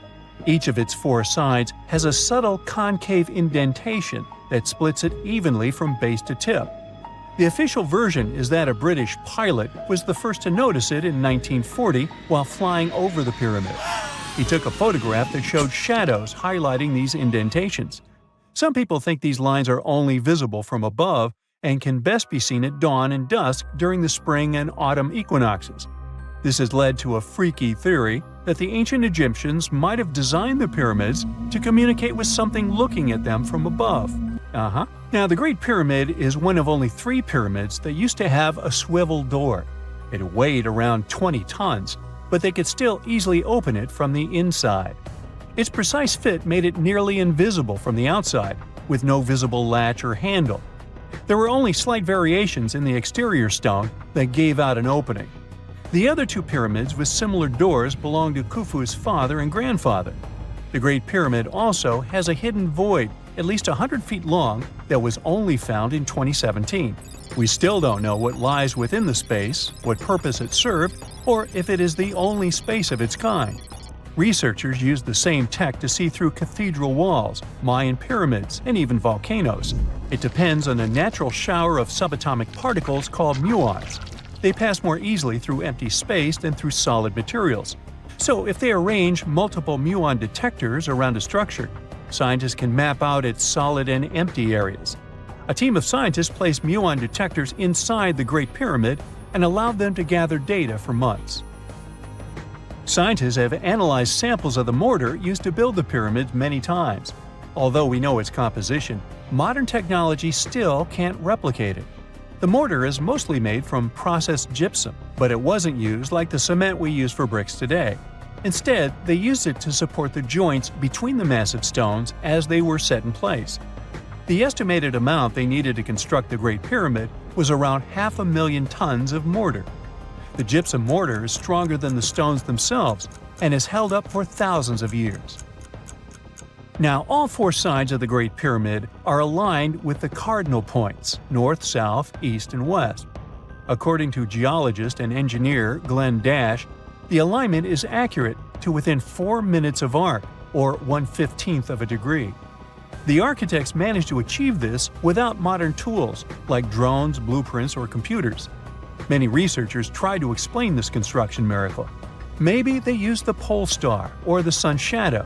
Each of its 4 sides has a subtle concave indentation that splits it evenly from base to tip. The official version is that a British pilot was the first to notice it in 1940 while flying over the pyramid. He took a photograph that showed shadows highlighting these indentations. Some people think these lines are only visible from above and can best be seen at dawn and dusk during the spring and autumn equinoxes. This has led to a freaky theory that the ancient Egyptians might have designed the pyramids to communicate with something looking at them from above. Now, the Great Pyramid is one of only 3 pyramids that used to have a swivel door. It weighed around 20 tons, but they could still easily open it from the inside. Its precise fit made it nearly invisible from the outside, with no visible latch or handle. There were only slight variations in the exterior stone that gave out an opening. The other 2 pyramids with similar doors belonged to Khufu's father and grandfather. The Great Pyramid also has a hidden void at least 100 feet long that was only found in 2017. We still don't know what lies within the space, what purpose it served, or if it is the only space of its kind. Researchers use the same tech to see through cathedral walls, Mayan pyramids, and even volcanoes. It depends on a natural shower of subatomic particles called muons. They pass more easily through empty space than through solid materials. So if they arrange multiple muon detectors around a structure, scientists can map out its solid and empty areas. A team of scientists placed muon detectors inside the Great Pyramid and allowed them to gather data for months. Scientists have analyzed samples of the mortar used to build the pyramids many times. Although we know its composition, modern technology still can't replicate it. The mortar is mostly made from processed gypsum, but it wasn't used like the cement we use for bricks today. Instead, they used it to support the joints between the massive stones as they were set in place. The estimated amount they needed to construct the Great Pyramid was around 500,000 tons of mortar. The gypsum mortar is stronger than the stones themselves and has held up for thousands of years. Now, all 4 sides of the Great Pyramid are aligned with the cardinal points – north, south, east, and west. According to geologist and engineer Glenn Dash, the alignment is accurate to within 4 minutes of arc, or 1/15th of a degree. The architects managed to achieve this without modern tools like drones, blueprints, or computers. Many researchers try to explain this construction miracle. Maybe they used the pole star or the sun's shadow.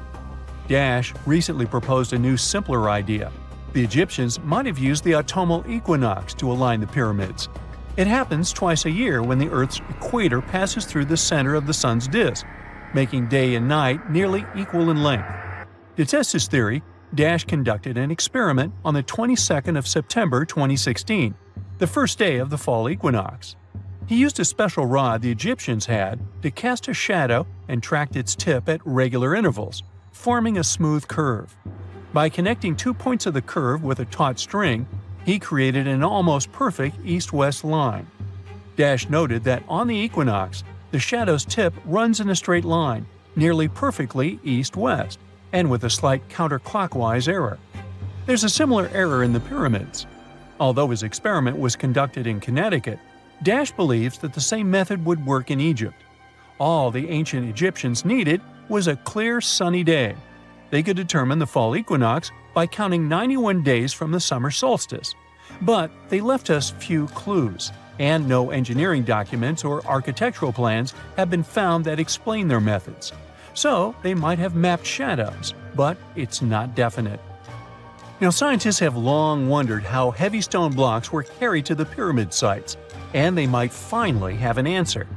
Dash recently proposed a new, simpler idea. The Egyptians might have used the autumnal equinox to align the pyramids. It happens twice a year when the Earth's equator passes through the center of the sun's disk, making day and night nearly equal in length. To test his theory, Dash conducted an experiment on the 22nd of September 2016, the first day of the fall equinox. He used a special rod the Egyptians had to cast a shadow and tracked its tip at regular intervals, forming a smooth curve. By connecting 2 points of the curve with a taut string, he created an almost perfect east-west line. Dash noted that on the equinox, the shadow's tip runs in a straight line, nearly perfectly east-west, and with a slight counterclockwise error. There's a similar error in the pyramids. Although his experiment was conducted in Connecticut, Dash believes that the same method would work in Egypt. All the ancient Egyptians needed was a clear, sunny day. They could determine the fall equinox by counting 91 days from the summer solstice. But they left us few clues, and no engineering documents or architectural plans have been found that explain their methods. So they might have mapped shadows, but it's not definite. Now, scientists have long wondered how heavy stone blocks were carried to the pyramid sites, and they might finally have an answer.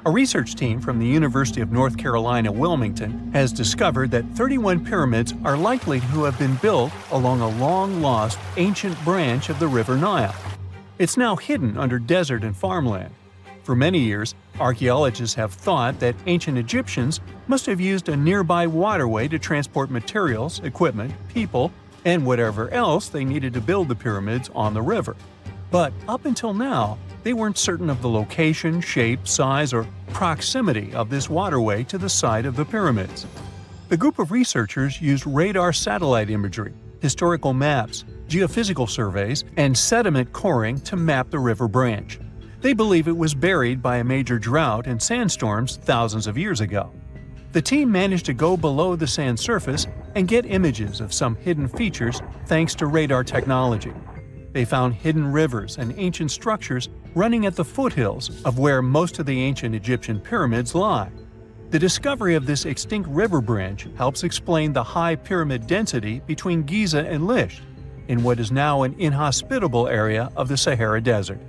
A research team from the University of North Carolina, Wilmington, has discovered that 31 pyramids are likely to have been built along a long-lost ancient branch of the River Nile. It's now hidden under desert and farmland. For many years, archaeologists have thought that ancient Egyptians must have used a nearby waterway to transport materials, equipment, people, and whatever else they needed to build the pyramids on the river. But up until now, they weren't certain of the location, shape, size, or proximity of this waterway to the site of the pyramids. The group of researchers used radar satellite imagery, historical maps, geophysical surveys, and sediment coring to map the river branch. They believe it was buried by a major drought and sandstorms thousands of years ago. The team managed to go below the sand surface and get images of some hidden features thanks to radar technology. They found hidden rivers and ancient structures running at the foothills of where most of the ancient Egyptian pyramids lie. The discovery of this extinct river branch helps explain the high pyramid density between Giza and Lisht, in what is now an inhospitable area of the Sahara Desert.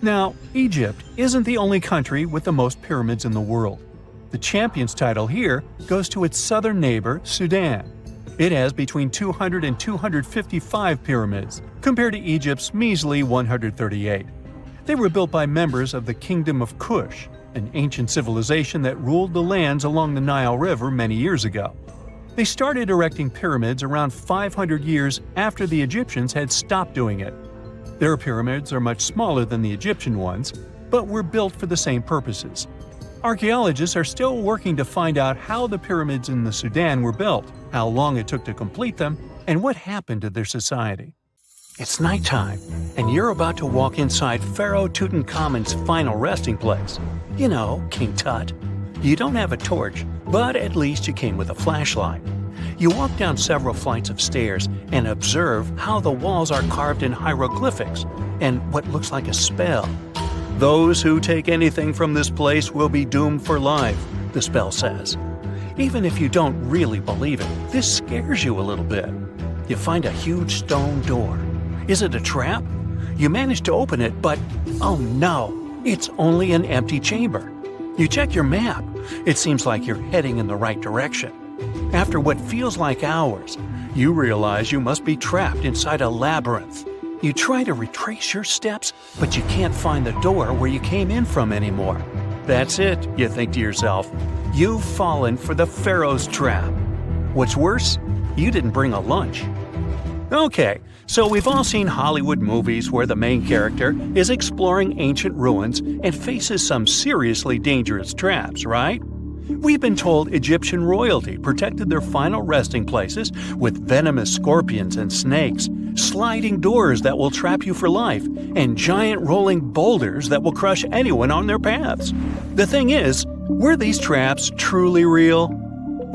Now, Egypt isn't the only country with the most pyramids in the world. The champion's title here goes to its southern neighbor, Sudan. It has between 200 and 255 pyramids, compared to Egypt's measly 138. They were built by members of the Kingdom of Kush, an ancient civilization that ruled the lands along the Nile River many years ago. They started erecting pyramids around 500 years after the Egyptians had stopped doing it. Their pyramids are much smaller than the Egyptian ones, but were built for the same purposes. Archaeologists are still working to find out how the pyramids in the Sudan were built, how long it took to complete them, and what happened to their society. It's nighttime, and you're about to walk inside Pharaoh Tutankhamun's final resting place. You know, King Tut. You don't have a torch, but at least you came with a flashlight. You walk down several flights of stairs and observe how the walls are carved in hieroglyphics and what looks like a spell. Those who take anything from this place will be doomed for life, the spell says. Even if you don't really believe it, this scares you a little bit. You find a huge stone door. Is it a trap? You manage to open it, but oh no, it's only an empty chamber. You check your map. It seems like you're heading in the right direction. After what feels like hours, you realize you must be trapped inside a labyrinth. You try to retrace your steps, but you can't find the door where you came in from anymore. That's it, you think to yourself. You've fallen for the Pharaoh's trap. What's worse, you didn't bring a lunch. Okay, so we've all seen Hollywood movies where the main character is exploring ancient ruins and faces some seriously dangerous traps, right? We've been told Egyptian royalty protected their final resting places with venomous scorpions and snakes, sliding doors that will trap you for life, and giant rolling boulders that will crush anyone on their paths. The thing is, were these traps truly real?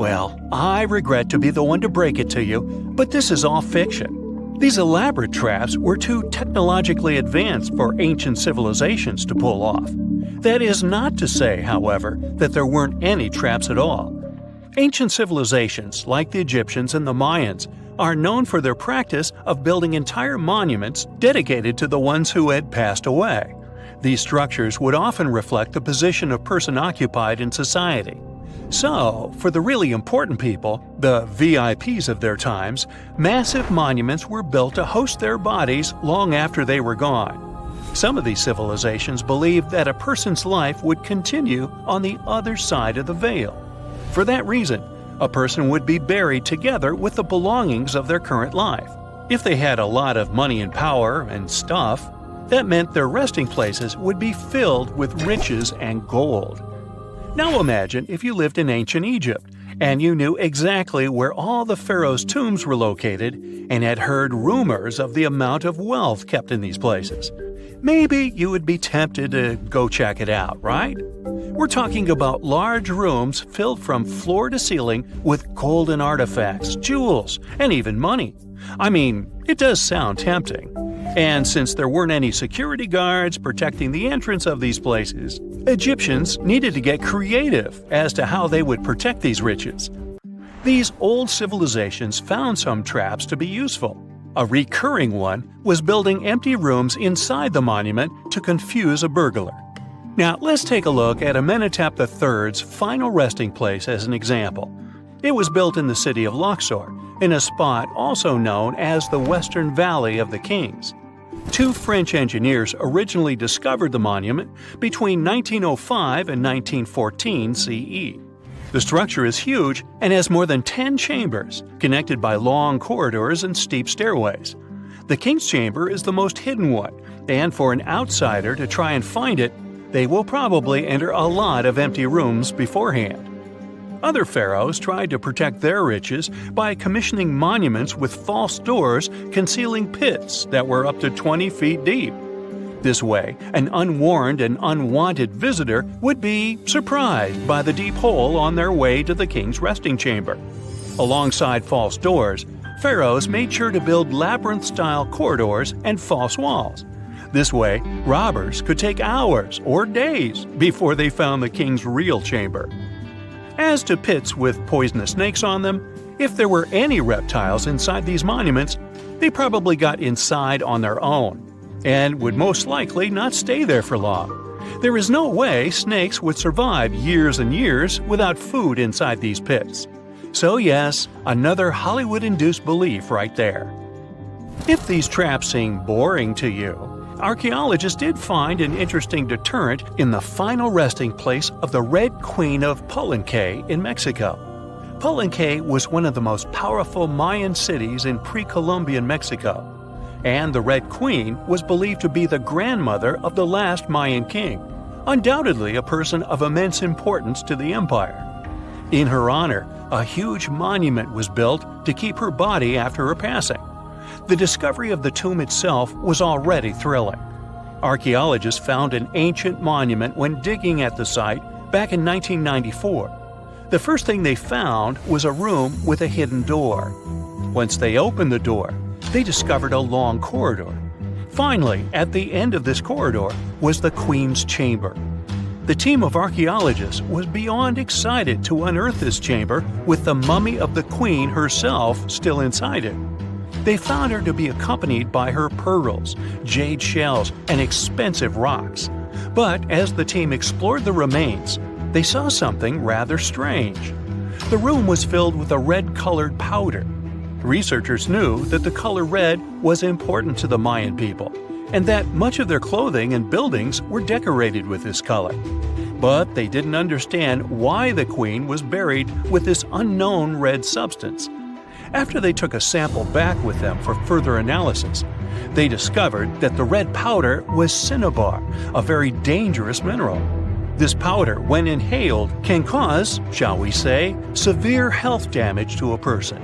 Well, I regret to be the one to break it to you, but this is all fiction. These elaborate traps were too technologically advanced for ancient civilizations to pull off. That is not to say, however, that there weren't any traps at all. Ancient civilizations, like the Egyptians and the Mayans, are known for their practice of building entire monuments dedicated to the ones who had passed away. These structures would often reflect the position of person occupied in society. So, for the really important people, the VIPs of their times, massive monuments were built to host their bodies long after they were gone. Some of these civilizations believed that a person's life would continue on the other side of the veil. For that reason, a person would be buried together with the belongings of their current life. If they had a lot of money and power and stuff, that meant their resting places would be filled with riches and gold. Now imagine if you lived in ancient Egypt and you knew exactly where all the pharaohs' tombs were located and had heard rumors of the amount of wealth kept in these places. Maybe you would be tempted to go check it out, right? We're talking about large rooms filled from floor to ceiling with golden artifacts, jewels, and even money. I mean, it does sound tempting. And since there weren't any security guards protecting the entrance of these places, Egyptians needed to get creative as to how they would protect these riches. These old civilizations found some traps to be useful. A recurring one was building empty rooms inside the monument to confuse a burglar. Now, let's take a look at Amenhotep III's final resting place as an example. It was built in the city of Luxor, in a spot also known as the Western Valley of the Kings. Two French engineers originally discovered the monument between 1905 and 1914 CE. The structure is huge and has more than 10 chambers, connected by long corridors and steep stairways. The King's Chamber is the most hidden one, and for an outsider to try and find it, they will probably enter a lot of empty rooms beforehand. Other pharaohs tried to protect their riches by commissioning monuments with false doors concealing pits that were up to 20 feet deep. This way, an unwarned and unwanted visitor would be surprised by the deep hole on their way to the king's resting chamber. Alongside false doors, pharaohs made sure to build labyrinth-style corridors and false walls. This way, robbers could take hours or days before they found the king's real chamber. As to pits with poisonous snakes on them, if there were any reptiles inside these monuments, they probably got inside on their own and would most likely not stay there for long. There is no way snakes would survive years and years without food inside these pits. So yes, another Hollywood-induced belief right there. If these traps seem boring to you, archaeologists did find an interesting deterrent in the final resting place of the Red Queen of Palenque in Mexico. Palenque was one of the most powerful Mayan cities in pre-Columbian Mexico, and the Red Queen was believed to be the grandmother of the last Mayan king, undoubtedly a person of immense importance to the empire. In her honor, a huge monument was built to keep her body after her passing. The discovery of the tomb itself was already thrilling. Archaeologists found an ancient monument when digging at the site back in 1994. The first thing they found was a room with a hidden door. Once they opened the door, they discovered a long corridor. Finally, at the end of this corridor was the Queen's chamber. The team of archaeologists was beyond excited to unearth this chamber with the mummy of the Queen herself still inside it. They found her to be accompanied by her pearls, jade shells, and expensive rocks. But as the team explored the remains, they saw something rather strange. The room was filled with a red-colored powder. Researchers knew that the color red was important to the Mayan people, and that much of their clothing and buildings were decorated with this color. But they didn't understand why the queen was buried with this unknown red substance. After they took a sample back with them for further analysis, they discovered that the red powder was cinnabar, a very dangerous mineral. This powder, when inhaled, can cause, shall we say, severe health damage to a person.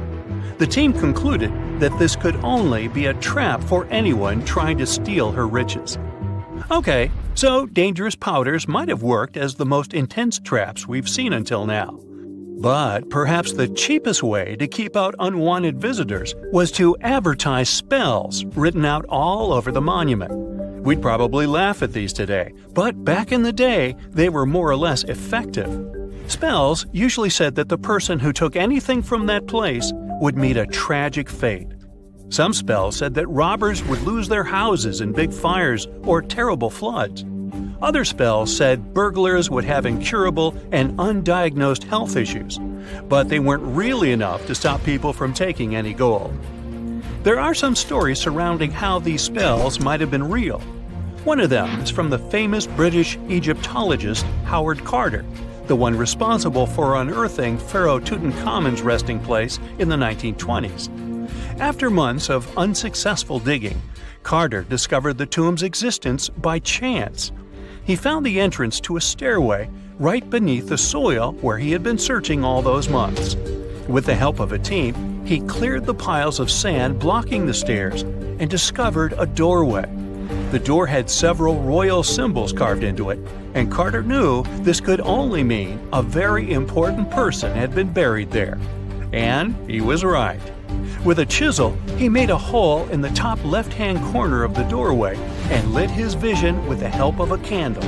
The team concluded that this could only be a trap for anyone trying to steal her riches. Okay, so dangerous powders might have worked as the most intense traps we've seen until now. But perhaps the cheapest way to keep out unwanted visitors was to advertise spells written out all over the monument. We'd probably laugh at these today, but back in the day, they were more or less effective. Spells usually said that the person who took anything from that place would meet a tragic fate. Some spells said that robbers would lose their houses in big fires or terrible floods. Other spells said burglars would have incurable and undiagnosed health issues, but they weren't really enough to stop people from taking any gold. There are some stories surrounding how these spells might have been real. One of them is from the famous British Egyptologist Howard Carter, the one responsible for unearthing Pharaoh Tutankhamun's resting place in the 1920s. After months of unsuccessful digging, Carter discovered the tomb's existence by chance. He found the entrance to a stairway right beneath the soil where he had been searching all those months. With the help of a team, he cleared the piles of sand blocking the stairs and discovered a doorway. The door had several royal symbols carved into it, and Carter knew this could only mean a very important person had been buried there. And he was right. With a chisel, he made a hole in the top left-hand corner of the doorway and lit his vision with the help of a candle.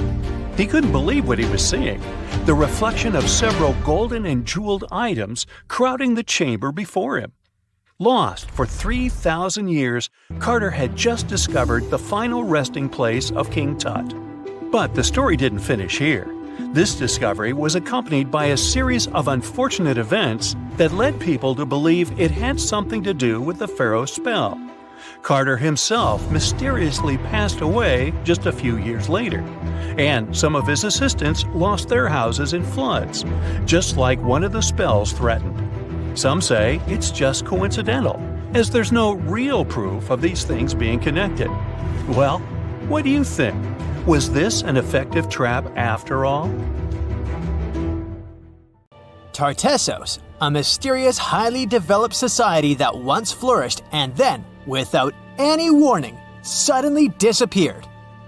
He couldn't believe what he was seeing, the reflection of several golden and jeweled items crowding the chamber before him. Lost for 3,000 years, Carter had just discovered the final resting place of King Tut. But the story didn't finish here. This discovery was accompanied by a series of unfortunate events that led people to believe it had something to do with the pharaoh's spell. Carter himself mysteriously passed away just a few years later, and some of his assistants lost their houses in floods, just like one of the spells threatened. Some say it's just coincidental, as there's no real proof of these things being connected. Well, what do you think? Was this an effective trap after all? Tartessos, a mysterious, highly developed society that once flourished and then, without any warning, suddenly disappeared.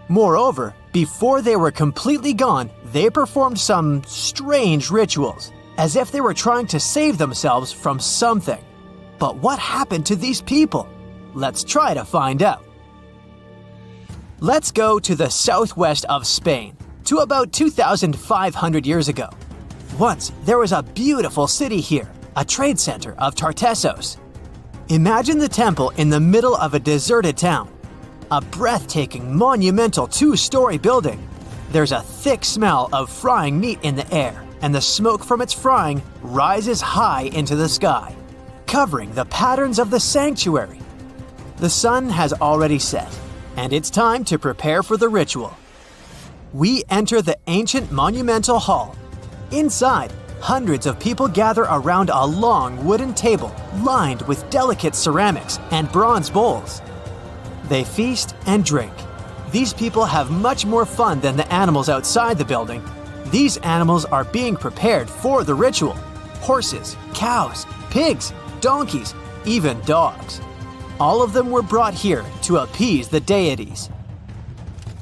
Moreover, before they were completely gone, they performed some strange rituals, as if they were trying to save themselves from something. But what happened to these people? Let's try to find out. Let's go to the southwest of Spain, to about 2,500 years ago. Once, there was a beautiful city here, a trade center of Tartessos. Imagine the temple in the middle of a deserted town. A breathtaking, monumental two-story building. There's a thick smell of frying meat in the air, and the smoke from its frying rises high into the sky, covering the patterns of the sanctuary. The sun has already set, and it's time to prepare for the ritual. We enter the ancient monumental hall. Inside, hundreds of people gather around a long wooden table lined with delicate ceramics and bronze bowls. They feast and drink. These people have much more fun than the animals outside the building. These animals are being prepared for the ritual. Horses, cows, pigs, donkeys, even dogs. All of them were brought here to appease the deities.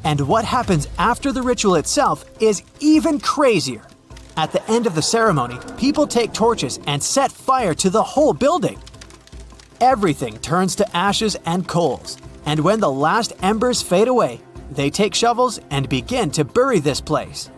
And what happens after the ritual itself is even crazier. At the end of the ceremony, people take torches and set fire to the whole building. Everything turns to ashes and coals, and when the last embers fade away, they take shovels and begin to bury this place.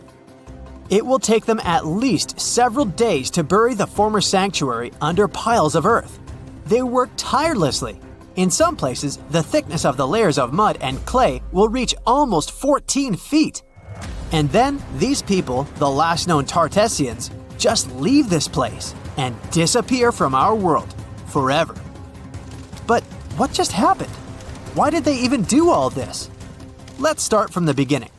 It will take them at least several days to bury the former sanctuary under piles of earth. They work tirelessly. In some places, the thickness of the layers of mud and clay will reach almost 14 feet. And then, these people, the last known Tartessians, just leave this place and disappear from our world forever. But what just happened? Why did they even do all this? Let's start from the beginning.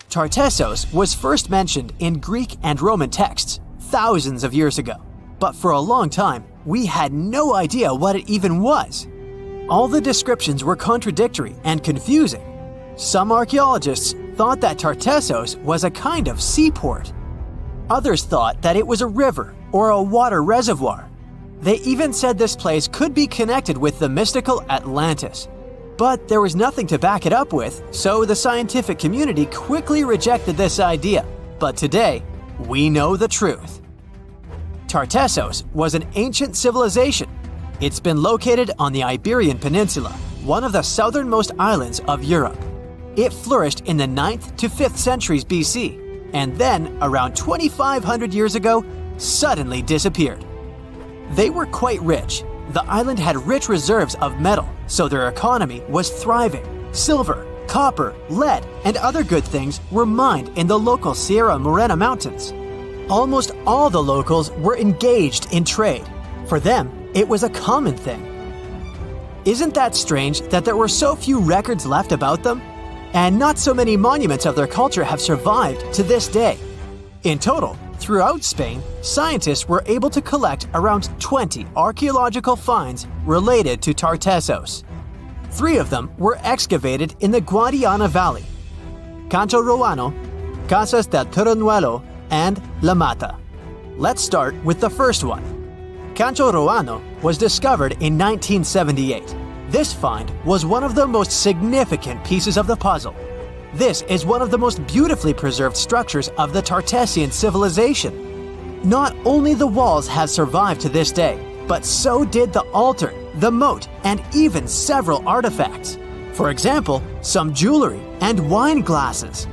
Tartessos was first mentioned in Greek and Roman texts thousands of years ago, but for a long time, we had no idea what it even was. All the descriptions were contradictory and confusing. Some archaeologists thought that Tartessos was a kind of seaport. Others thought that it was a river or a water reservoir. They even said this place could be connected with the mystical Atlantis. But there was nothing to back it up with, so the scientific community quickly rejected this idea. But today, we know the truth. Tartessos was an ancient civilization. It's been located on the Iberian Peninsula, one of the southernmost islands of Europe. It flourished in the 9th to 5th centuries BC, and then, around 2,500 years ago, suddenly disappeared. They were quite rich. The island had rich reserves of metal, so their economy was thriving. Silver, copper, lead, and other good things were mined in the local Sierra Morena mountains. Almost all the locals were engaged in trade. For them, it was a common thing. Isn't that strange that there were so few records left about them? And not so many monuments of their culture have survived to this day. In total, throughout Spain, scientists were able to collect around 20 archaeological finds related to Tartessos. 3 of them were excavated in the Guadiana Valley: Canto Roano, Casas del Turnuelo, and La Mata. Let's start with the first one. Canto Roano was discovered in 1978. This find was one of the most significant pieces of the puzzle. This is one of the most beautifully preserved structures of the Tartessian civilization. Not only the walls have survived to this day, but so did the altar, the moat, and even several artifacts. For example, some jewelry and wine glasses.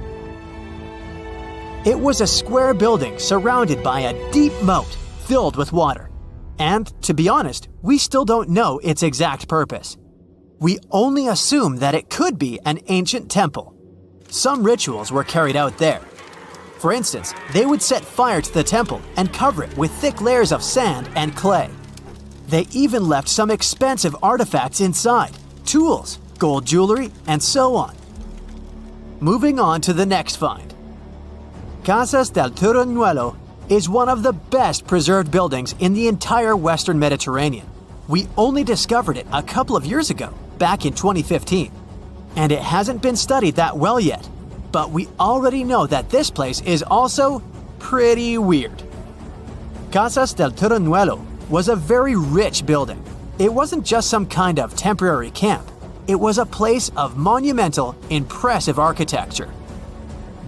It was a square building surrounded by a deep moat filled with water. And, to be honest, we still don't know its exact purpose. We only assume that it could be an ancient temple. Some rituals were carried out there. For instance, they would set fire to the temple and cover it with thick layers of sand and clay. They even left some expensive artifacts inside, tools, gold jewelry, and so on. Moving on to the next find. Casas del Turnuelo is one of the best preserved buildings in the entire Western Mediterranean. We only discovered it a couple of years ago, back in 2015. And it hasn't been studied that well yet. But we already know that this place is also pretty weird. Casas del Turrunuelo was a very rich building. It wasn't just some kind of temporary camp. It was a place of monumental, impressive architecture.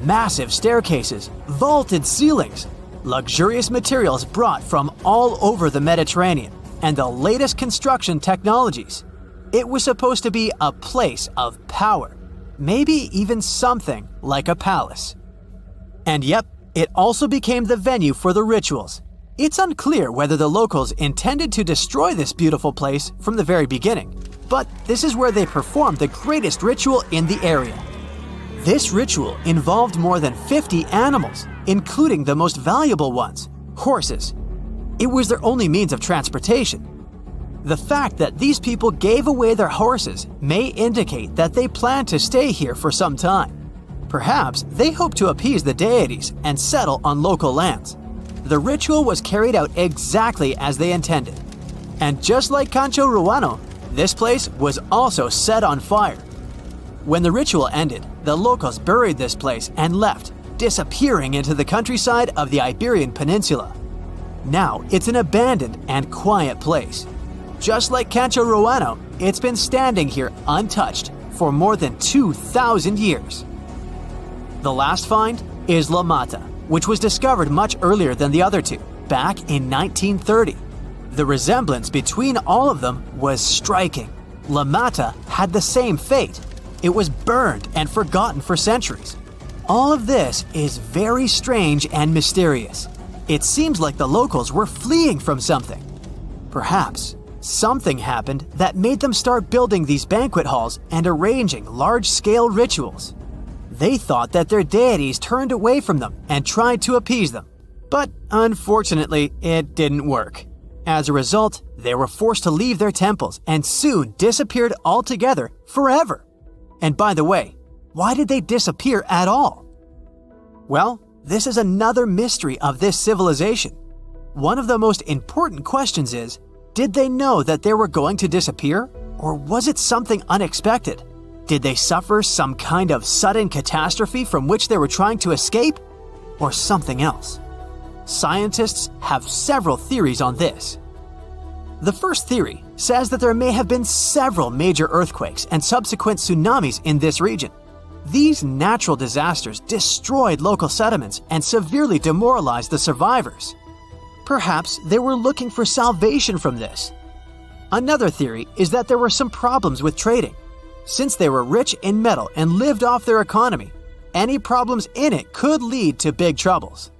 Massive staircases, vaulted ceilings, luxurious materials brought from all over the Mediterranean, and the latest construction technologies. It was supposed to be a place of power, maybe even something like a palace. And yep, it also became the venue for the rituals. It's unclear whether the locals intended to destroy this beautiful place from the very beginning, but this is where they performed the greatest ritual in the area. This ritual involved more than 50 animals, including the most valuable ones, horses. It was their only means of transportation. The fact that these people gave away their horses may indicate that they planned to stay here for some time. Perhaps they hoped to appease the deities and settle on local lands. The ritual was carried out exactly as they intended. And just like Cancho Ruano, this place was also set on fire. When the ritual ended, the locals buried this place and left, disappearing into the countryside of the Iberian Peninsula. Now it's an abandoned and quiet place. Just like Cancho Ruano, it's been standing here untouched for more than 2,000 years. The last find is La Mata, which was discovered much earlier than the other two, back in 1930. The resemblance between all of them was striking. La Mata had the same fate. It was burned and forgotten for centuries. All of this is very strange and mysterious. It seems like the locals were fleeing from something. Perhaps something happened that made them start building these banquet halls and arranging large-scale rituals. They thought that their deities turned away from them and tried to appease them. But unfortunately, it didn't work. As a result, they were forced to leave their temples and soon disappeared altogether forever. And by the way, why did they disappear at all? Well, this is another mystery of this civilization. One of the most important questions is, did they know that they were going to disappear? Or was it something unexpected? Did they suffer some kind of sudden catastrophe from which they were trying to escape? Or something else? Scientists have several theories on this. The first theory says that there may have been several major earthquakes and subsequent tsunamis in this region. These natural disasters destroyed local settlements and severely demoralized the survivors. Perhaps they were looking for salvation from this. Another theory is that there were some problems with trading. Since they were rich in metal and lived off their economy, any problems in it could lead to big troubles.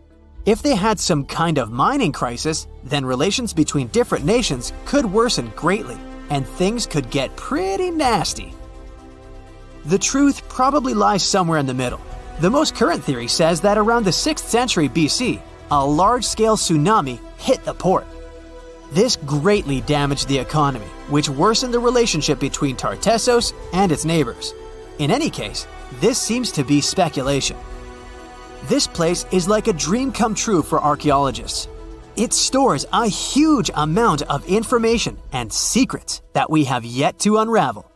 If they had some kind of mining crisis, then relations between different nations could worsen greatly, and things could get pretty nasty. The truth probably lies somewhere in the middle. The most current theory says that around the 6th century BC, a large-scale tsunami hit the port. This greatly damaged the economy, which worsened the relationship between Tartessos and its neighbors. In any case, this seems to be speculation. This place is like a dream come true for archaeologists. It stores a huge amount of information and secrets that we have yet to unravel.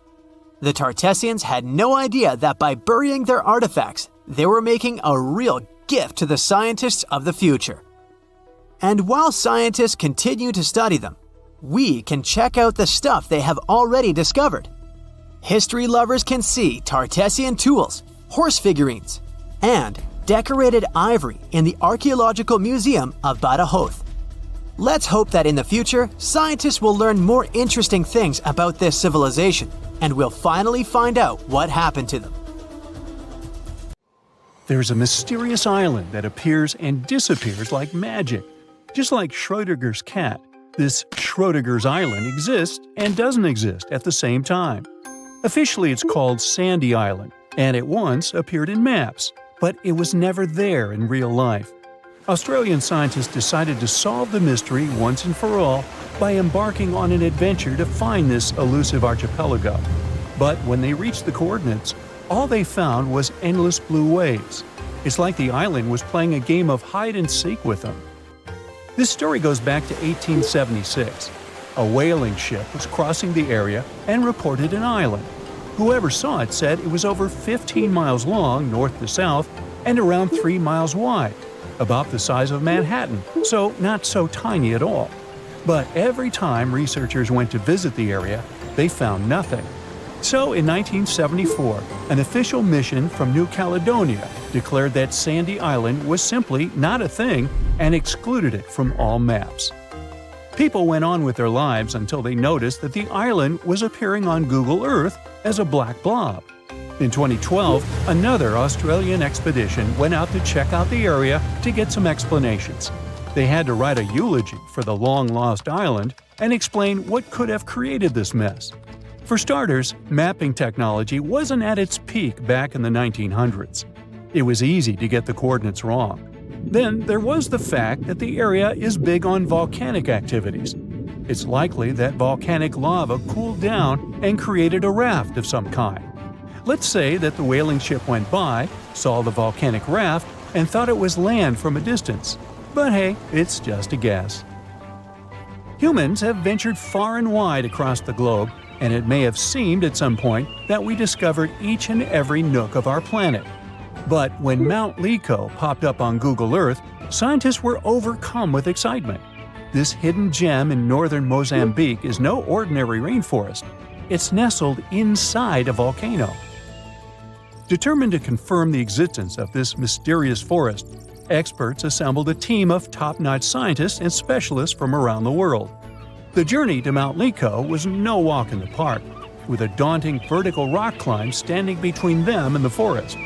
The Tartessians had no idea that by burying their artifacts, they were making a real gift to the scientists of the future. And while scientists continue to study them, we can check out the stuff they have already discovered. History lovers can see Tartessian tools, horse figurines, and decorated ivory in the Archaeological Museum of Badajoz. Let's hope that in the future, scientists will learn more interesting things about this civilization, and we'll finally find out what happened to them. There's a mysterious island that appears and disappears like magic. Just like Schrödinger's cat, this Schrödinger's island exists and doesn't exist at the same time. Officially it's called Sandy Island, and it once appeared in maps, but it was never there in real life. Australian scientists decided to solve the mystery once and for all by embarking on an adventure to find this elusive archipelago. But when they reached the coordinates, all they found was endless blue waves. It's like the island was playing a game of hide-and-seek with them. This story goes back to 1876. A whaling ship was crossing the area and reported an island. Whoever saw it said it was over 15 miles long north to south and around 3 miles wide. about the size of Manhattan, so not so tiny at all. But every time researchers went to visit the area, they found nothing. So in 1974, an official mission from New Caledonia declared that Sandy Island was simply not a thing and excluded it from all maps. People went on with their lives until they noticed that the island was appearing on Google Earth as a black blob. In 2012, another Australian expedition went out to check out the area to get some explanations. They had to write a eulogy for the long-lost island and explain what could have created this mess. For starters, mapping technology wasn't at its peak back in the 1900s. It was easy to get the coordinates wrong. Then there was the fact that the area is big on volcanic activities. It's likely that volcanic lava cooled down and created a raft of some kind. Let's say that the whaling ship went by, saw the volcanic raft, and thought it was land from a distance. But hey, it's just a guess. Humans have ventured far and wide across the globe, and it may have seemed at some point that we discovered each and every nook of our planet. But when Mount Liko popped up on Google Earth, scientists were overcome with excitement. This hidden gem in northern Mozambique is no ordinary rainforest. It's nestled inside a volcano. Determined to confirm the existence of this mysterious forest, experts assembled a team of top-notch scientists and specialists from around the world. The journey to Mount Liko was no walk in the park, with a daunting vertical rock climb standing between them and the forest.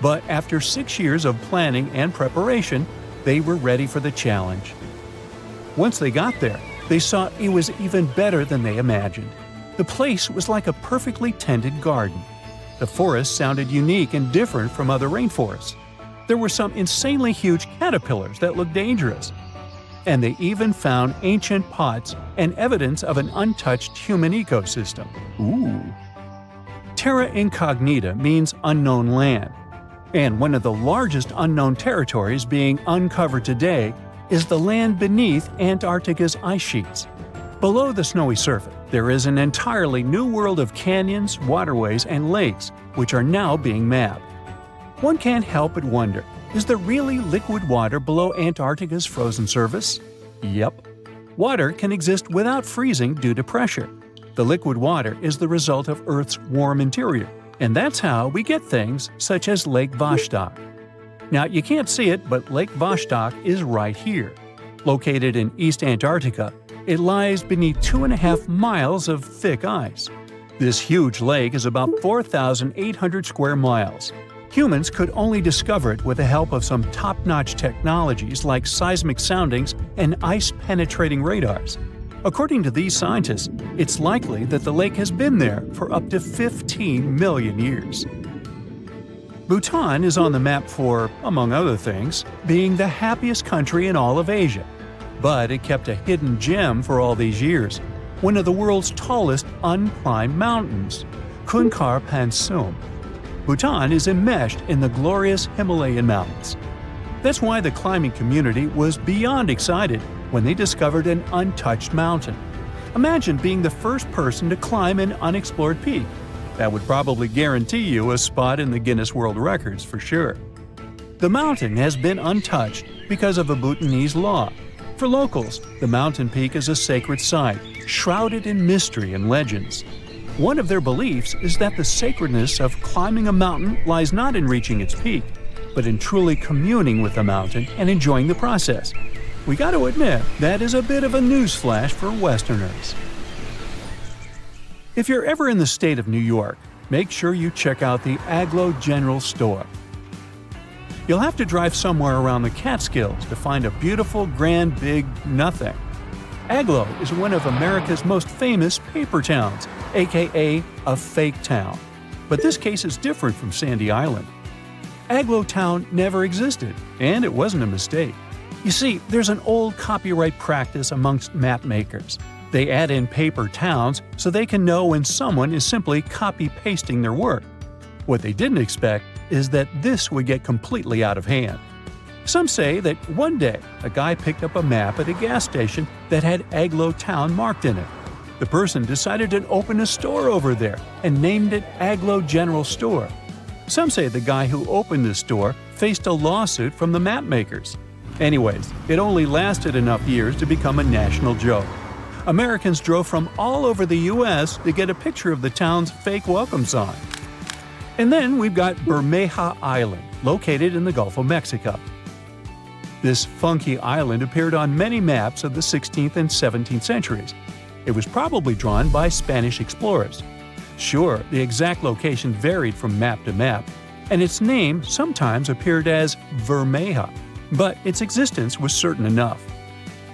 But after 6 years of planning and preparation, they were ready for the challenge. Once they got there, they saw it was even better than they imagined. The place was like a perfectly tended garden. The forest sounded unique and different from other rainforests. There were some insanely huge caterpillars that looked dangerous. And they even found ancient pots and evidence of an untouched human ecosystem. Ooh. Terra incognita means unknown land. And one of the largest unknown territories being uncovered today is the land beneath Antarctica's ice sheets. Below the snowy surface, there is an entirely new world of canyons, waterways, and lakes, which are now being mapped. One can't help but wonder, is there really liquid water below Antarctica's frozen surface? Yep. Water can exist without freezing due to pressure. The liquid water is the result of Earth's warm interior, and that's how we get things such as Lake Vostok. Now, you can't see it, but Lake Vostok is right here. Located in East Antarctica, it lies beneath 2.5 miles of thick ice. This huge lake is about 4,800 square miles. Humans could only discover it with the help of some top-notch technologies like seismic soundings and ice-penetrating radars. According to these scientists, it's likely that the lake has been there for up to 15 million years. Bhutan is on the map for, among other things, being the happiest country in all of Asia. But it kept a hidden gem for all these years, one of the world's tallest unclimbed mountains, Kunkar Pansum. Bhutan is enmeshed in the glorious Himalayan mountains. That's why the climbing community was beyond excited when they discovered an untouched mountain. Imagine being the first person to climb an unexplored peak. That would probably guarantee you a spot in the Guinness World Records for sure. The mountain has been untouched because of a Bhutanese law. For locals, the mountain peak is a sacred site, shrouded in mystery and legends. One of their beliefs is that the sacredness of climbing a mountain lies not in reaching its peak, but in truly communing with the mountain and enjoying the process. We got to admit, that is a bit of a newsflash for Westerners. If you're ever in the state of New York, make sure you check out the Aglo General Store. You'll have to drive somewhere around the Catskills to find a beautiful, grand, big nothing. Aglo is one of America's most famous paper towns, aka a fake town. But this case is different from Sandy Island. Aglo Town never existed, and it wasn't a mistake. You see, there's an old copyright practice amongst map makers. They add in paper towns so they can know when someone is simply copy-pasting their work. What they didn't expect is that this would get completely out of hand. Some say that one day a guy picked up a map at a gas station that had Aglo Town marked in it. The person decided to open a store over there and named it Aglo General Store. Some say the guy who opened the store faced a lawsuit from the map makers. Anyways, it only lasted enough years to become a national joke. Americans drove from all over the US to get a picture of the town's fake welcome sign. And then we've got Bermeja Island, located in the Gulf of Mexico. This funky island appeared on many maps of the 16th and 17th centuries. It was probably drawn by Spanish explorers. Sure, the exact location varied from map to map, and its name sometimes appeared as Bermeja, but its existence was certain enough.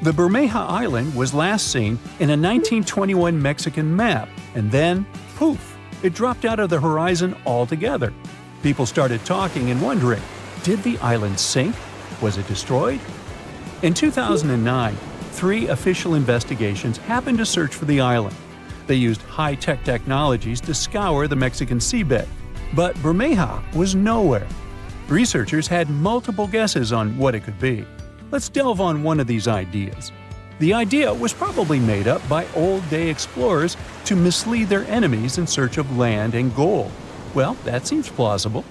The Bermeja Island was last seen in a 1921 Mexican map, and then, poof, it dropped out of the horizon altogether. People started talking and wondering, did the island sink? Was it destroyed? In 2009, 3 official investigations happened to search for the island. They used high-tech technologies to scour the Mexican seabed, but Bermeja was nowhere. Researchers had multiple guesses on what it could be. Let's delve on one of these ideas. The idea was probably made up by old-day explorers to mislead their enemies in search of land and gold. Well, that seems plausible.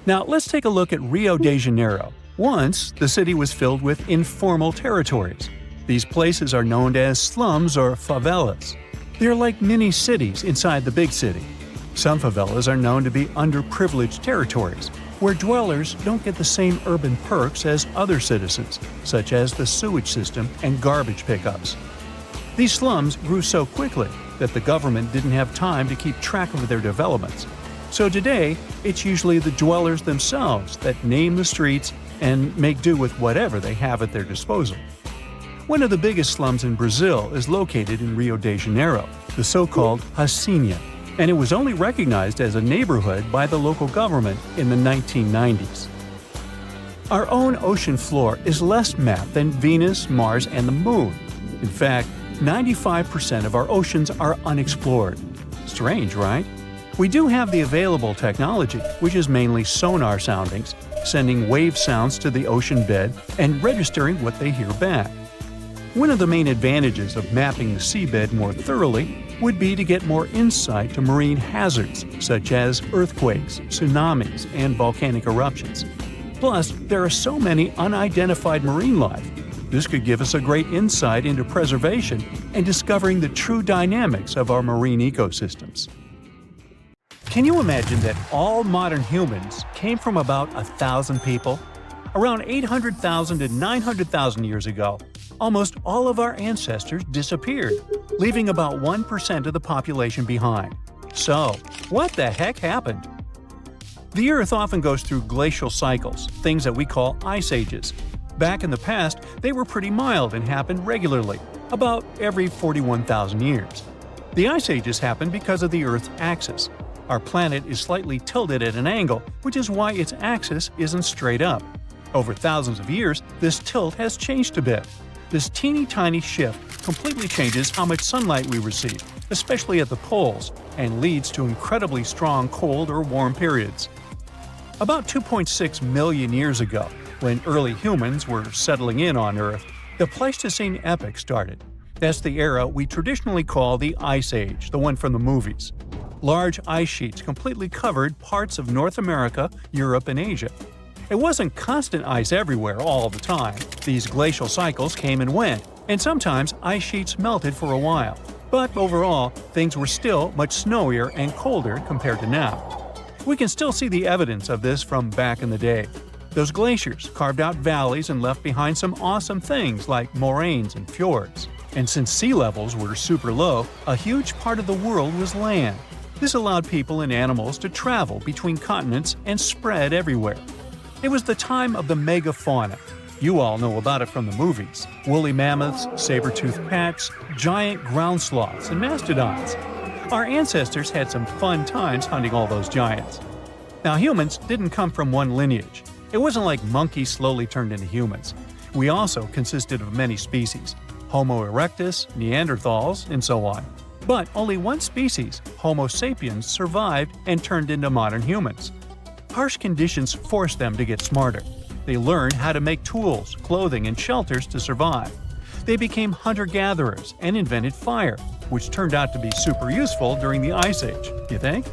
Now, let's take a look at Rio de Janeiro. Once, the city was filled with informal territories. These places are known as slums or favelas. They're like mini-cities inside the big city. Some favelas are known to be underprivileged territories, where dwellers don't get the same urban perks as other citizens, such as the sewage system and garbage pickups. These slums grew so quickly that the government didn't have time to keep track of their developments. So today, it's usually the dwellers themselves that name the streets and make do with whatever they have at their disposal. One of the biggest slums in Brazil is located in Rio de Janeiro, the so-called Hacienda, and it was only recognized as a neighborhood by the local government in the 1990s. Our own ocean floor is less mapped than Venus, Mars, and the Moon. In fact, 95% of our oceans are unexplored. Strange, right? We do have the available technology, which is mainly sonar soundings, sending wave sounds to the ocean bed and registering what they hear back. One of the main advantages of mapping the seabed more thoroughly would be to get more insight to marine hazards such as earthquakes, tsunamis, and volcanic eruptions. Plus, there are so many unidentified marine life. This could give us a great insight into preservation and discovering the true dynamics of our marine ecosystems. Can you imagine that all modern humans came from about 1,000 people? Around 800,000 to 900,000 years ago, almost all of our ancestors disappeared, leaving about 1% of the population behind. So, what the heck happened? The Earth often goes through glacial cycles, things that we call ice ages. Back in the past, they were pretty mild and happened regularly, about every 41,000 years. The ice ages happened because of the Earth's axis. Our planet is slightly tilted at an angle, which is why its axis isn't straight up. Over thousands of years, this tilt has changed a bit. This teeny-tiny shift completely changes how much sunlight we receive, especially at the poles, and leads to incredibly strong cold or warm periods. About 2.6 million years ago, when early humans were settling in on Earth, the Pleistocene epoch started. That's the era we traditionally call the Ice Age, the one from the movies. Large ice sheets completely covered parts of North America, Europe, and Asia. It wasn't constant ice everywhere all the time. These glacial cycles came and went, and sometimes ice sheets melted for a while. But overall, things were still much snowier and colder compared to now. We can still see the evidence of this from back in the day. Those glaciers carved out valleys and left behind some awesome things like moraines and fjords. And since sea levels were super low, a huge part of the world was land. This allowed people and animals to travel between continents and spread everywhere. It was the time of the megafauna. You all know about it from the movies. Woolly mammoths, saber-toothed cats, giant ground sloths, and mastodons. Our ancestors had some fun times hunting all those giants. Now, humans didn't come from one lineage. It wasn't like monkeys slowly turned into humans. We also consisted of many species: Homo erectus, Neanderthals, and so on. But only one species, Homo sapiens, survived and turned into modern humans. Harsh conditions forced them to get smarter. They learned how to make tools, clothing, and shelters to survive. They became hunter-gatherers and invented fire, which turned out to be super useful during the Ice Age, you think?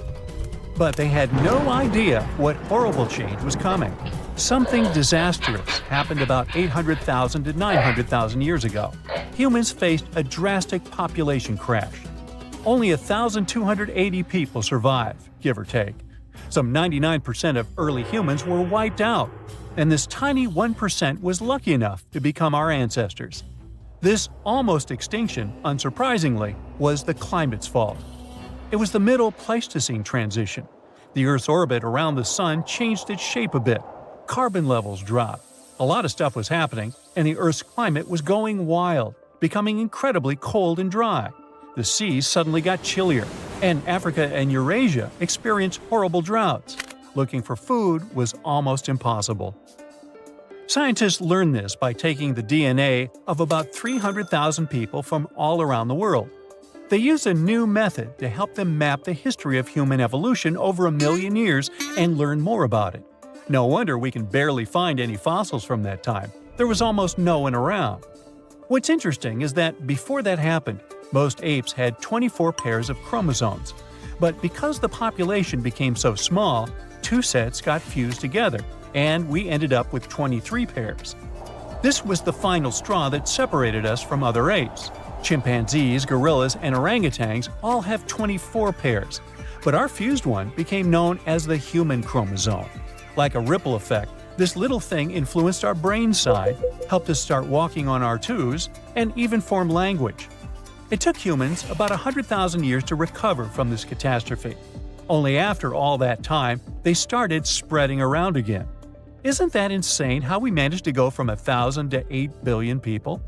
But they had no idea what horrible change was coming. Something disastrous happened about 800,000 to 900,000 years ago. Humans faced a drastic population crash. Only 1,280 people survived, give or take. Some 99% of early humans were wiped out, and this tiny 1% was lucky enough to become our ancestors. This almost extinction, unsurprisingly, was the climate's fault. It was the Middle Pleistocene transition. The Earth's orbit around the Sun changed its shape a bit. Carbon levels dropped. A lot of stuff was happening, and the Earth's climate was going wild, becoming incredibly cold and dry. The seas suddenly got chillier, and Africa and Eurasia experienced horrible droughts. Looking for food was almost impossible. Scientists learned this by taking the DNA of about 300,000 people from all around the world. They used a new method to help them map the history of human evolution over 1 million years and learn more about it. No wonder we can barely find any fossils from that time. There was almost no one around. What's interesting is that before that happened, most apes had 24 pairs of chromosomes. But because the population became so small, 2 sets got fused together, and we ended up with 23 pairs. This was the final straw that separated us from other apes. Chimpanzees, gorillas, and orangutans all have 24 pairs, but our fused one became known as the human chromosome. Like a ripple effect, this little thing influenced our brain side, helped us start walking on our toes, and even form language. It took humans about 100,000 years to recover from this catastrophe. Only after all that time, they started spreading around again. Isn't that insane how we managed to go from 1,000 to 8 billion people?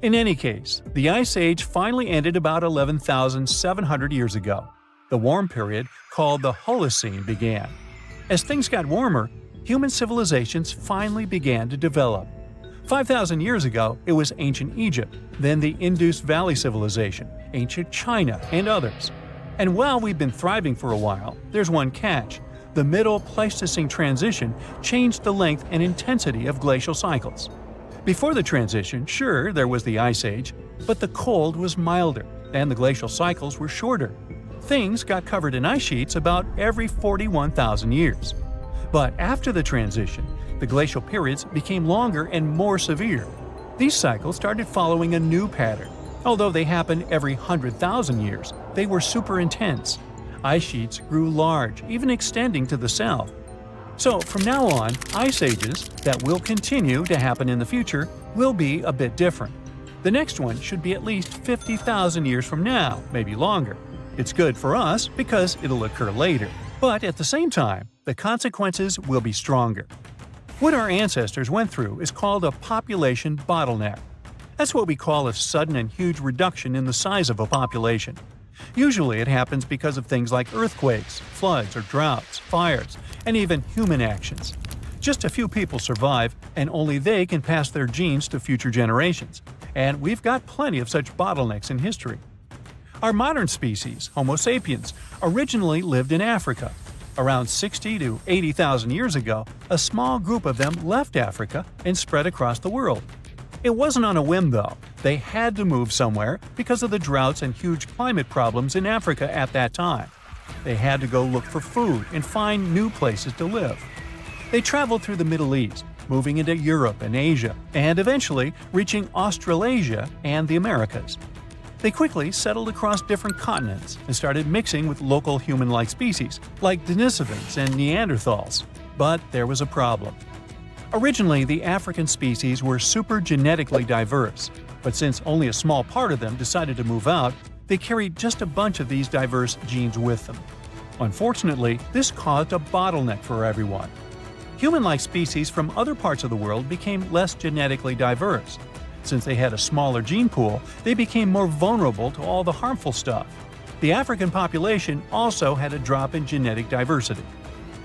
In any case, the Ice Age finally ended about 11,700 years ago. The warm period, called the Holocene, began. As things got warmer, human civilizations finally began to develop. 5,000 years ago, it was ancient Egypt, then the Indus Valley Civilization, ancient China, and others. And while we've been thriving for a while, there's one catch. The Middle Pleistocene transition changed the length and intensity of glacial cycles. Before the transition, sure, there was the Ice Age, but the cold was milder, and the glacial cycles were shorter. Things got covered in ice sheets about every 41,000 years. But after the transition, the glacial periods became longer and more severe. These cycles started following a new pattern. Although they happened every 100,000 years, they were super intense. Ice sheets grew large, even extending to the south. So from now on, ice ages that will continue to happen in the future will be a bit different. The next one should be at least 50,000 years from now, maybe longer. It's good for us because it'll occur later, but at the same time, the consequences will be stronger. What our ancestors went through is called a population bottleneck. That's what we call a sudden and huge reduction in the size of a population. Usually it happens because of things like earthquakes, floods or droughts, fires, and even human actions. Just a few people survive, and only they can pass their genes to future generations. And we've got plenty of such bottlenecks in history. Our modern species, Homo sapiens, originally lived in Africa. Around 60 to 80,000 years ago, a small group of them left Africa and spread across the world. It wasn't on a whim, though. They had to move somewhere because of the droughts and huge climate problems in Africa at that time. They had to go look for food and find new places to live. They traveled through the Middle East, moving into Europe and Asia, and eventually reaching Australasia and the Americas. They quickly settled across different continents and started mixing with local human-like species, like Denisovans and Neanderthals. But there was a problem. Originally, the African species were super genetically diverse, but since only a small part of them decided to move out, they carried just a bunch of these diverse genes with them. Unfortunately, this caused a bottleneck for everyone. Human-like species from other parts of the world became less genetically diverse. Since they had a smaller gene pool, they became more vulnerable to all the harmful stuff. The African population also had a drop in genetic diversity.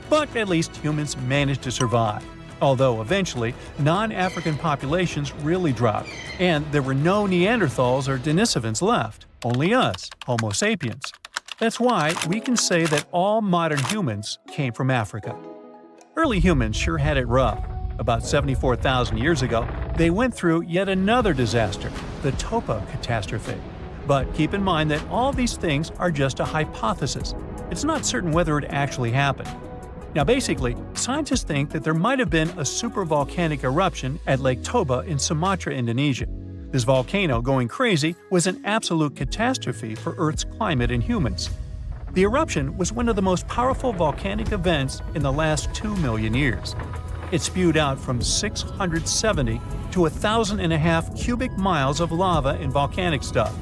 But at least humans managed to survive. Although eventually, non-African populations really dropped, and there were no Neanderthals or Denisovans left, only us, Homo sapiens. That's why we can say that all modern humans came from Africa. Early humans sure had it rough. About 74,000 years ago, they went through yet another disaster, the Topo catastrophe. But keep in mind that all these things are just a hypothesis. It's not certain whether it actually happened. Now basically, scientists think that there might have been a supervolcanic eruption at Lake Toba in Sumatra, Indonesia. This volcano going crazy was an absolute catastrophe for Earth's climate and humans. The eruption was one of the most powerful volcanic events in the last 2 million years. It spewed out from 670 to 1,500 cubic miles of lava and volcanic stuff.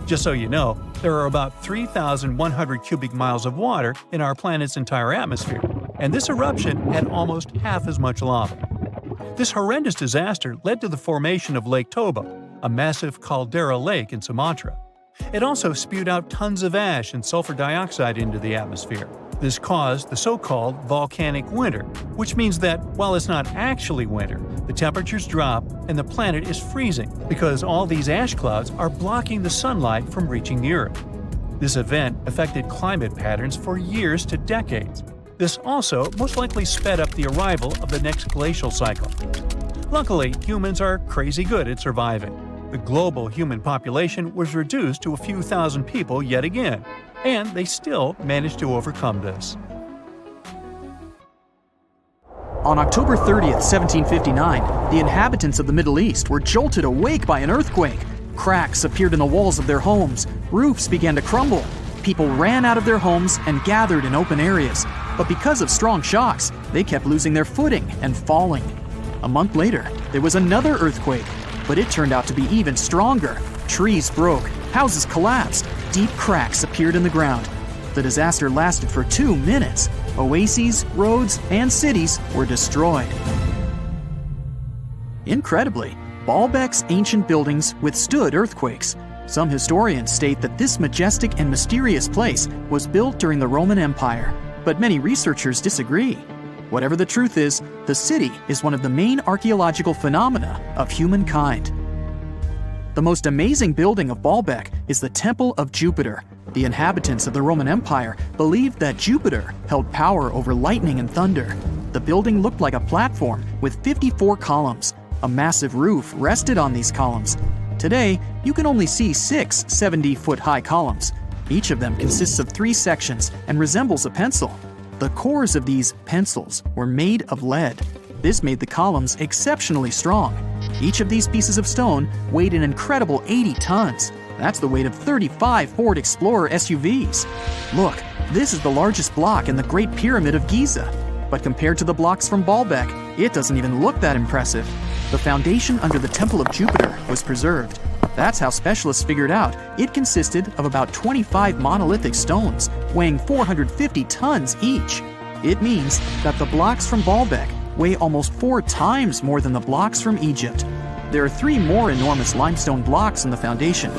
Just so you know, there are about 3,100 cubic miles of water in our planet's entire atmosphere, and this eruption had almost half as much lava. This horrendous disaster led to the formation of Lake Toba, a massive caldera lake in Sumatra. It also spewed out tons of ash and sulfur dioxide into the atmosphere. This caused the so-called volcanic winter, which means that while it's not actually winter, the temperatures drop and the planet is freezing because all these ash clouds are blocking the sunlight from reaching the Earth. This event affected climate patterns for years to decades. This also most likely sped up the arrival of the next glacial cycle. Luckily, humans are crazy good at surviving. The global human population was reduced to a few thousand people yet again, and they still managed to overcome this. On October 30th, 1759, the inhabitants of the Middle East were jolted awake by an earthquake. Cracks appeared in the walls of their homes, roofs began to crumble. People ran out of their homes and gathered in open areas, but because of strong shocks, they kept losing their footing and falling. A month later, there was another earthquake, but it turned out to be even stronger. Trees broke, houses collapsed, deep cracks appeared in the ground. The disaster lasted for 2 minutes. Oases, roads, and cities were destroyed. Incredibly, Baalbek's ancient buildings withstood earthquakes. Some historians state that this majestic and mysterious place was built during the Roman Empire, but many researchers disagree. Whatever the truth is, the city is one of the main archaeological phenomena of humankind. The most amazing building of Baalbek is the Temple of Jupiter. The inhabitants of the Roman Empire believed that Jupiter held power over lightning and thunder. The building looked like a platform with 54 columns. A massive roof rested on these columns. Today, you can only see 6 70-foot-high columns. Each of them consists of 3 sections and resembles a pencil. The cores of these pencils were made of lead. This made the columns exceptionally strong. Each of these pieces of stone weighed an incredible 80 tons. That's the weight of 35 Ford Explorer SUVs. Look, this is the largest block in the Great Pyramid of Giza. But compared to the blocks from Baalbek, it doesn't even look that impressive. The foundation under the Temple of Jupiter was preserved. That's how specialists figured out it consisted of about 25 monolithic stones, weighing 450 tons each. It means that the blocks from Baalbek weigh almost 4 times more than the blocks from Egypt. There are 3 more enormous limestone blocks in the foundation.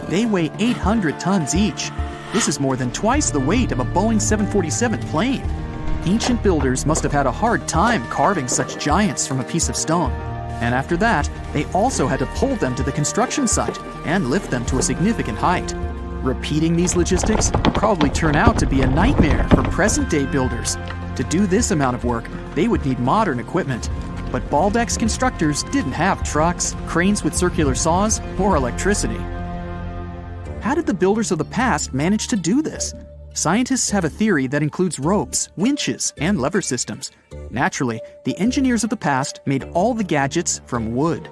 They weigh 800 tons each. This is more than twice the weight of a Boeing 747 plane. Ancient builders must have had a hard time carving such giants from a piece of stone. And after that, they also had to pull them to the construction site and lift them to a significant height. Repeating these logistics would probably turn out to be a nightmare for present-day builders. To do this amount of work, they would need modern equipment. But Baalbek's constructors didn't have trucks, cranes with circular saws, or electricity. How did the builders of the past manage to do this? Scientists have a theory that includes ropes, winches, and lever systems. Naturally, the engineers of the past made all the gadgets from wood.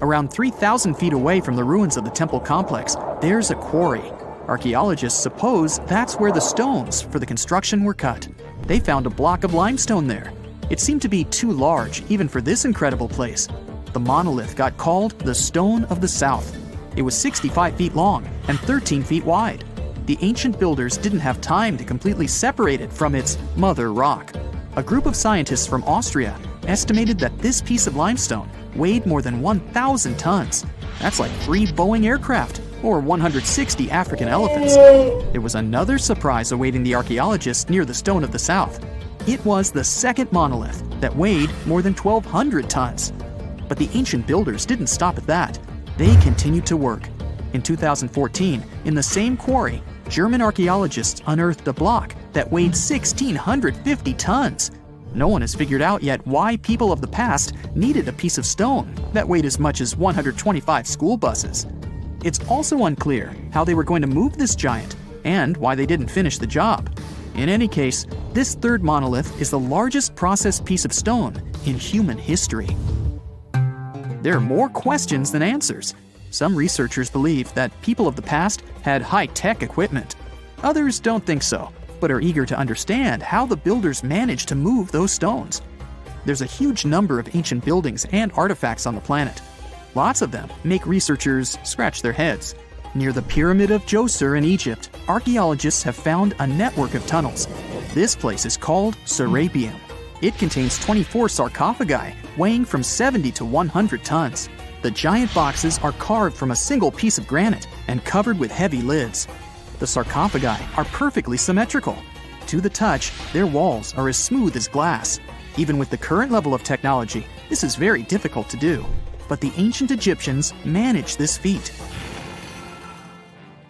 Around 3,000 feet away from the ruins of the temple complex, there's a quarry. Archaeologists suppose that's where the stones for the construction were cut. They found a block of limestone there. It seemed to be too large even for this incredible place. The monolith got called the Stone of the South. It was 65 feet long and 13 feet wide. The ancient builders didn't have time to completely separate it from its mother rock. A group of scientists from Austria estimated that this piece of limestone weighed more than 1,000 tons. That's like 3 Boeing aircraft or 160 African elephants. There was another surprise awaiting the archaeologists near the Stone of the South. It was the second monolith that weighed more than 1,200 tons. But the ancient builders didn't stop at that. They continued to work. In 2014, in the same quarry, German archaeologists unearthed a block that weighed 1,650 tons. No one has figured out yet why people of the past needed a piece of stone that weighed as much as 125 school buses. It's also unclear how they were going to move this giant and why they didn't finish the job. In any case, this third monolith is the largest processed piece of stone in human history. There are more questions than answers. Some researchers believe that people of the past had high-tech equipment. Others don't think so, but are eager to understand how the builders managed to move those stones. There's a huge number of ancient buildings and artifacts on the planet. Lots of them make researchers scratch their heads. Near the Pyramid of Djoser in Egypt, archaeologists have found a network of tunnels. This place is called Serapeum. It contains 24 sarcophagi weighing from 70 to 100 tons. The giant boxes are carved from a single piece of granite and covered with heavy lids. The sarcophagi are perfectly symmetrical. To the touch, their walls are as smooth as glass. Even with the current level of technology, this is very difficult to do. But the ancient Egyptians managed this feat.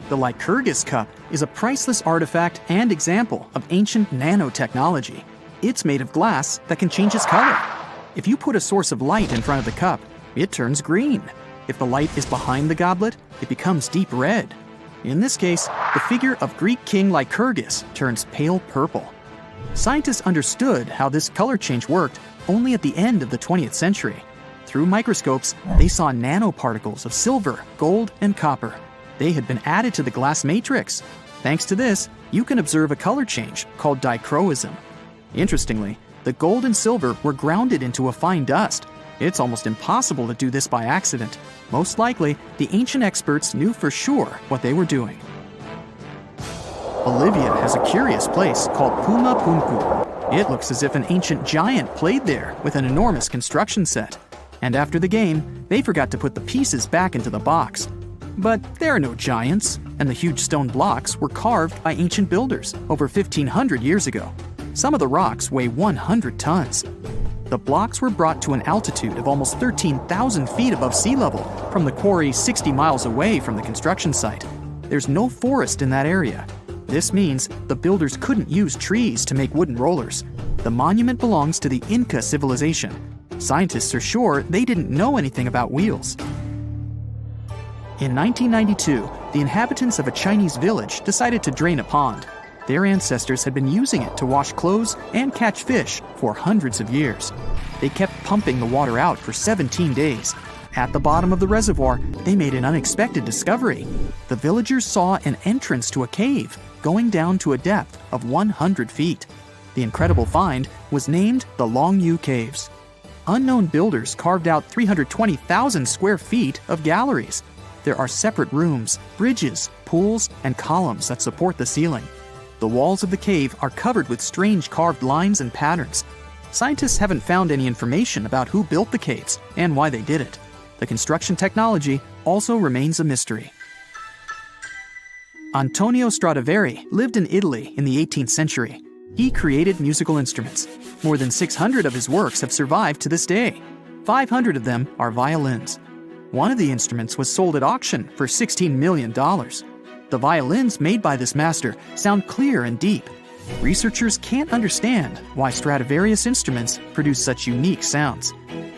The Lycurgus cup is a priceless artifact and example of ancient nanotechnology. It's made of glass that can change its color. If you put a source of light in front of the cup, it turns green. If the light is behind the goblet, it becomes deep red. In this case, the figure of Greek king Lycurgus turns pale purple. Scientists understood how this color change worked only at the end of the 20th century. Through microscopes, they saw nanoparticles of silver, gold, and copper. They had been added to the glass matrix. Thanks to this, you can observe a color change called dichroism. Interestingly, the gold and silver were grounded into a fine dust. It's almost impossible to do this by accident. Most likely, the ancient experts knew for sure what they were doing. Bolivia has a curious place called Puma Punku. It looks as if an ancient giant played there with an enormous construction set. And after the game, they forgot to put the pieces back into the box. But there are no giants, and the huge stone blocks were carved by ancient builders over 1,500 years ago. Some of the rocks weigh 100 tons. The blocks were brought to an altitude of almost 13,000 feet above sea level from the quarry 60 miles away from the construction site. There's no forest in that area. This means the builders couldn't use trees to make wooden rollers. The monument belongs to the Inca civilization. Scientists are sure they didn't know anything about wheels. In 1992, the inhabitants of a Chinese village decided to drain a pond. Their ancestors had been using it to wash clothes and catch fish for hundreds of years. They kept pumping the water out for 17 days. At the bottom of the reservoir, they made an unexpected discovery. The villagers saw an entrance to a cave going down to a depth of 100 feet. The incredible find was named the Longu Caves. Unknown builders carved out 320,000 square feet of galleries. There are separate rooms, bridges, pools, and columns that support the ceiling. The walls of the cave are covered with strange carved lines and patterns. Scientists haven't found any information about who built the caves and why they did it. The construction technology also remains a mystery. Antonio Stradivari lived in Italy in the 18th century. He created musical instruments. More than 600 of his works have survived to this day. 500 of them are violins. One of the instruments was sold at auction for $16 million. The violins made by this master sound clear and deep. Researchers can't understand why Stradivarius instruments produce such unique sounds.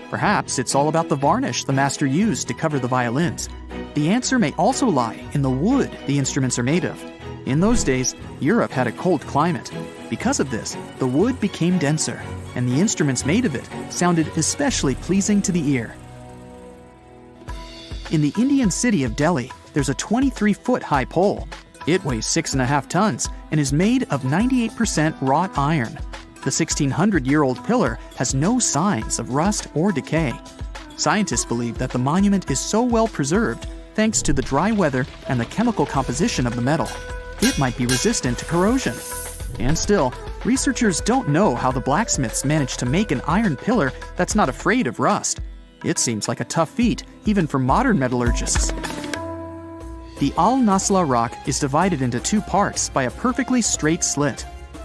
Perhaps it's all about the varnish the master used to cover the violins. The answer may also lie in the wood the instruments are made of. In those days, Europe had a cold climate. Because of this, the wood became denser, and the instruments made of it sounded especially pleasing to the ear. In the Indian city of Delhi, there's a 23-foot-high pole. It weighs 6.5 tons and is made of 98% wrought iron. The 1,600-year-old pillar has no signs of rust or decay. Scientists believe that the monument is so well preserved thanks to the dry weather and the chemical composition of the metal. It might be resistant to corrosion. And still, researchers don't know how the blacksmiths managed to make an iron pillar that's not afraid of rust. It seems like a tough feat, even for modern metallurgists. The Al-Nasla rock is divided into two parts by a perfectly straight slit.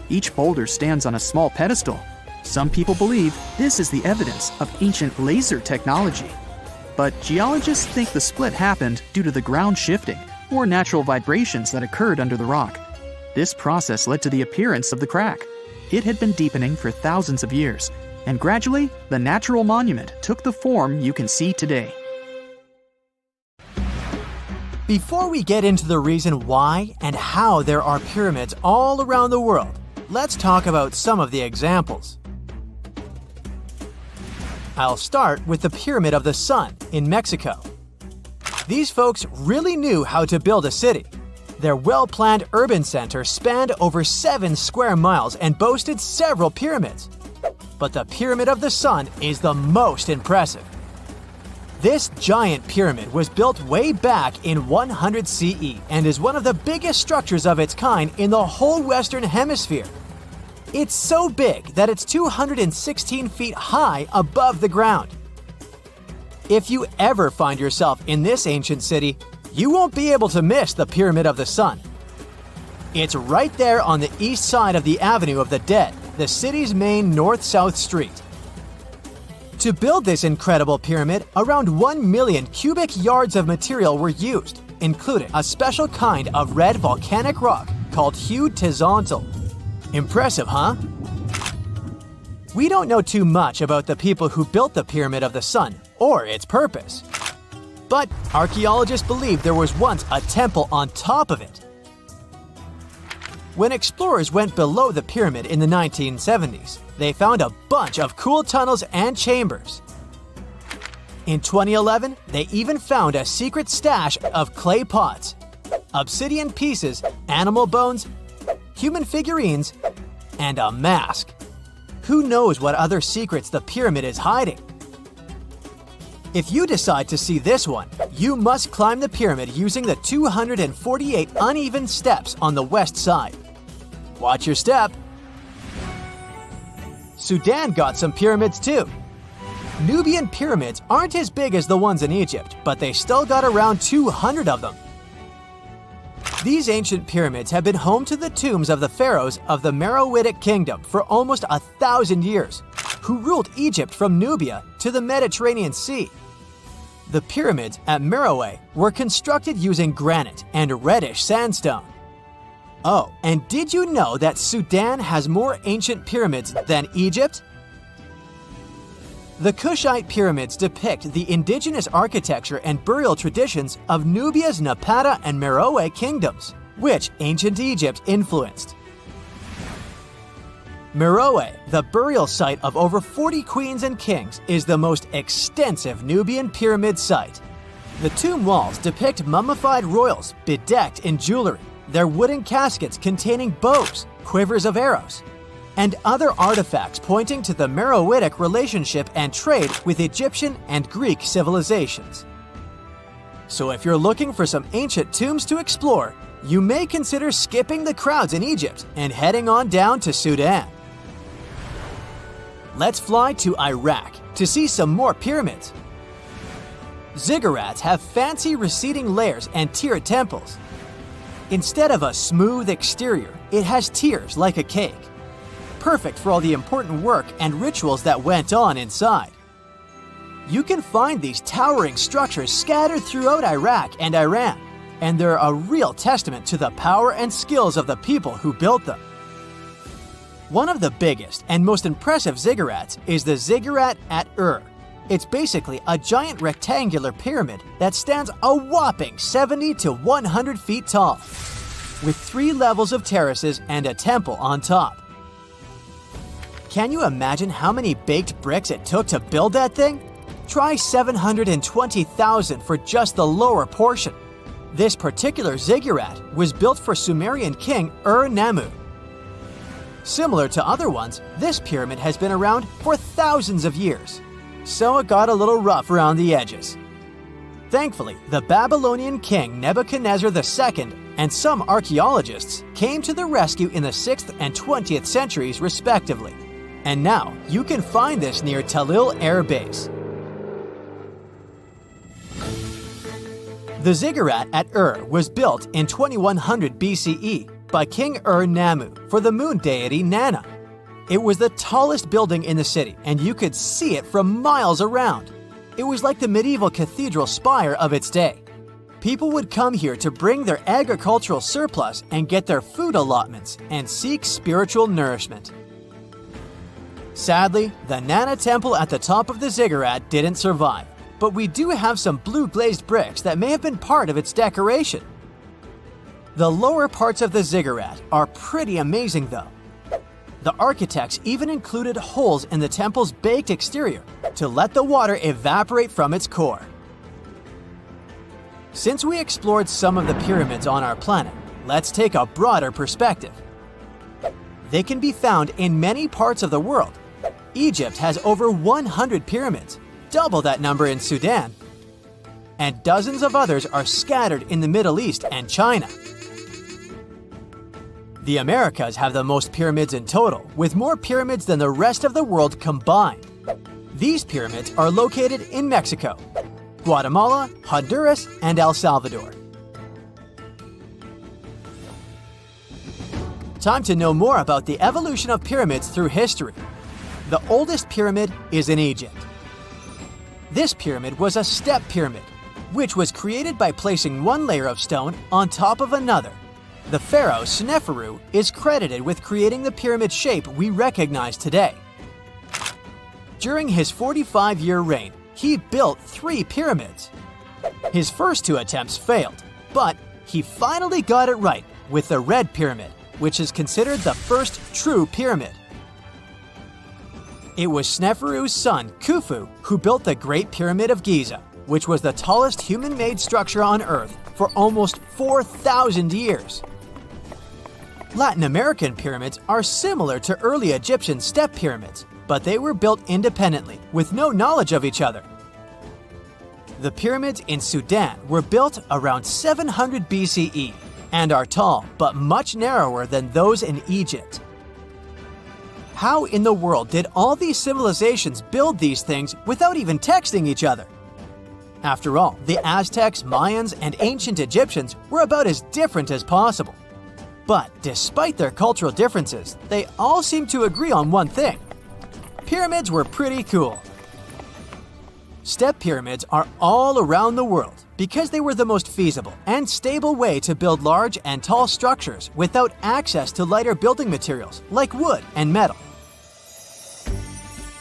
Each boulder stands on a small pedestal. Some people believe this is the evidence of ancient laser technology. But geologists think the split happened due to the ground shifting or natural vibrations that occurred under the rock. This process led to the appearance of the crack. It had been deepening for thousands of years, and gradually, the natural monument took the form you can see today. Before we get into the reason why and how there are pyramids all around the world, Let's talk about some of the examples. I'll start with the Pyramid of the Sun in Mexico. These folks really knew how to build a city. Their well-planned urban center spanned over 7 square miles and boasted several pyramids. But the Pyramid of the Sun is the most impressive. This giant pyramid was built way back in 100 CE and is one of the biggest structures of its kind in the whole Western Hemisphere. It's so big that it's 216 feet high above the ground. If you ever find yourself in this ancient city, you won't be able to miss the Pyramid of the Sun. It's right there on the east side of the Avenue of the Dead, the city's main north-south street. To build this incredible pyramid, around 1 million cubic yards of material were used, including a special kind of red volcanic rock called Ggantija. Impressive, huh? We don't know too much about the people who built the Pyramid of the Sun or its purpose. But archaeologists believe there was once a temple on top of it. When explorers went below the pyramid in the 1970s, they found a bunch of cool tunnels and chambers. In 2011, they even found a secret stash of clay pots, obsidian pieces, animal bones, human figurines, and a mask. Who knows what other secrets the pyramid is hiding? If you decide to see this one, you must climb the pyramid using the 248 uneven steps on the west side. Watch your step. Sudan got some pyramids too. Nubian pyramids aren't as big as the ones in Egypt, but they still got around 200 of them. These ancient pyramids have been home to the tombs of the pharaohs of the Meroitic kingdom for almost 1,000 years, who ruled Egypt from Nubia to the Mediterranean Sea. The pyramids at Meroe were constructed using granite and reddish sandstone. Oh, and did you know that Sudan has more ancient pyramids than Egypt? The Kushite pyramids depict the indigenous architecture and burial traditions of Nubia's Napata and Meroe kingdoms, which ancient Egypt influenced. Meroe, the burial site of over 40 queens and kings, is the most extensive Nubian pyramid site. The tomb walls depict mummified royals bedecked in jewelry, their wooden caskets containing bows, quivers of arrows, and other artifacts pointing to the Meroitic relationship and trade with Egyptian and Greek civilizations. So if you're looking for some ancient tombs to explore, you may consider skipping the crowds in Egypt and heading on down to Sudan. Let's fly to Iraq to see some more pyramids. Ziggurats have fancy receding layers and tiered temples. Instead of a smooth exterior, it has tiers like a cake. Perfect for all the important work and rituals that went on inside. You can find these towering structures scattered throughout Iraq and Iran, and they're a real testament to the power and skills of the people who built them. One of the biggest and most impressive ziggurats is the ziggurat at Ur. It's basically a giant rectangular pyramid that stands a whopping 70 to 100 feet tall, with 3 levels of terraces and a temple on top. Can you imagine how many baked bricks it took to build that thing? Try 720,000 for just the lower portion. This particular ziggurat was built for Sumerian king Ur-Nammu. Similar to other ones, this pyramid has been around for thousands of years, so it got a little rough around the edges. Thankfully, the Babylonian king Nebuchadnezzar II and some archaeologists came to the rescue in the 6th and 20th centuries respectively, and now you can find this near Talil Air Base. The ziggurat at Ur was built in 2100 BCE by King Ur-Nammu for the moon deity Nana. It was the tallest building in the city, and you could see it from miles around. It was like the medieval cathedral spire of its day. People would come here to bring their agricultural surplus and get their food allotments and seek spiritual nourishment. Sadly, the Nana temple at the top of the ziggurat didn't survive, but we do have some blue glazed bricks that may have been part of its decoration. The lower parts of the ziggurat are pretty amazing though. The architects even included holes in the temple's baked exterior to let the water evaporate from its core. Since we explored some of the pyramids on our planet, let's take a broader perspective. They can be found in many parts of the world. Egypt has over 100 pyramids, double that number in Sudan, and dozens of others are scattered in the Middle East and China. The Americas have the most pyramids in total, with more pyramids than the rest of the world combined. These pyramids are located in Mexico, Guatemala, Honduras, and El Salvador. Time to know more about the evolution of pyramids through history. The oldest pyramid is in Egypt. This pyramid was a step pyramid, which was created by placing one layer of stone on top of another. The pharaoh Sneferu is credited with creating the pyramid shape we recognize today. During his 45-year reign, he built 3 pyramids. His first 2 attempts failed, but he finally got it right with the Red Pyramid, which is considered the first true pyramid. It was Sneferu's son, Khufu, who built the Great Pyramid of Giza, which was the tallest human-made structure on Earth for almost 4,000 years. Latin American pyramids are similar to early Egyptian step pyramids, but they were built independently, with no knowledge of each other. The pyramids in Sudan were built around 700 BCE and are tall, but much narrower than those in Egypt. How in the world did all these civilizations build these things without even texting each other? After all, the Aztecs, Mayans, and ancient Egyptians were about as different as possible. But despite their cultural differences, they all seem to agree on one thing. Pyramids were pretty cool. Step pyramids are all around the world because they were the most feasible and stable way to build large and tall structures without access to lighter building materials like wood and metal.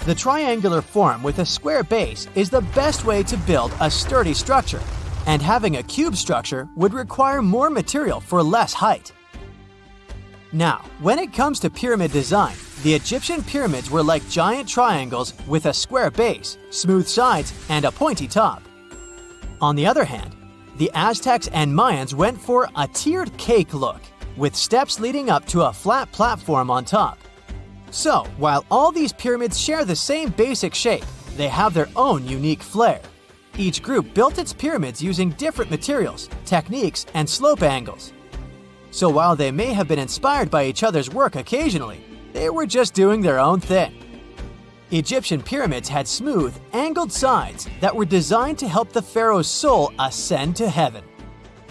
The triangular form with a square base is the best way to build a sturdy structure, and having a cube structure would require more material for less height. Now, when it comes to pyramid design, the Egyptian pyramids were like giant triangles with a square base, smooth sides, and a pointy top. On the other hand, the Aztecs and Mayans went for a tiered cake look, with steps leading up to a flat platform on top. So, while all these pyramids share the same basic shape, they have their own unique flair. Each group built its pyramids using different materials, techniques, and slope angles. So while they may have been inspired by each other's work occasionally, they were just doing their own thing. Egyptian pyramids had smooth, angled sides that were designed to help the pharaoh's soul ascend to heaven.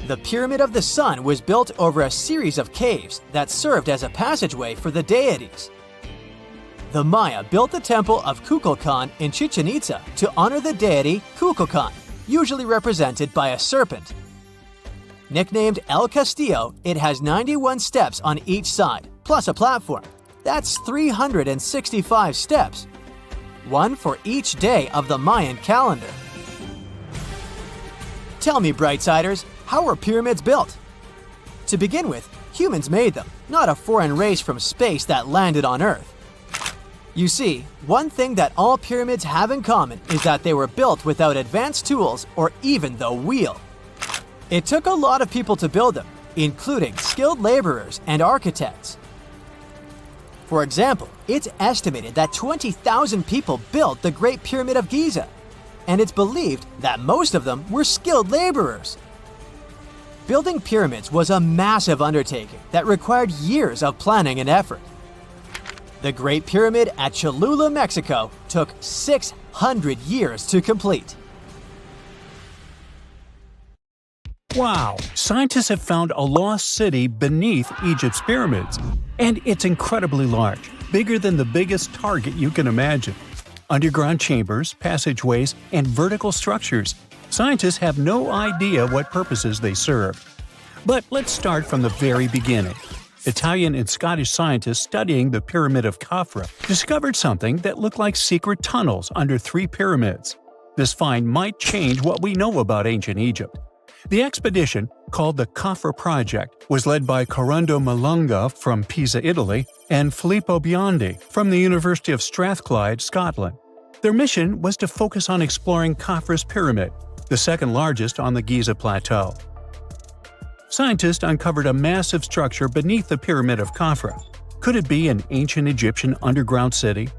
The Pyramid of the Sun was built over a series of caves that served as a passageway for the deities. The Maya built the temple of Kukulkan in Chichen Itza to honor the deity Kukulkan, usually represented by a serpent. Nicknamed El Castillo, it has 91 steps on each side, plus a platform. That's 365 steps, one for each day of the Mayan calendar. Tell me, Brightsiders, how were pyramids built? To begin with, humans made them, not a foreign race from space that landed on Earth. You see, one thing that all pyramids have in common is that they were built without advanced tools or even the wheel. It took a lot of people to build them, including skilled laborers and architects. For example, it's estimated that 20,000 people built the Great Pyramid of Giza, and it's believed that most of them were skilled laborers. Building pyramids was a massive undertaking that required years of planning and effort. The Great Pyramid at Cholula, Mexico, took 600 years to complete. Wow! Scientists have found a lost city beneath Egypt's pyramids. And it's incredibly large, bigger than the biggest target you can imagine. Underground chambers, passageways, and vertical structures. Scientists have no idea what purposes they serve. But let's start from the very beginning. Italian and Scottish scientists studying the Pyramid of Khafra discovered something that looked like secret tunnels under 3 pyramids. This find might change what we know about ancient Egypt. The expedition, called the Khafra Project, was led by Corrado Malunga from Pisa, Italy, and Filippo Biondi from the University of Strathclyde, Scotland. Their mission was to focus on exploring Khafra's pyramid, the second largest on the Giza Plateau. Scientists uncovered a massive structure beneath the Pyramid of Khafra. Could it be an ancient Egyptian underground city?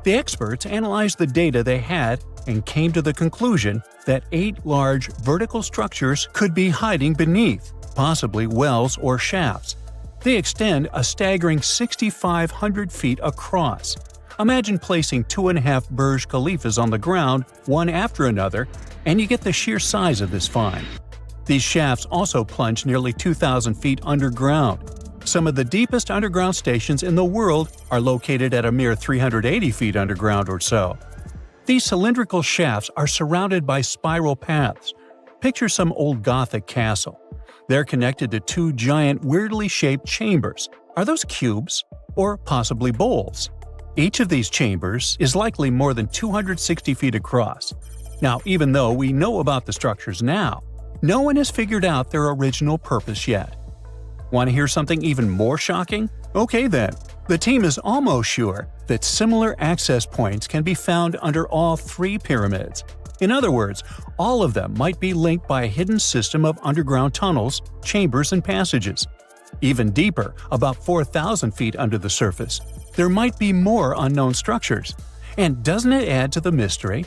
The experts analyzed the data they had and came to the conclusion that 8 large vertical structures could be hiding beneath, possibly wells or shafts. They extend a staggering 6,500 feet across. Imagine placing 2.5 Burj Khalifas on the ground, one after another, and you get the sheer size of this find. These shafts also plunge nearly 2,000 feet underground. Some of the deepest underground stations in the world are located at a mere 380 feet underground or so. These cylindrical shafts are surrounded by spiral paths. Picture some old Gothic castle. They're connected to 2 giant, weirdly shaped chambers. Are those cubes? Or possibly bowls? Each of these chambers is likely more than 260 feet across. Now, even though we know about the structures now, no one has figured out their original purpose yet. Want to hear something even more shocking? Okay then. The team is almost sure that similar access points can be found under all 3 pyramids. In other words, all of them might be linked by a hidden system of underground tunnels, chambers, and passages. Even deeper, about 4,000 feet under the surface, there might be more unknown structures. And doesn't it add to the mystery?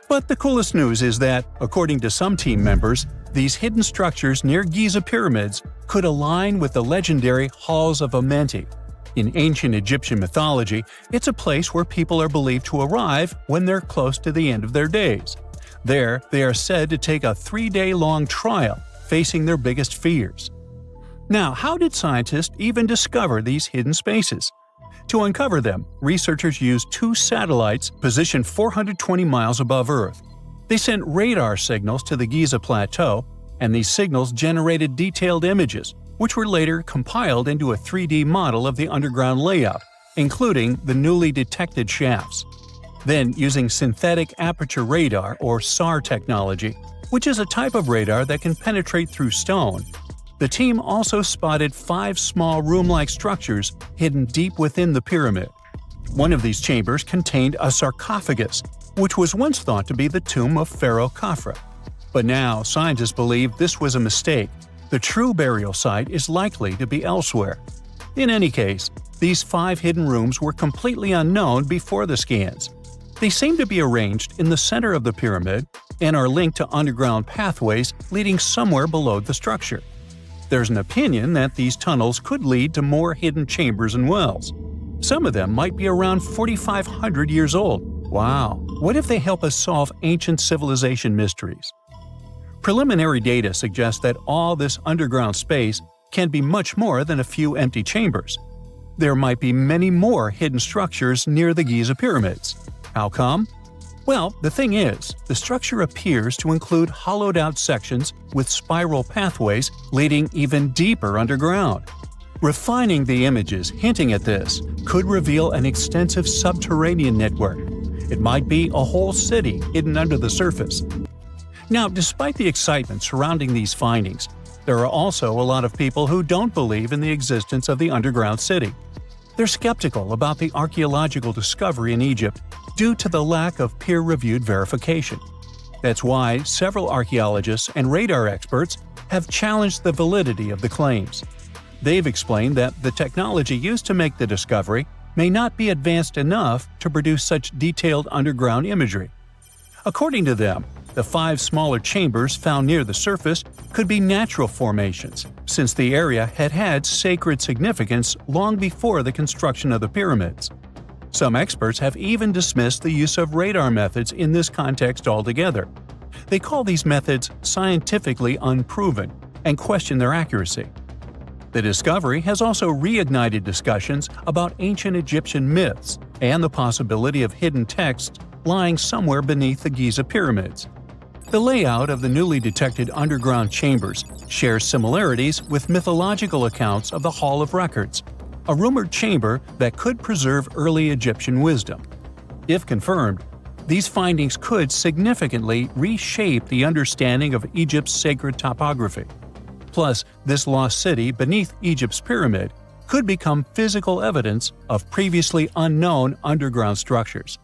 But the coolest news is that, according to some team members, these hidden structures near Giza pyramids could align with the legendary Halls of Amenti. In ancient Egyptian mythology, it's a place where people are believed to arrive when they're close to the end of their days. There, they are said to take a 3-day-long trial, facing their biggest fears. Now, how did scientists even discover these hidden spaces? To uncover them, researchers used 2 satellites positioned 420 miles above Earth. They sent radar signals to the Giza Plateau, and these signals generated detailed images, which were later compiled into a 3D model of the underground layout, including the newly detected shafts. Then, using synthetic aperture radar or SAR technology, which is a type of radar that can penetrate through stone, the team also spotted 5 small room-like structures hidden deep within the pyramid. One of these chambers contained a sarcophagus, which was once thought to be the tomb of Pharaoh Khafra. But now, scientists believe this was a mistake. The true burial site is likely to be elsewhere. In any case, these 5 hidden rooms were completely unknown before the scans. They seem to be arranged in the center of the pyramid and are linked to underground pathways leading somewhere below the structure. There's an opinion that these tunnels could lead to more hidden chambers and wells. Some of them might be around 4,500 years old. Wow! What if they help us solve ancient civilization mysteries? Preliminary data suggests that all this underground space can be much more than a few empty chambers. There might be many more hidden structures near the Giza pyramids. How come? Well, the thing is, the structure appears to include hollowed-out sections with spiral pathways leading even deeper underground. Refining the images hinting at this could reveal an extensive subterranean network. It might be a whole city hidden under the surface. Now, despite the excitement surrounding these findings, there are also a lot of people who don't believe in the existence of the underground city. They're skeptical about the archaeological discovery in Egypt due to the lack of peer-reviewed verification. That's why several archaeologists and radar experts have challenged the validity of the claims. They've explained that the technology used to make the discovery may not be advanced enough to produce such detailed underground imagery. According to them, the 5 smaller chambers found near the surface could be natural formations, since the area had had sacred significance long before the construction of the pyramids. Some experts have even dismissed the use of radar methods in this context altogether. They call these methods scientifically unproven and question their accuracy. The discovery has also reignited discussions about ancient Egyptian myths and the possibility of hidden texts lying somewhere beneath the Giza pyramids. The layout of the newly detected underground chambers shares similarities with mythological accounts of the Hall of Records, a rumored chamber that could preserve early Egyptian wisdom. If confirmed, These findings could significantly reshape the understanding of Egypt's sacred topography. Plus, this lost city beneath Egypt's pyramid could become physical evidence of previously unknown underground structures.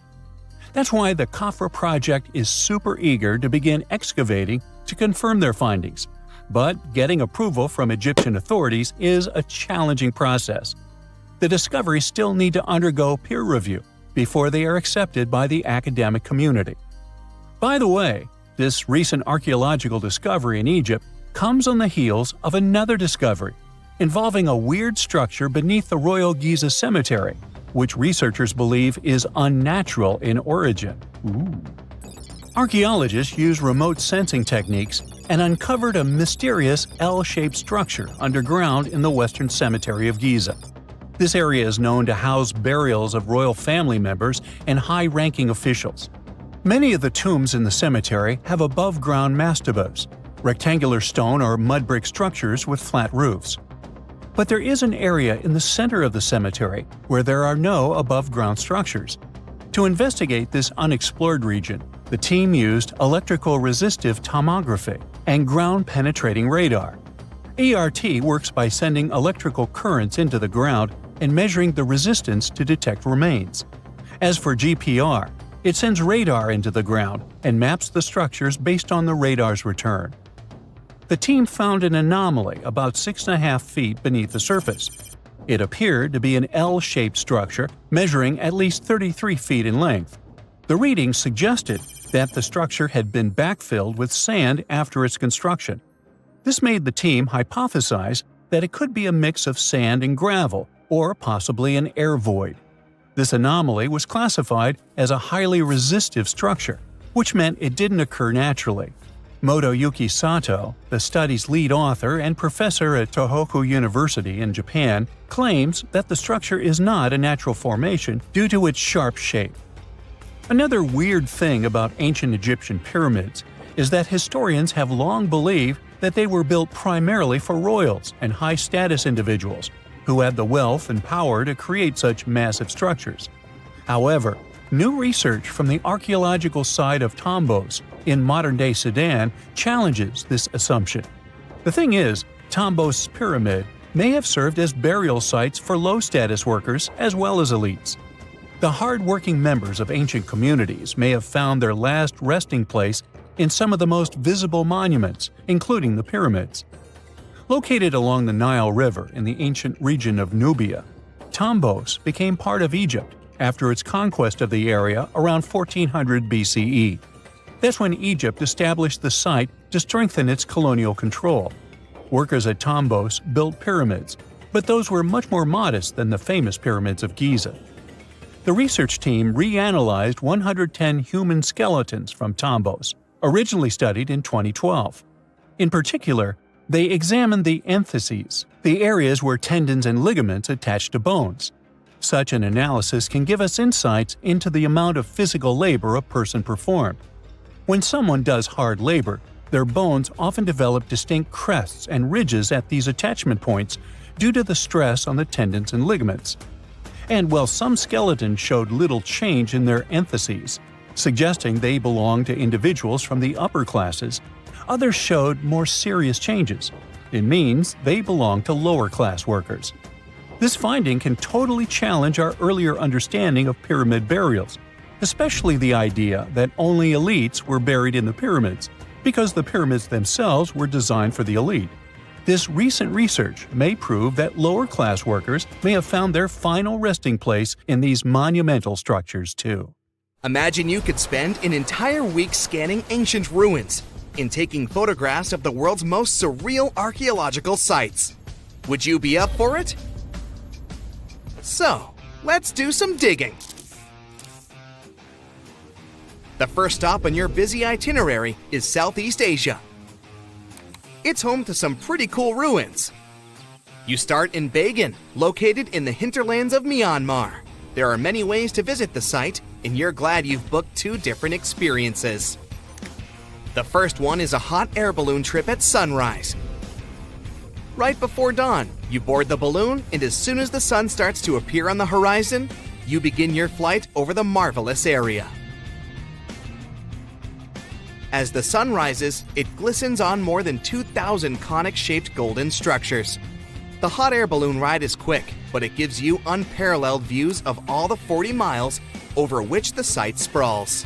That's why the Khafra project is super eager to begin excavating to confirm their findings. But getting approval from Egyptian authorities is a challenging process. The discoveries still need to undergo peer review before they are accepted by the academic community. By the way, this recent archaeological discovery in Egypt comes on the heels of another discovery involving a weird structure beneath the Royal Giza Cemetery, which researchers believe is unnatural in origin. Archaeologists use remote sensing techniques and uncovered a mysterious L-shaped structure underground in the Western Cemetery of Giza. This area is known to house burials of royal family members and high-ranking officials. Many of the tombs in the cemetery have above-ground mastabas, rectangular stone or mud brick structures with flat roofs. But there is an area in the center of the cemetery where there are no above-ground structures. To investigate this unexplored region, the team used electrical resistive tomography and ground-penetrating radar. ERT works by sending electrical currents into the ground and measuring the resistance to detect remains. As for GPR, it sends radar into the ground and maps the structures based on the radar's return. The team found an anomaly about 6.5 feet beneath the surface. It appeared to be an L-shaped structure measuring at least 33 feet in length. The readings suggested that the structure had been backfilled with sand after its construction. This made the team hypothesize that it could be a mix of sand and gravel, or possibly an air void. This anomaly was classified as a highly resistive structure, which meant it didn't occur naturally. Motoyuki Sato, the study's lead author and professor at Tohoku University in Japan, claims that the structure is not a natural formation due to its sharp shape. Another weird thing about ancient Egyptian pyramids is that historians have long believed that they were built primarily for royals and high-status individuals who had the wealth and power to create such massive structures. However, new research from the archaeological site of Tombos in modern-day Sudan challenges this assumption. The thing is, Tombos' pyramid may have served as burial sites for low-status workers as well as elites. The hard-working members of ancient communities may have found their last resting place in some of the most visible monuments, including the pyramids. Located along the Nile River in the ancient region of Nubia, Tombos became part of Egypt after its conquest of the area around 1400 BCE. That's when Egypt established the site to strengthen its colonial control. Workers at Tombos built pyramids, but those were much more modest than the famous pyramids of Giza. The research team reanalyzed 110 human skeletons from Tombos, originally studied in 2012. In particular, they examined the entheses, the areas where tendons and ligaments attach to bones. Such an analysis can give us insights into the amount of physical labor a person performed. When someone does hard labor, their bones often develop distinct crests and ridges at these attachment points due to the stress on the tendons and ligaments. And while some skeletons showed little change in their entheses, suggesting they belonged to individuals from the upper classes, others showed more serious changes. It means they belong to lower-class workers. This finding can totally challenge our earlier understanding of pyramid burials, especially the idea that only elites were buried in the pyramids, because the pyramids themselves were designed for the elite. This recent research may prove that lower-class workers may have found their final resting place in these monumental structures too. Imagine you could spend an entire week scanning ancient ruins and taking photographs of the world's most surreal archaeological sites. Would you be up for it? So, let's do some digging. The first stop on your busy itinerary is Southeast Asia. It's home to some pretty cool ruins. You start in Bagan, located in the hinterlands of Myanmar. There are many ways to visit the site, and you're glad you've booked 2 different experiences. The first one is a hot air balloon trip at sunrise. Right before dawn, you board the balloon, and as soon as the sun starts to appear on the horizon, you begin your flight over the marvelous area. As the sun rises, it glistens on more than 2,000 conic-shaped golden structures. The hot air balloon ride is quick, but it gives you unparalleled views of all the 40 miles over which the site sprawls.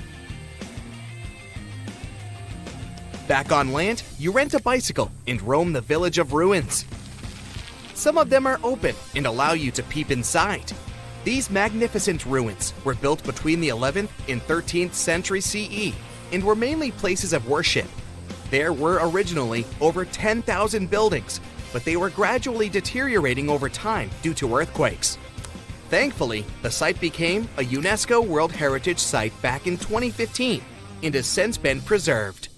Back on land, you rent a bicycle and roam the village of ruins. Some of them are open and allow you to peep inside. These magnificent ruins were built between the 11th and 13th century CE and were mainly places of worship. There were originally over 10,000 buildings, but they were gradually deteriorating over time due to earthquakes. Thankfully, the site became a UNESCO World Heritage Site back in 2015 and has since been preserved.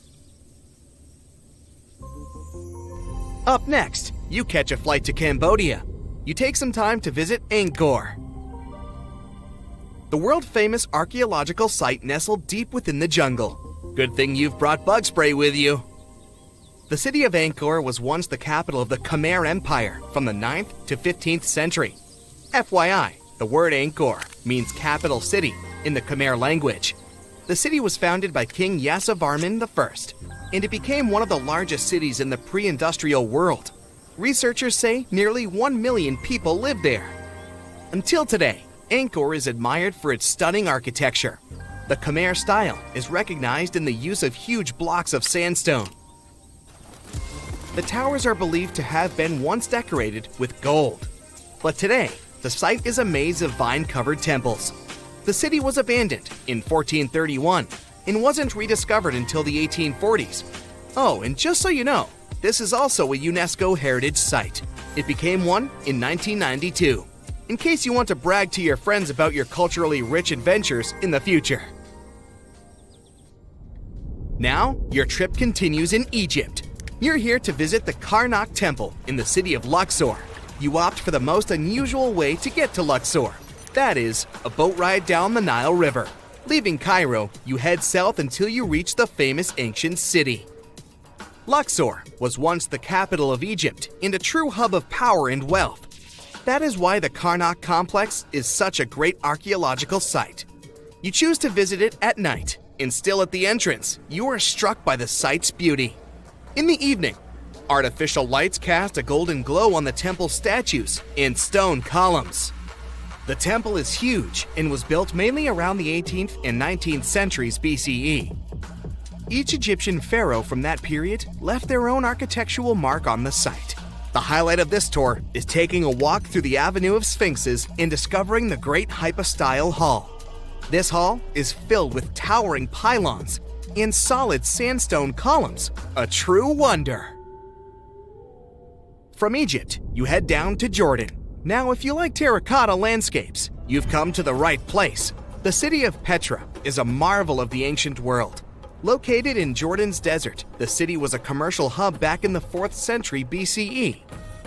Up next, you catch a flight to Cambodia. You take some time to visit Angkor, the world-famous archaeological site nestled deep within the jungle. Good thing you've brought bug spray with you. The city of Angkor was once the capital of the Khmer Empire from the 9th to 15th century. FYI, the word Angkor means capital city in the Khmer language. The city was founded by King Yasovarman I, and it became one of the largest cities in the pre-industrial world. Researchers say nearly 1 million people live there. Until today, Angkor is admired for its stunning architecture. The Khmer style is recognized in the use of huge blocks of sandstone. The towers are believed to have been once decorated with gold. But today, the site is a maze of vine-covered temples. The city was abandoned in 1431 and wasn't rediscovered until the 1840s. Oh, and just so you know, this is also a UNESCO Heritage Site. It became one in 1992, in case you want to brag to your friends about your culturally rich adventures in the future. Now, your trip continues in Egypt. You're here to visit the Karnak Temple in the city of Luxor. You opt for the most unusual way to get to Luxor. That is, a boat ride down the Nile River. Leaving Cairo, you head south until you reach the famous ancient city. Luxor was once the capital of Egypt and a true hub of power and wealth. That is why the Karnak complex is such a great archaeological site. You choose to visit it at night, and still at the entrance, you are struck by the site's beauty. In the evening, artificial lights cast a golden glow on the temple statues and stone columns. The temple is huge and was built mainly around the 18th and 19th centuries BCE. Each Egyptian pharaoh from that period left their own architectural mark on the site. The highlight of this tour is taking a walk through the Avenue of Sphinxes and discovering the Great Hypostyle Hall. This hall is filled with towering pylons and solid sandstone columns, a true wonder. From Egypt, you head down to Jordan. Now, if you like terracotta landscapes, you've come to the right place. The city of Petra is a marvel of the ancient world. Located in Jordan's desert, the city was a commercial hub back in the 4th century BCE.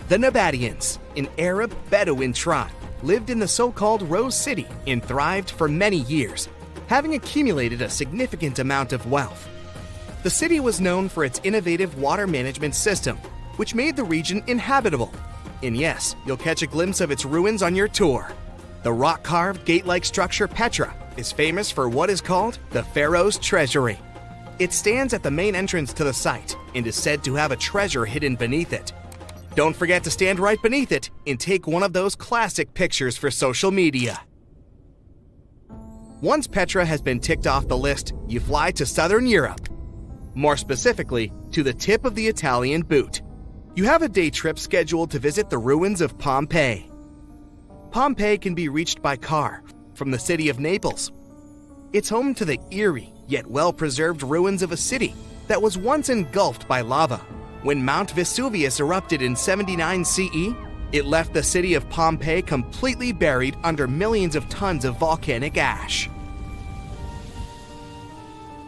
The Nabateans, an Arab Bedouin tribe, lived in the so-called Rose City and thrived for many years, having accumulated a significant amount of wealth. The city was known for its innovative water management system, which made the region inhabitable. And yes, you'll catch a glimpse of its ruins on your tour. The rock-carved gate-like structure Petra is famous for what is called the Pharaoh's Treasury. It stands at the main entrance to the site and is said to have a treasure hidden beneath it. Don't forget to stand right beneath it and take one of those classic pictures for social media. Once Petra has been ticked off the list, you fly to southern Europe. More specifically, to the tip of the Italian boot. You have a day trip scheduled to visit the ruins of Pompeii. Pompeii can be reached by car from the city of Naples. It's home to the eerie yet well-preserved ruins of a city that was once engulfed by lava. When Mount Vesuvius erupted in 79 CE, it left the city of Pompeii completely buried under millions of tons of volcanic ash.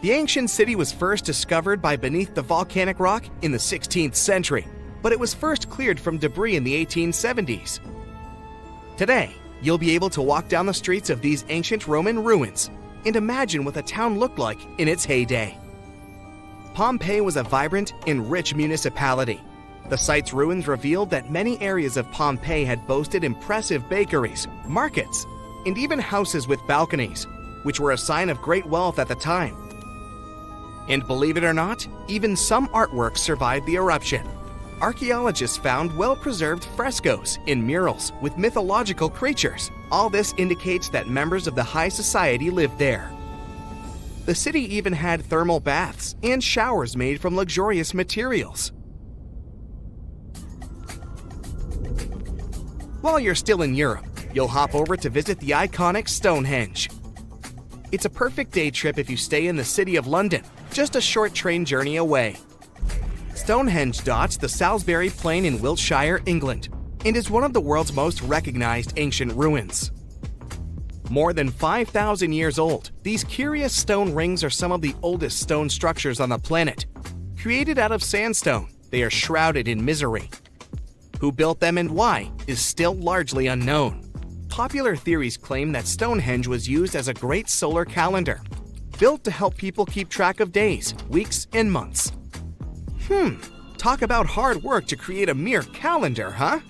The ancient city was first discovered by beneath the volcanic rock in the 16th century, but it was first cleared from debris in the 1870s. Today, you'll be able to walk down the streets of these ancient Roman ruins and imagine what the town looked like in its heyday. Pompeii was a vibrant and rich municipality. The site's ruins revealed that many areas of Pompeii had boasted impressive bakeries, markets, and even houses with balconies, which were a sign of great wealth at the time. And believe it or not, even some artworks survived the eruption. Archaeologists found well-preserved frescoes and murals with mythological creatures. All this indicates that members of the high society lived there. The city even had thermal baths and showers made from luxurious materials. While you're still in Europe, you'll hop over to visit the iconic Stonehenge. It's a perfect day trip if you stay in the city of London, just a short train journey away. Stonehenge dots the Salisbury Plain in Wiltshire, England, and is one of the world's most recognized ancient ruins. More than 5,000 years old, these curious stone rings are some of the oldest stone structures on the planet. Created out of sandstone, they are shrouded in misery. Who built them and why is still largely unknown. Popular theories claim that Stonehenge was used as a great solar calendar, built to help people keep track of days, weeks, and months. Talk about hard work to create a mere calendar, huh?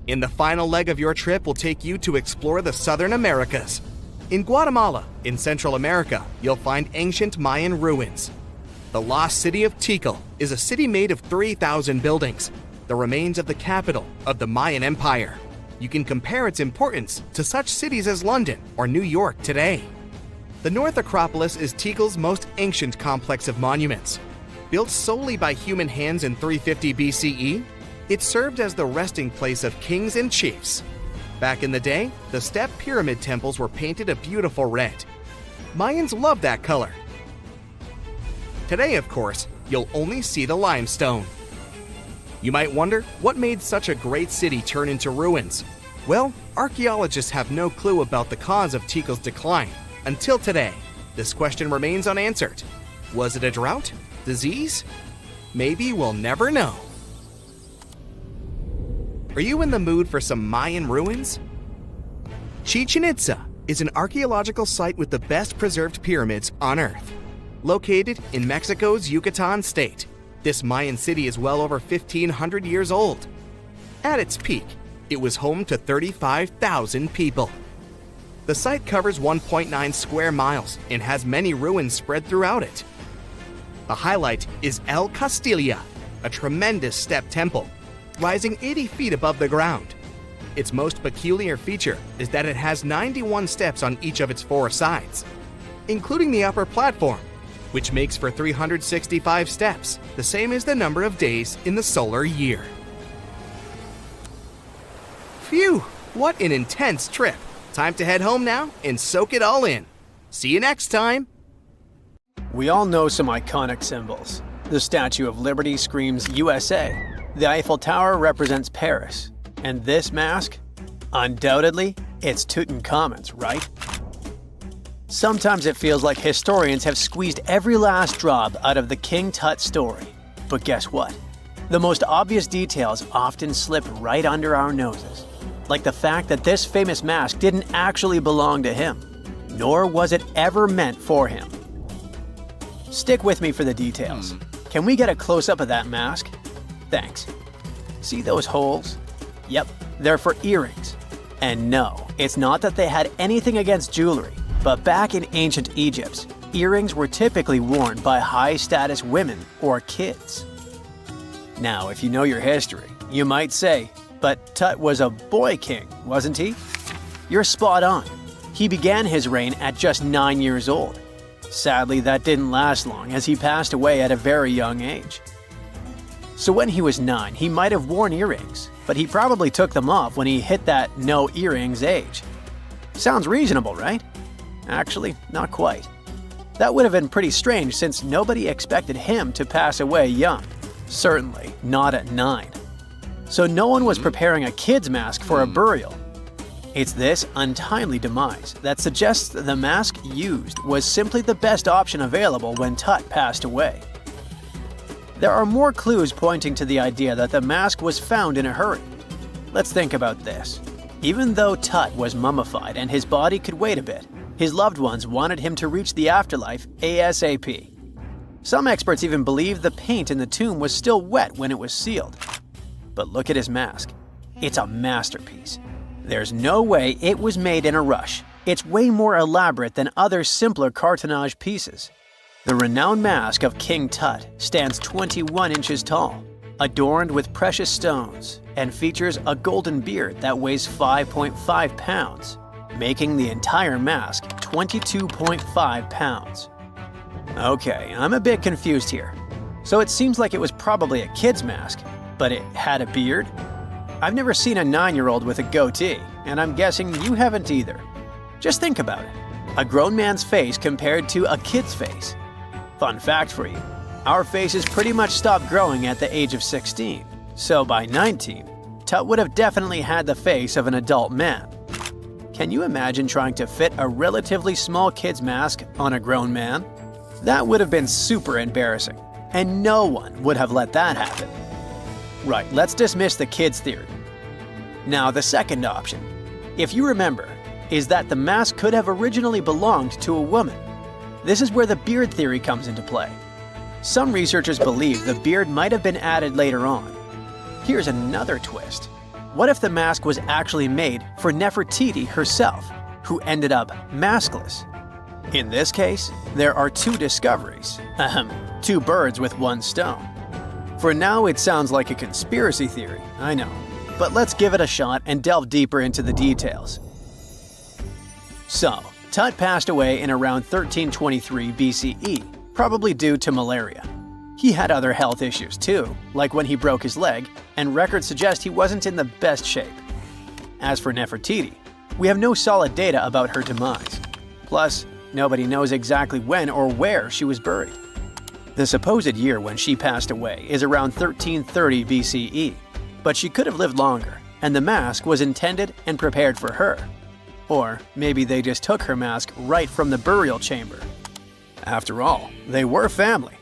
In the final leg of your trip, we'll take you to explore the Southern Americas. In Guatemala, in Central America, you'll find ancient Mayan ruins. The lost city of Tikal is a city made of 3,000 buildings, the remains of the capital of the Mayan Empire. You can compare its importance to such cities as London or New York today. The North Acropolis is Tikal's most ancient complex of monuments. Built solely by human hands in 350 BCE, it served as the resting place of kings and chiefs. Back in the day, the step pyramid temples were painted a beautiful red. Mayans loved that color. Today, of course, you'll only see the limestone. You might wonder what made such a great city turn into ruins. Well, archaeologists have no clue about the cause of Tikal's decline. Until today, this question remains unanswered. Was it a drought? Disease? Maybe we'll never know. Are you in the mood for some Mayan ruins? Chichen Itza is an archaeological site with the best preserved pyramids on Earth. Located in Mexico's Yucatan state, this Mayan city is well over 1,500 years old. At its peak, it was home to 35,000 people. The site covers 1.9 square miles and has many ruins spread throughout it. The highlight is El Castilla, a tremendous step temple, rising 80 feet above the ground. Its most peculiar feature is that it has 91 steps on each of its 4 sides, including the upper platform, which makes for 365 steps, the same as the number of days in the solar year. Phew, what an intense trip. Time to head home now and soak it all in. See you next time. We all know some iconic symbols. The Statue of Liberty screams USA. The Eiffel Tower represents Paris. And this mask? Undoubtedly, it's Tutankhamun's, right? Sometimes it feels like historians have squeezed every last drop out of the King Tut story. But guess what? The most obvious details often slip right under our noses. Like the fact that this famous mask didn't actually belong to him, nor was it ever meant for him. Stick with me for the details. Can we get a close-up of that mask? Thanks. See those holes? Yep, they're for earrings. And no, it's not that they had anything against jewelry, but back in ancient Egypt, earrings were typically worn by high-status women or kids. Now, if you know your history, you might say, but Tut was a boy king, wasn't he? You're spot on. He began his reign at just 9 years old. Sadly, that didn't last long as he passed away at a very young age. So when he was 9, he might have worn earrings, but he probably took them off when he hit that no earrings age. Sounds reasonable, right? Actually, not quite. That would have been pretty strange since nobody expected him to pass away young. Certainly not at 9. So no one was preparing a kid's mask for a burial. It's this untimely demise that suggests the mask used was simply the best option available when Tut passed away. There are more clues pointing to the idea that the mask was found in a hurry. Let's think about this. Even though Tut was mummified and his body could wait a bit, his loved ones wanted him to reach the afterlife ASAP. Some experts even believe the paint in the tomb was still wet when it was sealed. But look at his mask. It's a masterpiece. There's no way it was made in a rush. It's way more elaborate than other simpler cartonnage pieces. The renowned mask of King Tut stands 21 inches tall, adorned with precious stones, and features a golden beard that weighs 5.5 pounds, making the entire mask 22.5 pounds. Okay, I'm a bit confused here. So it seems like it was probably a kid's mask, but it had a beard? I've never seen a 9-year-old with a goatee, and I'm guessing you haven't either. Just think about it. A grown man's face compared to a kid's face. Fun fact for you, our faces pretty much stopped growing at the age of 16, so by 19, Tut would have definitely had the face of an adult man. Can you imagine trying to fit a relatively small kid's mask on a grown man? That would have been super embarrassing, and no one would have let that happen. Right, let's dismiss the kid's theory. Now the second option, if you remember, is that the mask could have originally belonged to a woman. This is where the beard theory comes into play. Some researchers believe the beard might have been added later on. Here's another twist. What if the mask was actually made for Nefertiti herself, who ended up maskless? In this case, there are two discoveries. Two birds with one stone. For now, it sounds like a conspiracy theory, I know. But let's give it a shot and delve deeper into the details. So, Tut passed away in around 1323 BCE, probably due to malaria. He had other health issues too, like when he broke his leg, and records suggest he wasn't in the best shape. As for Nefertiti, we have no solid data about her demise. Plus, nobody knows exactly when or where she was buried. The supposed year when she passed away is around 1330 BCE, but she could have lived longer, and the mask was intended and prepared for her. Or maybe they just took her mask right from the burial chamber. After all, they were family.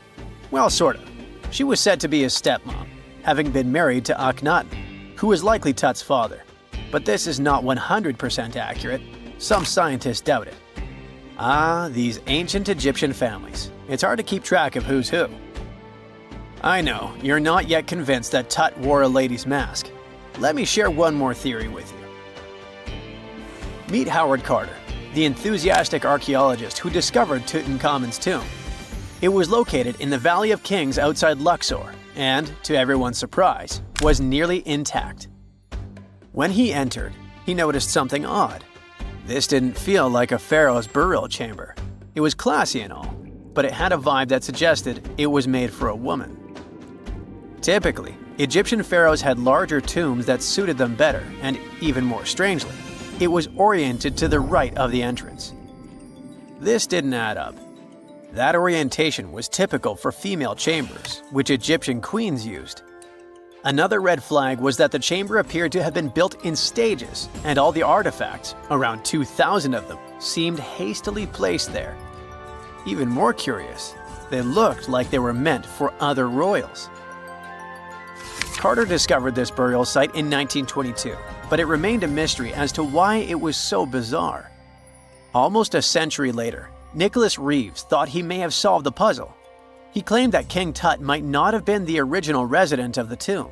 Well, sort of. She was said to be his stepmom, having been married to Akhenaten, who was likely Tut's father. But this is not 100% accurate. Some scientists doubt it. Ah, these ancient Egyptian families. It's hard to keep track of who's who. I know, you're not yet convinced that Tut wore a lady's mask. Let me share one more theory with you. Meet Howard Carter, the enthusiastic archaeologist who discovered Tutankhamun's tomb. It was located in the Valley of Kings outside Luxor and, to everyone's surprise, was nearly intact. When he entered, he noticed something odd. This didn't feel like a pharaoh's burial chamber. It was classy and all, but it had a vibe that suggested it was made for a woman. Typically, Egyptian pharaohs had larger tombs that suited them better, and even more strangely, it was oriented to the right of the entrance. This didn't add up. That orientation was typical for female chambers, which Egyptian queens used. Another red flag was that the chamber appeared to have been built in stages, and all the artifacts, around 2,000 of them, seemed hastily placed there. Even more curious, they looked like they were meant for other royals. Carter discovered this burial site in 1922, but it remained a mystery as to why it was so bizarre. Almost a century later, Nicholas Reeves thought he may have solved the puzzle. He claimed that King Tut might not have been the original resident of the tomb.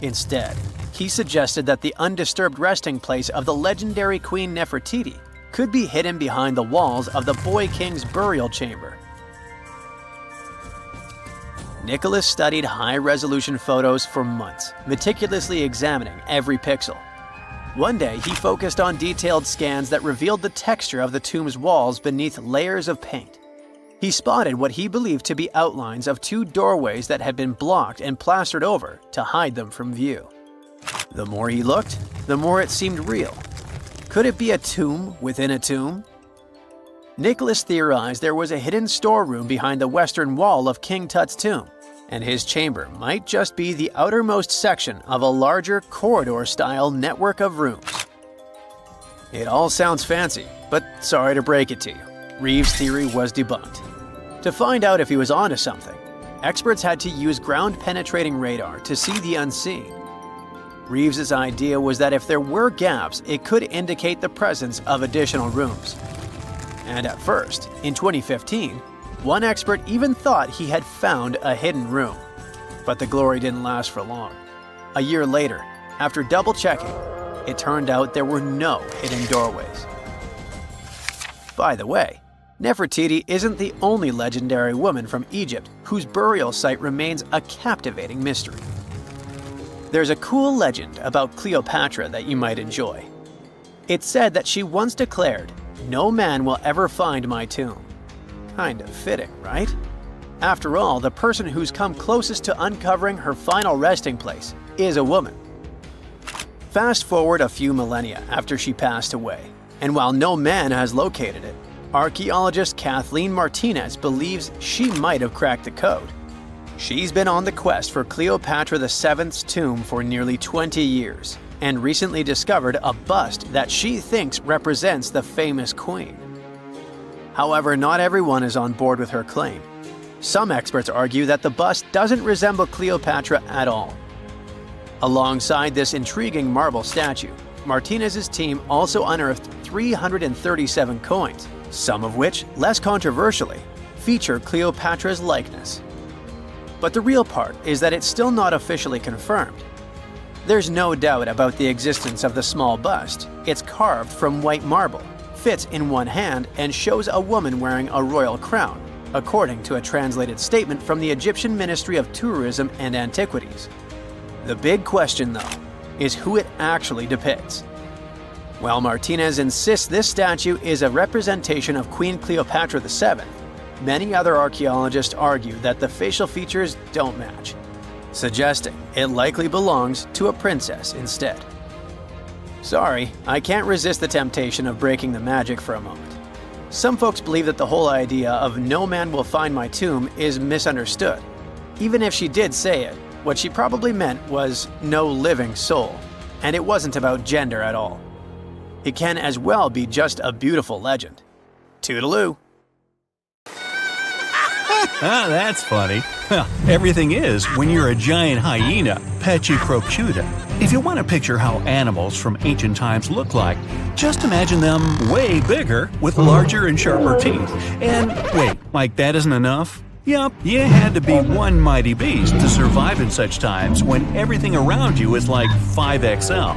Instead, he suggested that the undisturbed resting place of the legendary Queen Nefertiti could be hidden behind the walls of the boy king's burial chamber. Nicholas studied high-resolution photos for months, meticulously examining every pixel. One day, he focused on detailed scans that revealed the texture of the tomb's walls beneath layers of paint. He spotted what he believed to be outlines of two doorways that had been blocked and plastered over to hide them from view. The more he looked, the more it seemed real. Could it be a tomb within a tomb? Nicholas theorized there was a hidden storeroom behind the western wall of King Tut's tomb, and his chamber might just be the outermost section of a larger corridor-style network of rooms. It all sounds fancy, but sorry to break it to you, Reeves' theory was debunked. To find out if he was onto something, experts had to use ground-penetrating radar to see the unseen. Reeves' idea was that if there were gaps, it could indicate the presence of additional rooms. And at first, in 2015, one expert even thought he had found a hidden room. But the glory didn't last for long. A year later, after double-checking, it turned out there were no hidden doorways. By the way, Nefertiti isn't the only legendary woman from Egypt whose burial site remains a captivating mystery. There's a cool legend about Cleopatra that you might enjoy. It's said that she once declared, "No man will ever find my tomb." Kind of fitting, right? After all, the person who's come closest to uncovering her final resting place is a woman. Fast forward a few millennia after she passed away, and while no man has located it, archaeologist Kathleen Martinez believes she might have cracked the code. She's been on the quest for Cleopatra VII's tomb for nearly 20 years, and recently discovered a bust that she thinks represents the famous queen. However, not everyone is on board with her claim. Some experts argue that the bust doesn't resemble Cleopatra at all. Alongside this intriguing marble statue, Martinez's team also unearthed 337 coins, some of which, less controversially, feature Cleopatra's likeness. But the real part is that it's still not officially confirmed. There's no doubt about the existence of the small bust. It's carved from white marble, fits in one hand, and shows a woman wearing a royal crown, according to a translated statement from the Egyptian Ministry of Tourism and Antiquities. The big question, though, is who it actually depicts. While Martinez insists this statue is a representation of Queen Cleopatra VII, many other archaeologists argue that the facial features don't match, suggesting it likely belongs to a princess instead. Sorry, I can't resist the temptation of breaking the magic for a moment. Some folks believe that the whole idea of "no man will find my tomb" is misunderstood. Even if she did say it, what she probably meant was "no living soul," and it wasn't about gender at all. It can as well be just a beautiful legend. Toodaloo! Ah, that's funny. Well, everything is when you're a giant hyena, Pachecrocuta. If you want to picture how animals from ancient times look like, just imagine them way bigger with larger and sharper teeth. And wait, like that isn't enough? Yup, you had to be one mighty beast to survive in such times when everything around you is like 5XL.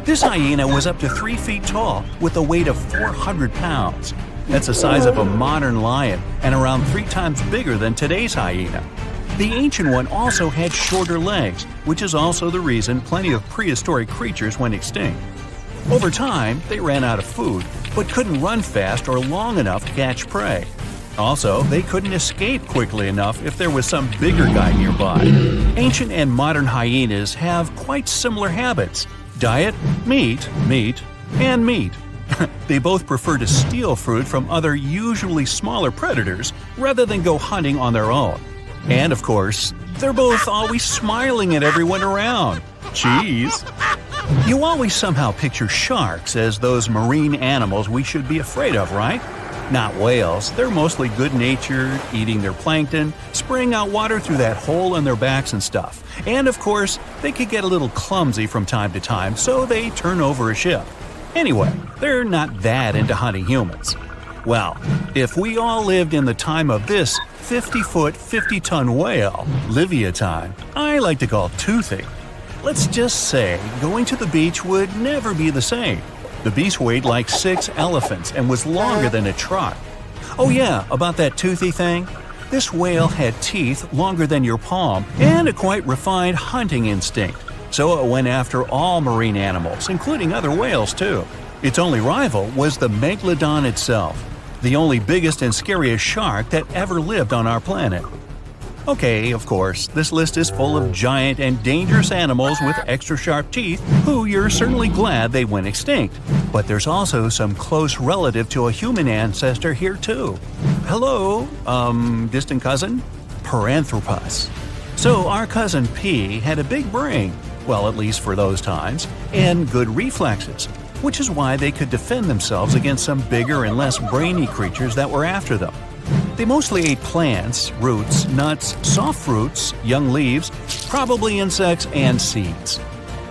This hyena was up to 3 feet tall with a weight of 400 pounds. That's the size of a modern lion and around 3 times bigger than today's hyena. The ancient one also had shorter legs, which is also the reason plenty of prehistoric creatures went extinct. Over time, they ran out of food, but couldn't run fast or long enough to catch prey. Also, they couldn't escape quickly enough if there was some bigger guy nearby. Ancient and modern hyenas have quite similar habits. Diet, meat, and meat. They both prefer to steal food from other usually smaller predators rather than go hunting on their own. And of course, they're both always smiling at everyone around. Cheese! You always somehow picture sharks as those marine animals we should be afraid of, right? Not whales. They're mostly good-natured, eating their plankton, spraying out water through that hole in their backs and stuff. And of course, they could get a little clumsy from time to time, so they turn over a ship. Anyway, they're not that into hunting humans. Well, if we all lived in the time of this 50-foot, 50-ton whale, Leviathan, I like to call Toothy, let's just say going to the beach would never be the same. The beast weighed like 6 elephants and was longer than a truck. Oh yeah, about that Toothy thing? This whale had teeth longer than your palm and a quite refined hunting instinct. So it went after all marine animals, including other whales too. Its only rival was the Megalodon itself, the only biggest and scariest shark that ever lived on our planet. Okay, of course, this list is full of giant and dangerous animals with extra sharp teeth who you're certainly glad they went extinct. But there's also some close relative to a human ancestor here too. Hello, distant cousin? Paranthropus. So our cousin P had a big brain, well, at least for those times, and good reflexes, which is why they could defend themselves against some bigger and less brainy creatures that were after them. They mostly ate plants, roots, nuts, soft fruits, young leaves, probably insects, and seeds.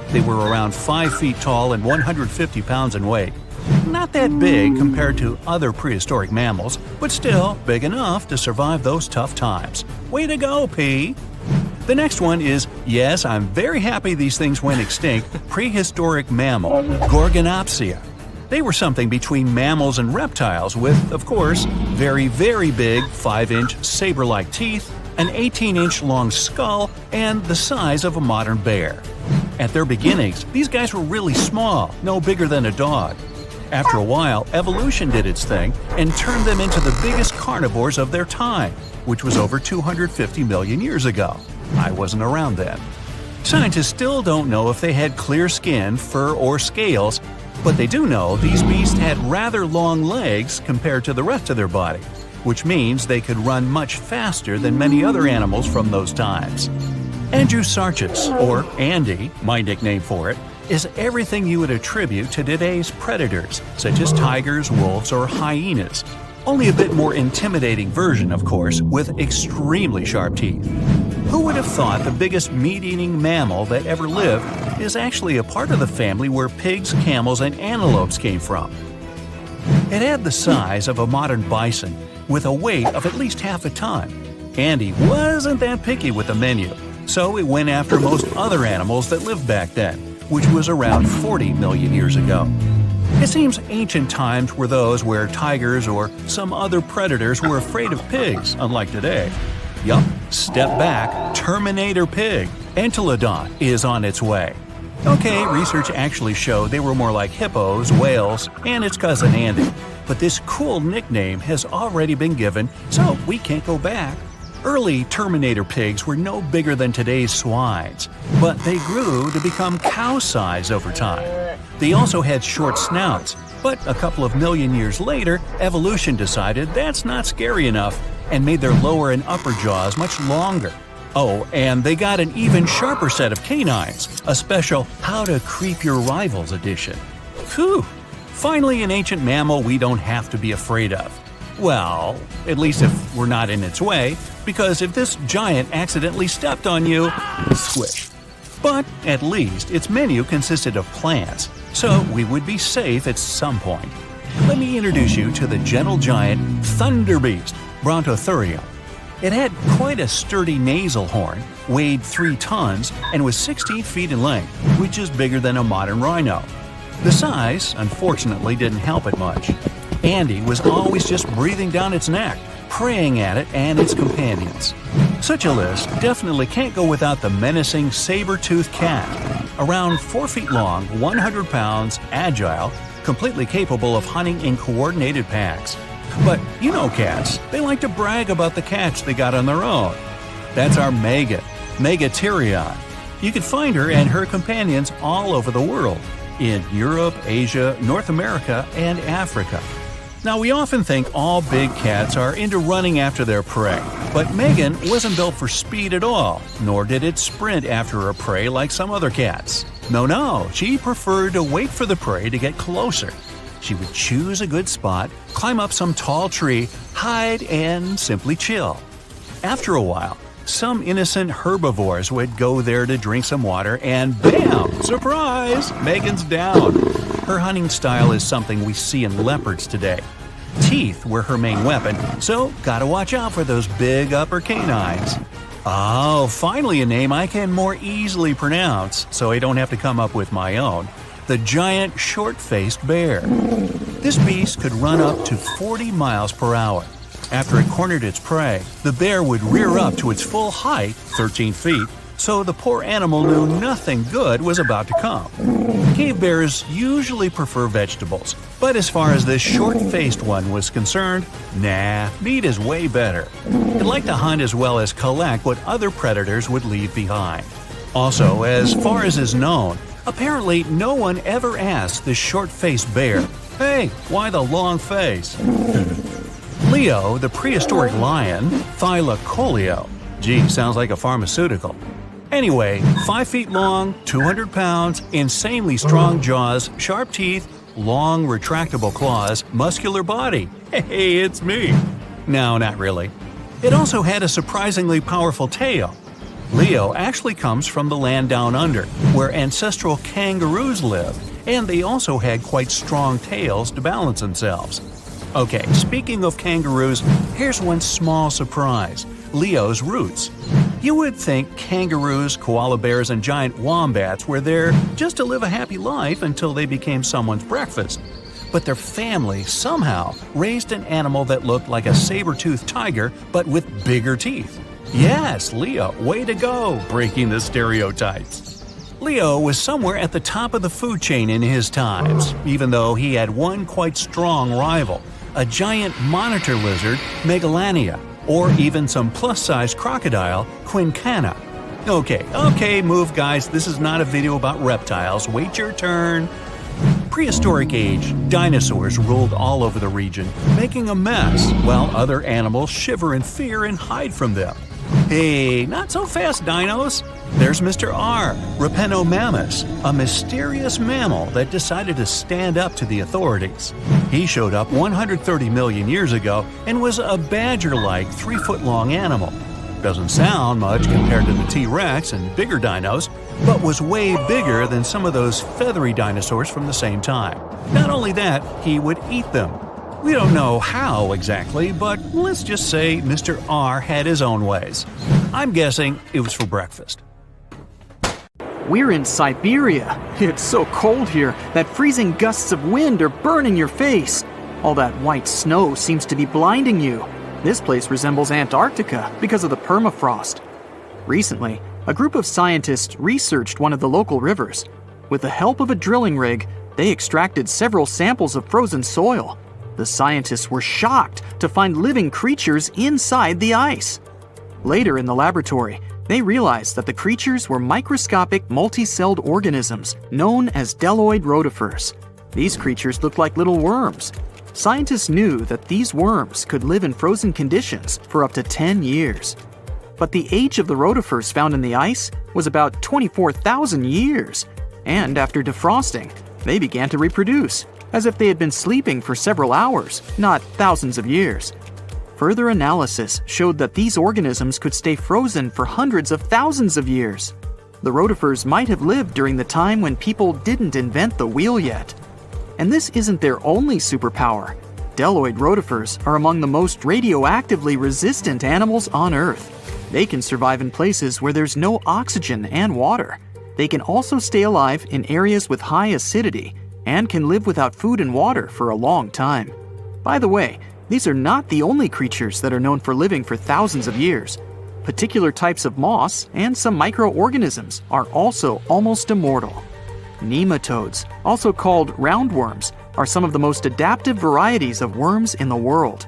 They were around 5 feet tall and 150 pounds in weight. Not that big compared to other prehistoric mammals, but still big enough to survive those tough times. Way to go, P! The next one is, yes, I'm very happy these things went extinct, prehistoric mammal, Gorgonopsia. They were something between mammals and reptiles with, of course, very, very big 5-inch saber-like teeth, an 18-inch long skull, and the size of a modern bear. At their beginnings, these guys were really small, no bigger than a dog. After a while, evolution did its thing and turned them into the biggest carnivores of their time, which was over 250 million years ago. I wasn't around then. Scientists still don't know if they had clear skin, fur, or scales, but they do know these beasts had rather long legs compared to the rest of their body, which means they could run much faster than many other animals from those times. Andrewsarchus, or Andy, my nickname for it, is everything you would attribute to today's predators, such as tigers, wolves, or hyenas. Only a bit more intimidating version, of course, with extremely sharp teeth. Who would have thought the biggest meat-eating mammal that ever lived is actually a part of the family where pigs, camels, and antelopes came from? It had the size of a modern bison, with a weight of at least half a ton. Andy wasn't that picky with the menu, so it went after most other animals that lived back then, which was around 40 million years ago. It seems ancient times were those where tigers or some other predators were afraid of pigs, unlike today. Yup, step back, Terminator pig, Entelodon, is on its way. Okay, research actually showed they were more like hippos, whales, and its cousin Andy. But this cool nickname has already been given, so we can't go back. Early Terminator pigs were no bigger than today's swines, but they grew to become cow size over time. They also had short snouts, but a couple of million years later, evolution decided that's not scary enough and made their lower and upper jaws much longer. Oh, and they got an even sharper set of canines, a special How to Creep Your Rivals edition. Whew! Finally an ancient mammal we don't have to be afraid of. Well, at least if we're not in its way, because if this giant accidentally stepped on you, squish. But at least its menu consisted of plants, so we would be safe at some point. Let me introduce you to the gentle giant Thunder Beast, Brontotherium. It had quite a sturdy nasal horn, weighed 3 tons, and was 16 feet in length, which is bigger than a modern rhino. The size, unfortunately, didn't help it much. Andy was always just breathing down its neck, preying at it and its companions. Such a list definitely can't go without the menacing saber-toothed cat. Around 4 feet long, 100 pounds, agile, completely capable of hunting in coordinated packs. But you know cats, they like to brag about the catch they got on their own. That's our Megan, Megatherion. You can find her and her companions all over the world, in Europe, Asia, North America, and Africa. Now, we often think all big cats are into running after their prey, but Megan wasn't built for speed at all, nor did it sprint after her prey like some other cats. No, she preferred to wait for the prey to get closer. She would choose a good spot, climb up some tall tree, hide, and simply chill. After a while, some innocent herbivores would go there to drink some water, and bam! Surprise! Megan's down. Her hunting style is something we see in leopards today. Teeth were her main weapon, so gotta watch out for those big upper canines. Oh, finally a name I can more easily pronounce, so I don't have to come up with my own. The giant short-faced bear. This beast could run up to 40 miles per hour. After it cornered its prey, the bear would rear up to its full height, 13 feet, so the poor animal knew nothing good was about to come. Cave bears usually prefer vegetables, but as far as this short-faced one was concerned, nah, meat is way better. It liked to hunt as well as collect what other predators would leave behind. Also, as far as is known, apparently no one ever asked this short-faced bear, "Hey, why the long face?" Leo, the prehistoric lion, Thylacoleo. Gee, sounds like a pharmaceutical. Anyway, 5 feet long, 200 pounds, insanely strong jaws, sharp teeth, long retractable claws, muscular body. Hey, it's me. No, not really. It also had a surprisingly powerful tail. Leo actually comes from the land down under, where ancestral kangaroos lived, and they also had quite strong tails to balance themselves. Okay, speaking of kangaroos, here's one small surprise: Leo's roots. You would think kangaroos, koala bears, and giant wombats were there just to live a happy life until they became someone's breakfast. but their family somehow raised an animal that looked like a saber-toothed tiger but with bigger teeth. Yes, Leo, way to go, breaking the stereotypes. Leo was somewhere at the top of the food chain in his times, even though he had one quite strong rival, a giant monitor lizard, Megalithic, or even some plus-size crocodile, Ggantija. Okay, move guys, this is not a video about reptiles, wait your turn. Prehistoric age, dinosaurs ruled all over the region, making a mess, while other animals shiver in fear and hide from them. Hey, not so fast, dinos! There's Mr. R, Rapenomamus, a mysterious mammal that decided to stand up to the authorities. He showed up 130 million years ago and was a badger-like 3-foot-long animal. Doesn't sound much compared to the T-Rex and bigger dinos, but was way bigger than some of those feathery dinosaurs from the same time. Not only that, he would eat them. We don't know how exactly, but let's just say Mr. R had his own ways. I'm guessing it was for breakfast. We're in Siberia. It's so cold here that freezing gusts of wind are burning your face. All that white snow seems to be blinding you. This place resembles Antarctica because of the permafrost. Recently, a group of scientists researched one of the local rivers. With the help of a drilling rig, they extracted several samples of frozen soil. The scientists were shocked to find living creatures inside the ice. Later in the laboratory, they realized that the creatures were microscopic multicelled organisms known as bdelloid rotifers. These creatures looked like little worms. Scientists knew that these worms could live in frozen conditions for up to 10 years. But the age of the rotifers found in the ice was about 24,000 years. And after defrosting, they began to reproduce, as if they had been sleeping for several hours, not thousands of years. Further analysis showed that these organisms could stay frozen for hundreds of thousands of years. The rotifers might have lived during the time when people didn't invent the wheel yet. And this isn't their only superpower. Bdelloid rotifers are among the most radioactively resistant animals on Earth. They can survive in places where there's no oxygen and water. They can also stay alive in areas with high acidity and can live without food and water for a long time. By the way, these are not the only creatures that are known for living for thousands of years. Particular types of moss and some microorganisms are also almost immortal. Nematodes, also called roundworms, are some of the most adaptive varieties of worms in the world.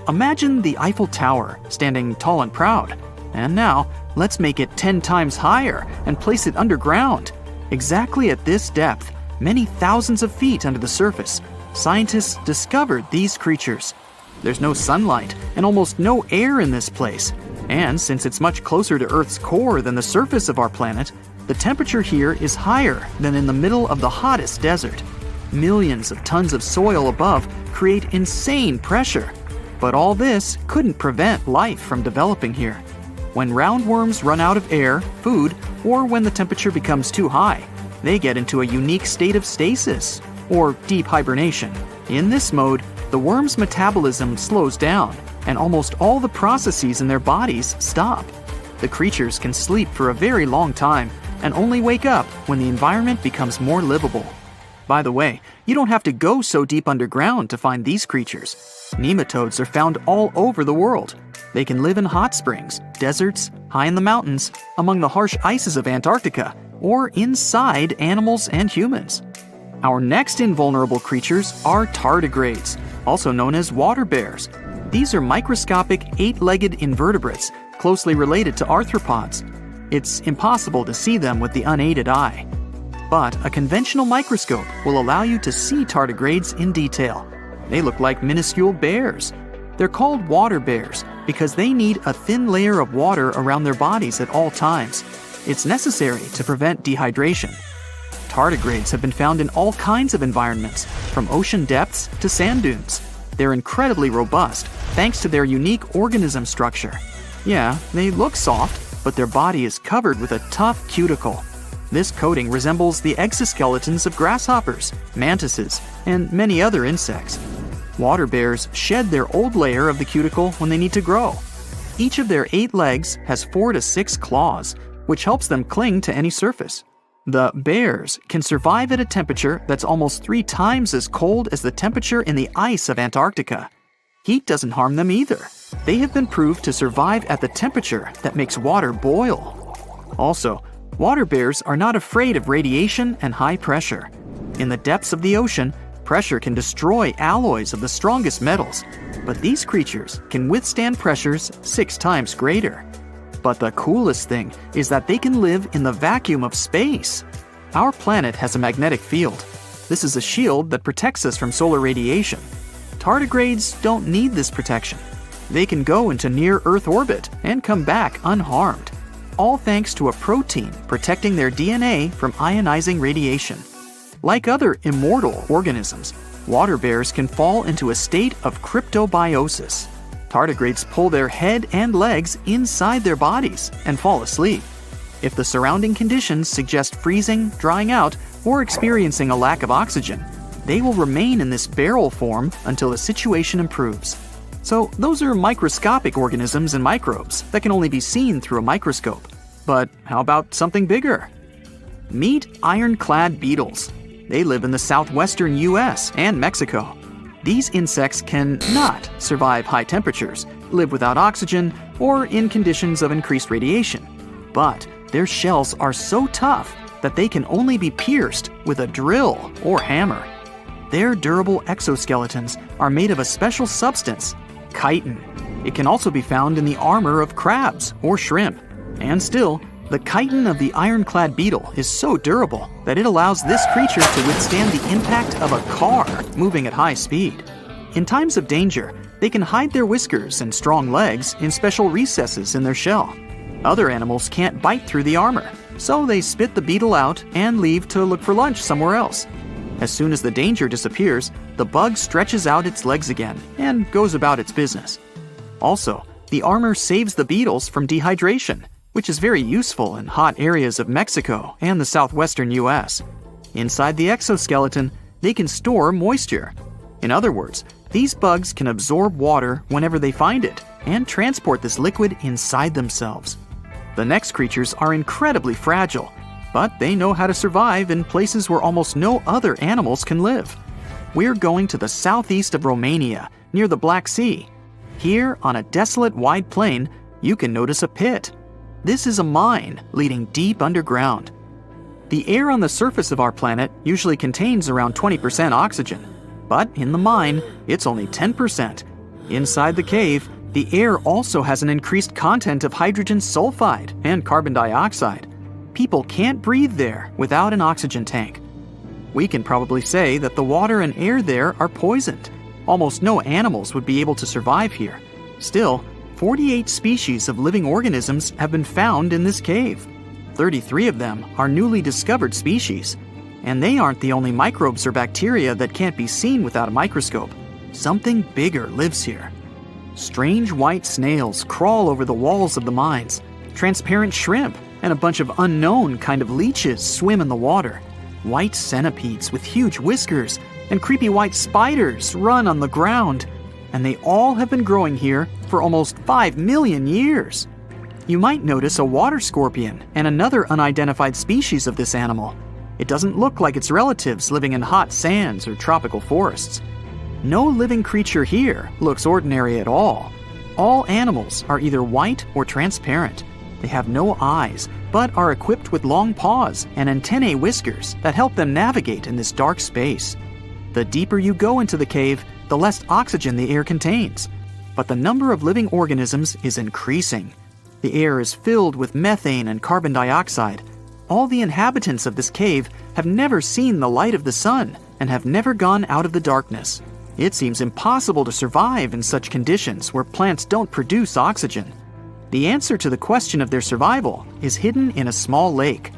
Imagine the Eiffel Tower standing tall and proud. And now, let's make it 10 times higher and place it underground. Exactly at this depth, many thousands of feet under the surface, scientists discovered these creatures. There's no sunlight and almost no air in this place. And since it's much closer to Earth's core than the surface of our planet, the temperature here is higher than in the middle of the hottest desert. Millions of tons of soil above create insane pressure. But all this couldn't prevent life from developing here. When roundworms run out of air, food, or when the temperature becomes too high, they get into a unique state of stasis, or deep hibernation. In this mode, the worm's metabolism slows down, and almost all the processes in their bodies stop. The creatures can sleep for a very long time, and only wake up when the environment becomes more livable. By the way, you don't have to go so deep underground to find these creatures. Nematodes are found all over the world. They can live in hot springs, deserts, high in the mountains, among the harsh ices of Antarctica, or inside animals and humans. Our next invulnerable creatures are tardigrades, also known as water bears. These are microscopic 8-legged invertebrates closely related to arthropods. It's impossible to see them with the unaided eye. But a conventional microscope will allow you to see tardigrades in detail. They look like minuscule bears. They're called water bears because they need a thin layer of water around their bodies at all times. It's necessary to prevent dehydration. Tardigrades have been found in all kinds of environments, from ocean depths to sand dunes. They're incredibly robust thanks to their unique organism structure. Yeah, they look soft, but their body is covered with a tough cuticle. This coating resembles the exoskeletons of grasshoppers, mantises, and many other insects. Water bears shed their old layer of the cuticle when they need to grow. Each of their 8 legs has 4 to 6 claws, which helps them cling to any surface. The bears can survive at a temperature that's almost 3 times as cold as the temperature in the ice of Antarctica. Heat doesn't harm them either. They have been proved to survive at the temperature that makes water boil. Also, water bears are not afraid of radiation and high pressure. In the depths of the ocean, pressure can destroy alloys of the strongest metals, but these creatures can withstand pressures 6 times greater. But the coolest thing is that they can live in the vacuum of space. Our planet has a magnetic field. This is a shield that protects us from solar radiation. Tardigrades don't need this protection. They can go into near-Earth orbit and come back unharmed, all thanks to a protein protecting their DNA from ionizing radiation. Like other immortal organisms, water bears can fall into a state of cryptobiosis. Tardigrades pull their head and legs inside their bodies and fall asleep. If the surrounding conditions suggest freezing, drying out, or experiencing a lack of oxygen, they will remain in this barrel form until the situation improves. So those are microscopic organisms and microbes that can only be seen through a microscope. But how about something bigger? Meet ironclad beetles. They live in the southwestern US and Mexico. These insects cannot survive high temperatures, live without oxygen, or in conditions of increased radiation. But their shells are so tough that they can only be pierced with a drill or hammer. Their durable exoskeletons are made of a special substance, chitin. It can also be found in the armor of crabs or shrimp. And still, the chitin of the ironclad beetle is so durable that it allows this creature to withstand the impact of a car moving at high speed. In times of danger, they can hide their whiskers and strong legs in special recesses in their shell. Other animals can't bite through the armor, so they spit the beetle out and leave to look for lunch somewhere else. As soon as the danger disappears, the bug stretches out its legs again and goes about its business. Also, the armor saves the beetles from dehydration, which is very useful in hot areas of Mexico and the southwestern US. Inside the exoskeleton, they can store moisture. In other words, these bugs can absorb water whenever they find it and transport this liquid inside themselves. The next creatures are incredibly fragile, but they know how to survive in places where almost no other animals can live. We're going to the southeast of Romania, near the Black Sea. Here, on a desolate wide plain, you can notice a pit. This is a mine leading deep underground. The air on the surface of our planet usually contains around 20% oxygen, but in the mine, it's only 10%. Inside the cave, the air also has an increased content of hydrogen sulfide and carbon dioxide. People can't breathe there without an oxygen tank. We can probably say that the water and air there are poisoned. Almost no animals would be able to survive here. Still, 48 species of living organisms have been found in this cave. 33 of them are newly discovered species. And they aren't the only microbes or bacteria that can't be seen without a microscope. Something bigger lives here. Strange white snails crawl over the walls of the mines. Transparent shrimp and a bunch of unknown kind of leeches swim in the water. White centipedes with huge whiskers and creepy white spiders run on the ground. And they all have been growing here for almost 5 million years. You might notice a water scorpion and another unidentified species of this animal. It doesn't look like its relatives living in hot sands or tropical forests. No living creature here looks ordinary at all. All animals are either white or transparent. They have no eyes, but are equipped with long paws and antennae whiskers that help them navigate in this dark space. The deeper you go into the cave, the less oxygen the air contains. But the number of living organisms is increasing. The air is filled with methane and carbon dioxide. All the inhabitants of this cave have never seen the light of the sun and have never gone out of the darkness. It seems impossible to survive in such conditions where plants don't produce oxygen. The answer to the question of their survival is hidden in a small lake.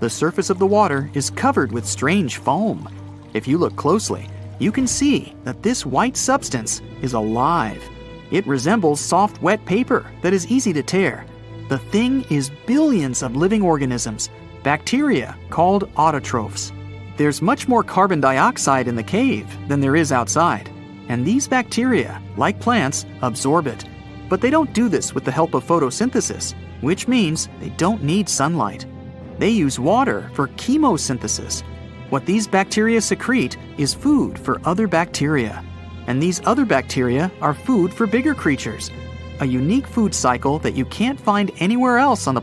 The surface of the water is covered with strange foam. If you look closely, you can see that this white substance is alive. It resembles soft, wet paper that is easy to tear. The thing is billions of living organisms, bacteria called autotrophs. There's much more carbon dioxide in the cave than there is outside, and these bacteria, like plants, absorb it. But they don't do this with the help of photosynthesis, which means they don't need sunlight. They use water for chemosynthesis. What these bacteria secrete is food for other bacteria. And these other bacteria are food for bigger creatures. A unique food cycle that you can't find anywhere else on the